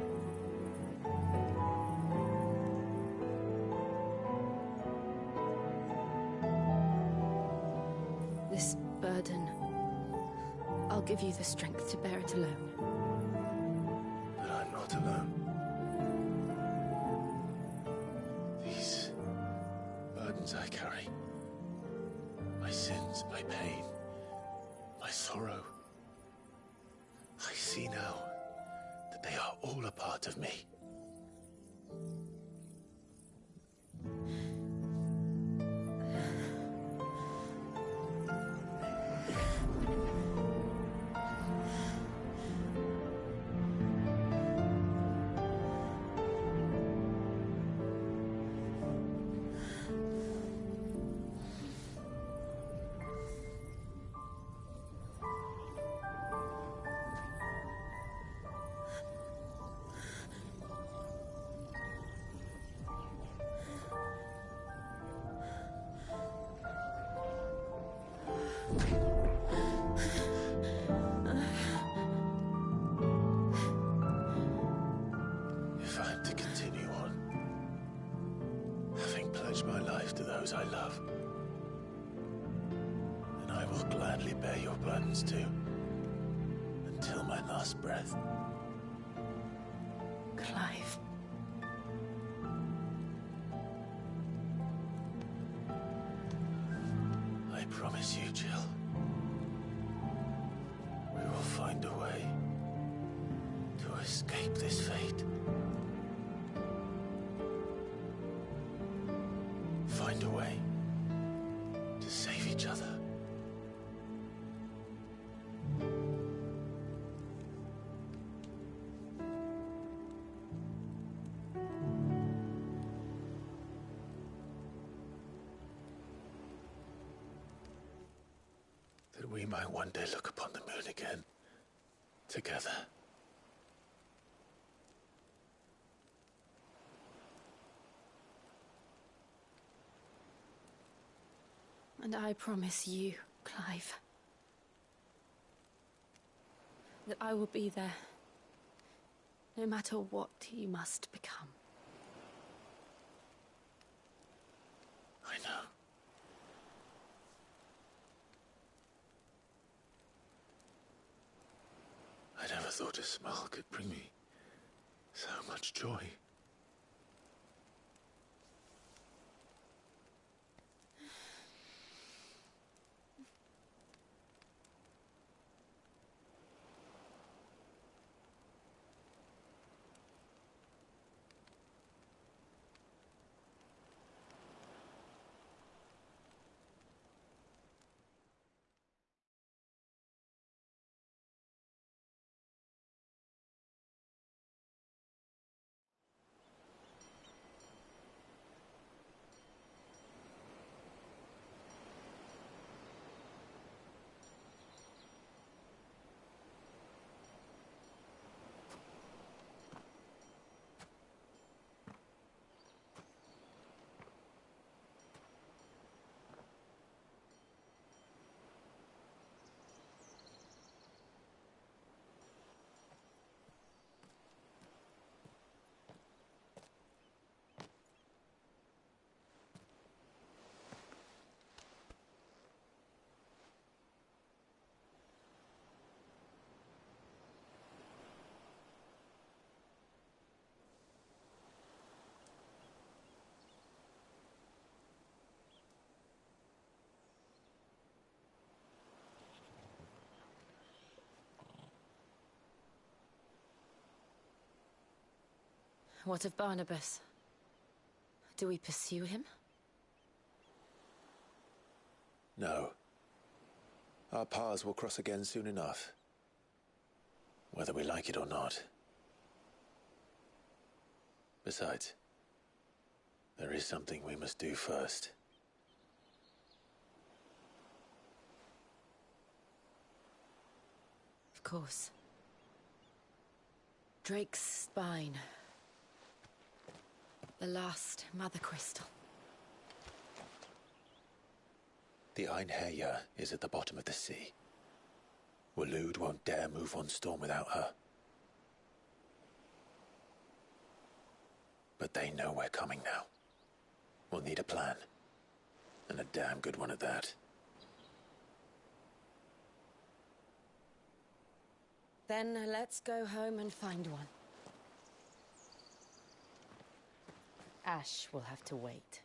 [SPEAKER 4] This burden, I'll give you the strength to bear it alone.
[SPEAKER 11] But I'm not alone. These burdens I carry, my sins, my pain, my sorrow, I see now that they are all a part of me. If I'm to continue on, having pledged my life to those I love, then I will gladly bear your burdens too, until my last breath.
[SPEAKER 4] Clive.
[SPEAKER 11] I promise you, Jill, we will find a way to escape this fate. Find a way to save each other. That we might one day look upon the moon again, together.
[SPEAKER 4] And I promise you, Clive, that I will be there, no matter what you must become.
[SPEAKER 11] I know. I never thought a smile could bring me so much joy.
[SPEAKER 4] What of Barnabas? Do we pursue him?
[SPEAKER 3] No. Our paths will cross again soon enough. Whether we like it or not. Besides, there is something we must do first.
[SPEAKER 4] Of course. Drake's spine. The last Mother Crystal.
[SPEAKER 3] The Einherjar is at the bottom of the sea. Waloed won't dare move on Storm without her. But they know we're coming now. We'll need a plan. And a damn good one at that.
[SPEAKER 4] Then let's go home and find one. Ash will have to wait.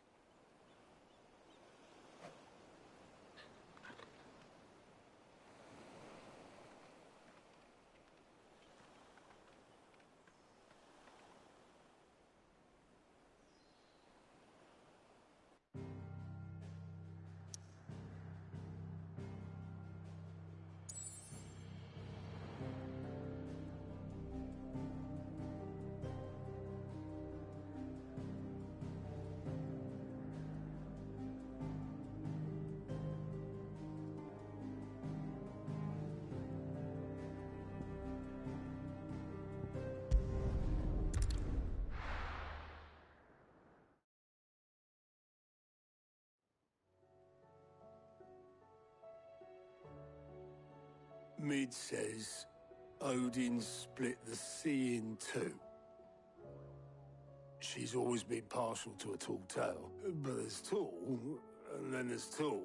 [SPEAKER 5] Mid says Odin split the sea in two. She's always been partial to a tall tale, but there's tall, and then there's tall.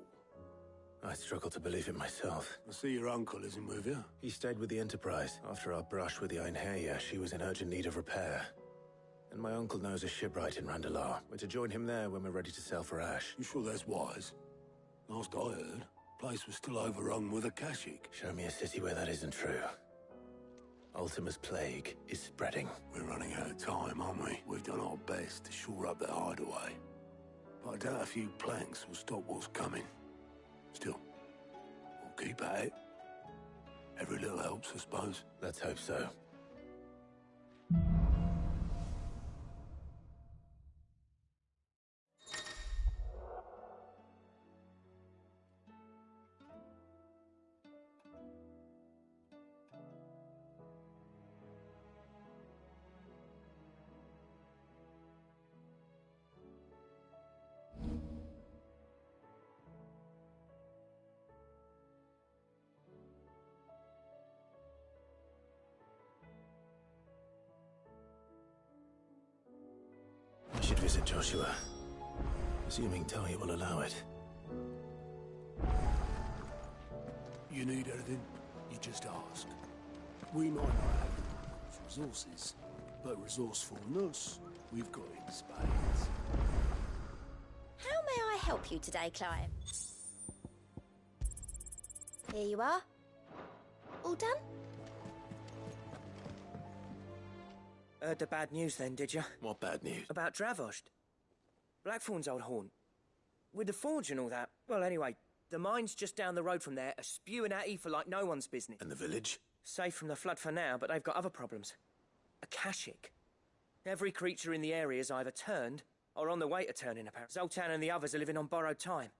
[SPEAKER 3] I struggle to believe it myself.
[SPEAKER 5] I see your uncle isn't with you.
[SPEAKER 3] He stayed with the Enterprise. After our brush with the Einherjar, she was in urgent need of repair. And my uncle knows a shipwright in Randalar. We're to join him there when we're ready to sail for Ash.
[SPEAKER 5] You sure that's wise? Last I heard, the place was still overrun with Akashic.
[SPEAKER 3] Show me a city where that isn't true. Ultima's plague is spreading.
[SPEAKER 5] We're running out of time, aren't we? We've done our best to shore up their hideaway. But I doubt a few planks will stop what's coming. Still, we'll keep at it. Every little helps, I suppose.
[SPEAKER 3] Let's hope so. I should visit Joshua. Assuming Talia will allow it.
[SPEAKER 5] You need anything, you just ask. We might not have the resources, but resourcefulness, we've got in spades.
[SPEAKER 24] How may I help you today, client? Here you are. All done?
[SPEAKER 10] Heard the bad news then, did you?
[SPEAKER 3] What bad news?
[SPEAKER 10] About Dravost. Blackthorn's old haunt. With the forge and all that. Well, anyway, the mines just down the road from there are spewing out ether like no one's business.
[SPEAKER 3] And the village?
[SPEAKER 10] Safe from the flood for now, but they've got other problems. Akashic. Every creature in the area is either turned or on the way to turning, apparently. Zoltan and the others are living on borrowed time.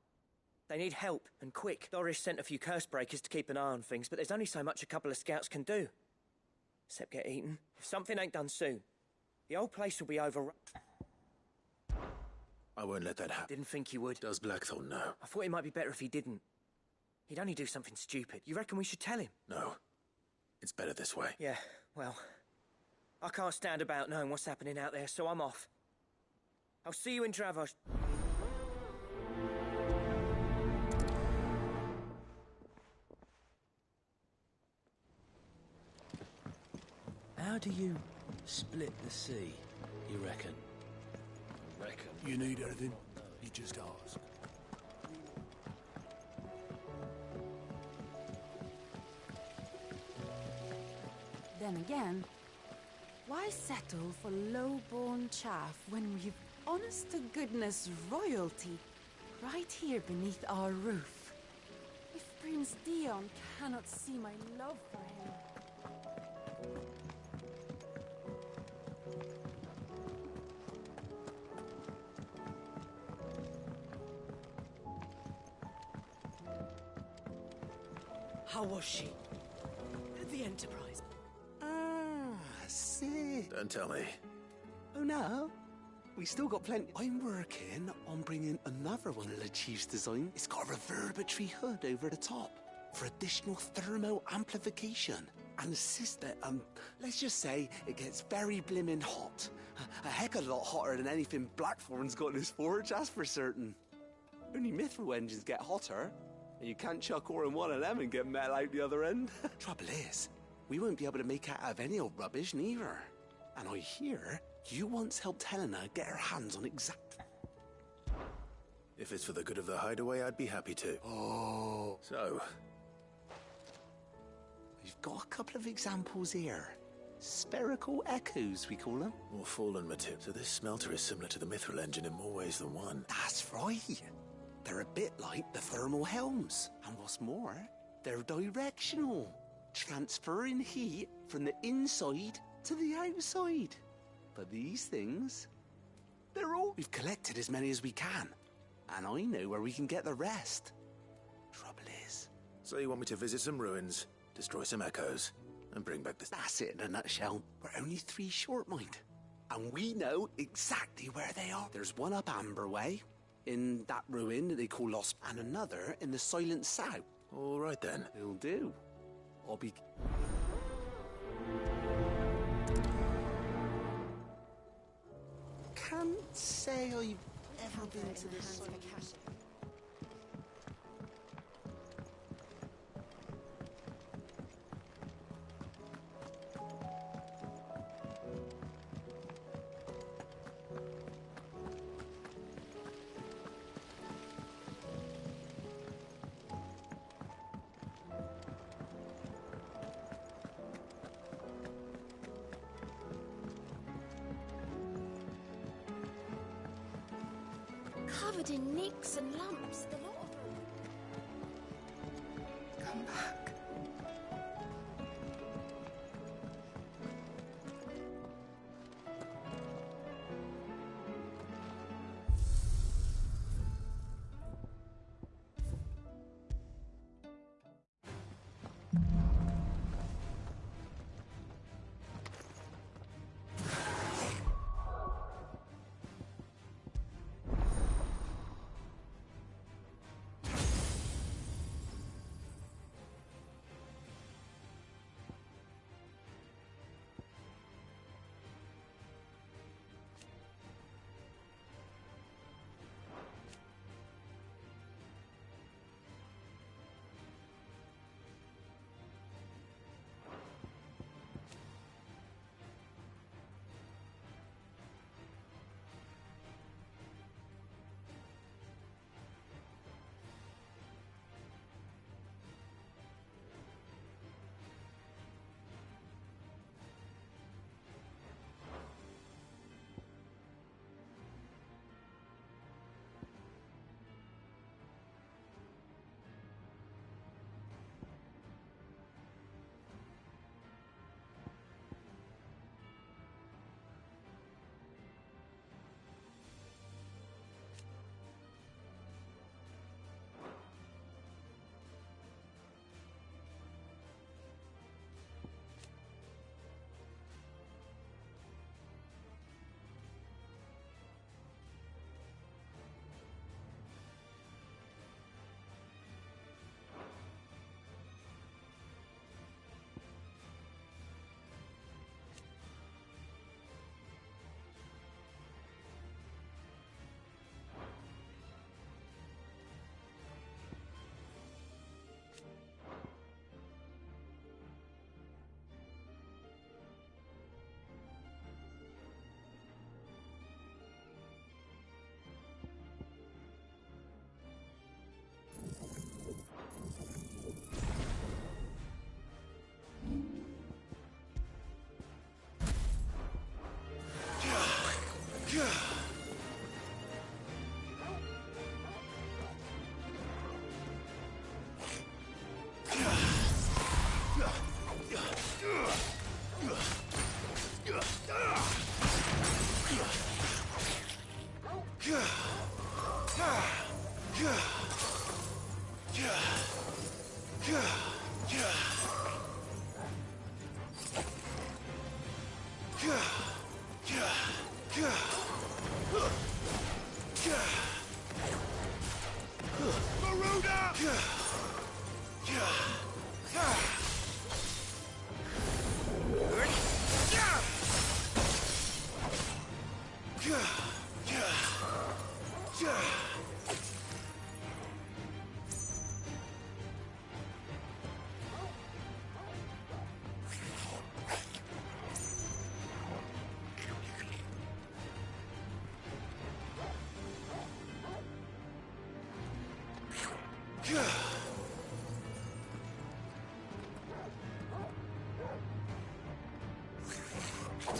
[SPEAKER 10] They need help, and quick. Doris sent a few curse breakers to keep an eye on things, but there's only so much a couple of scouts can do. Except get eaten. If something ain't done soon, the whole place will be overrun.
[SPEAKER 3] I won't let that happen.
[SPEAKER 10] Didn't think you would.
[SPEAKER 3] Does Blackthorn know?
[SPEAKER 10] I thought it might be better if he didn't. He'd only do something stupid. You reckon we should tell him?
[SPEAKER 3] No. It's better this way.
[SPEAKER 10] Yeah, well, I can't stand about knowing what's happening out there, so I'm off. I'll see you in Dravost.
[SPEAKER 14] How do you split the sea, you reckon?
[SPEAKER 5] Reckon? You need anything, you just ask.
[SPEAKER 1] Then again, Why settle for low-born chaff when we've honest-to-goodness royalty right here beneath our roof? If Prince Dion cannot see my love for him...
[SPEAKER 10] How was she? The Enterprise?
[SPEAKER 21] Sid.
[SPEAKER 3] Don't tell me.
[SPEAKER 21] Oh, no. We still got plenty. I'm working on bringing another one of the Chief's design. It's got a reverberatory hood over the top for additional thermal amplification. And sister, let's just say it gets very blimmin' hot. A heck of a lot hotter than anything Blackthorn's got in his forge, that's for certain. Only Mithril engines get hotter. And you can't chuck ore in one of them and get metal out the other end. Trouble is, we won't be able to make out of any old rubbish neither. And I hear you once helped Helena get her hands on exact...
[SPEAKER 3] If it's for the good of the hideaway, I'd be happy to.
[SPEAKER 21] Oh.
[SPEAKER 3] So?
[SPEAKER 21] We've got a couple of examples here. Spherical echoes, we call them.
[SPEAKER 3] More fallen material. So this smelter is similar to the Mithril engine in more ways than one.
[SPEAKER 21] That's right. They're a bit like the thermal helms. And what's more, they're directional, transferring heat from the inside to the outside. But these things, they're all... We've collected as many as we can, and I know where we can get the rest. Trouble is...
[SPEAKER 3] So you want me to visit some ruins, destroy some echoes, and bring back this...
[SPEAKER 21] That's it in a nutshell. We're only 3 short, mind. And we know exactly where they are. There's one up Amber Way, in that ruin that they call Lost, and another in the Silent South.
[SPEAKER 3] All right, then.
[SPEAKER 21] It'll do. I'll be... Can't say I've ever been to this side.
[SPEAKER 4] Covered in nicks and lumps, the lot of them. Come back.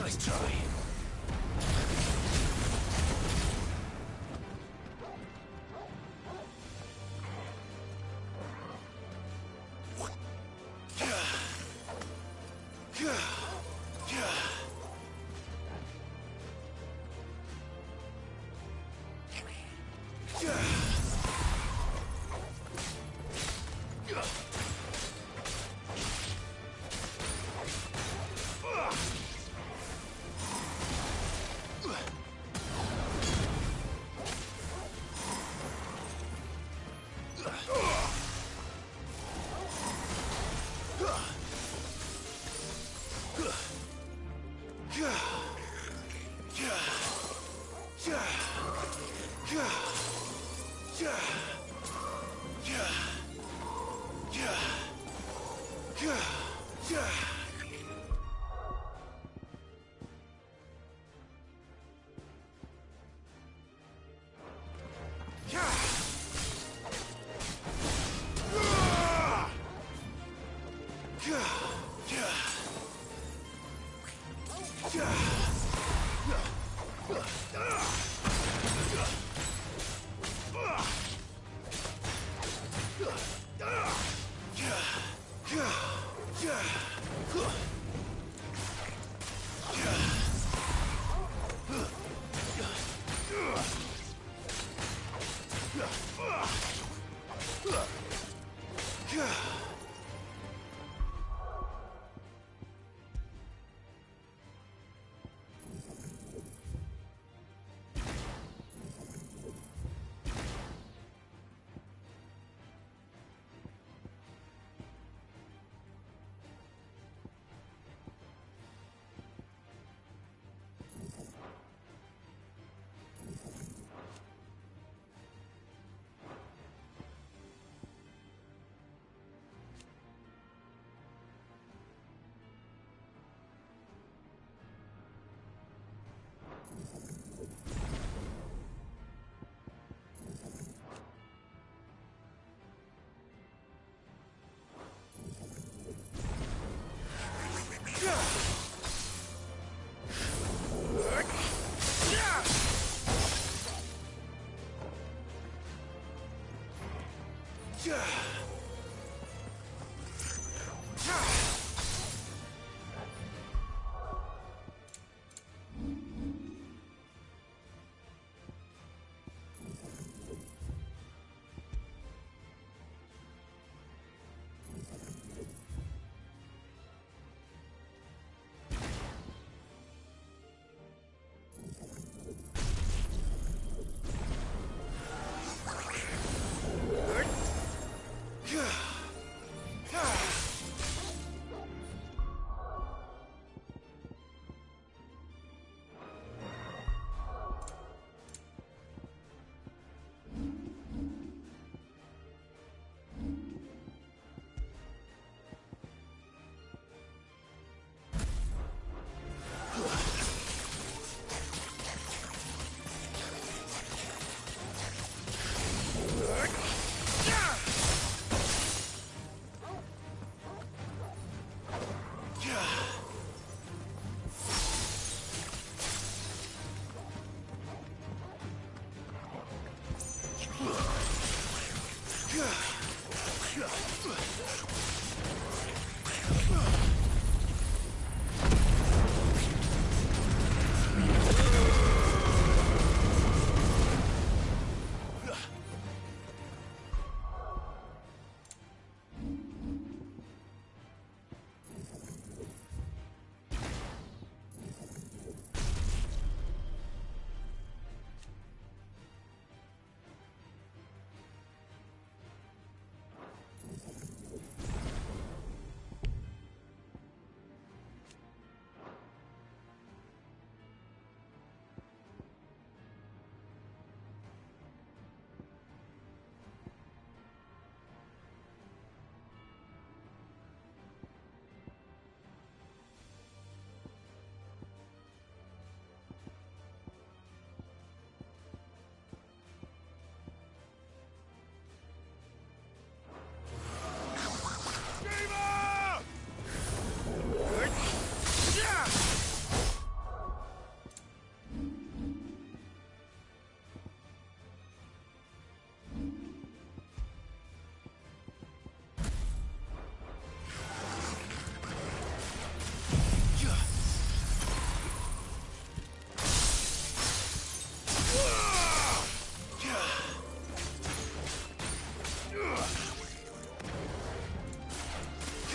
[SPEAKER 5] Nice try.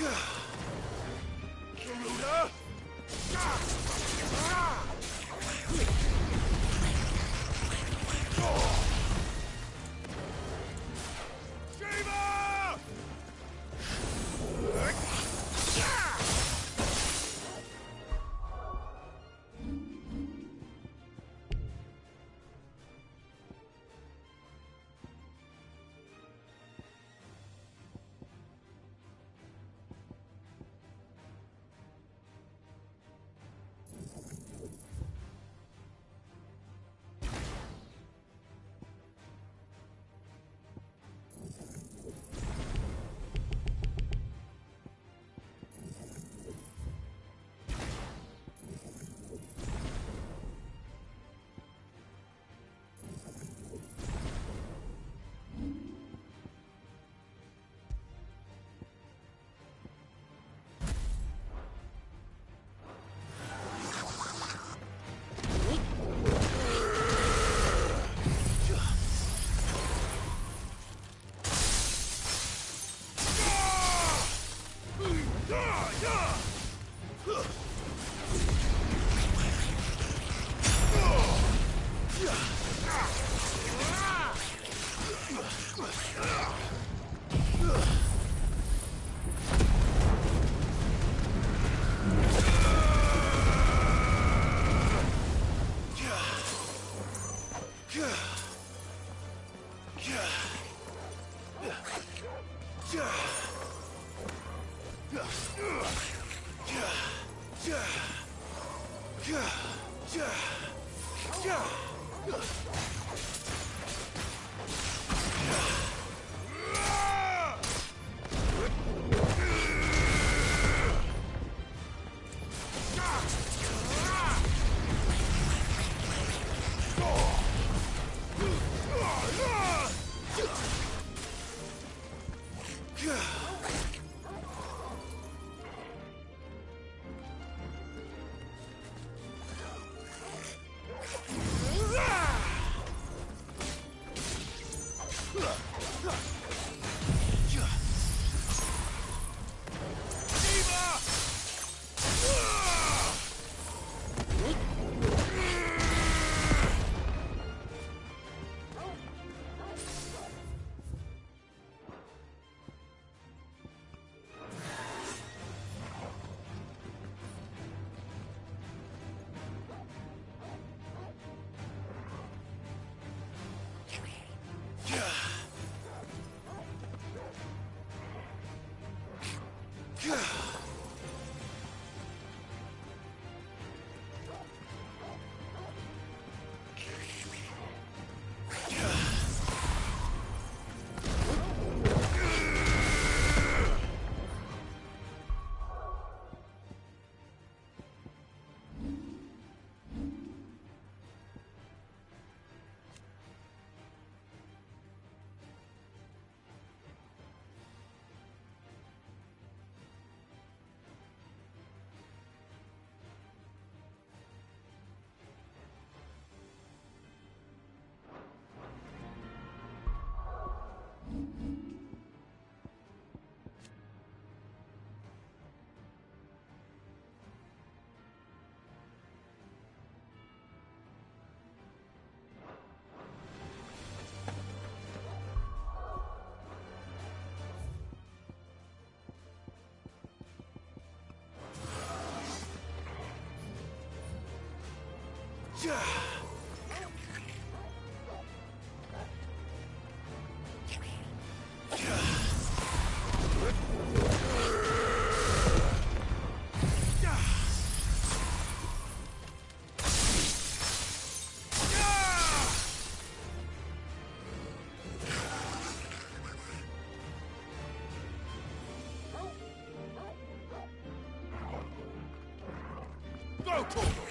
[SPEAKER 7] Garuda! Go,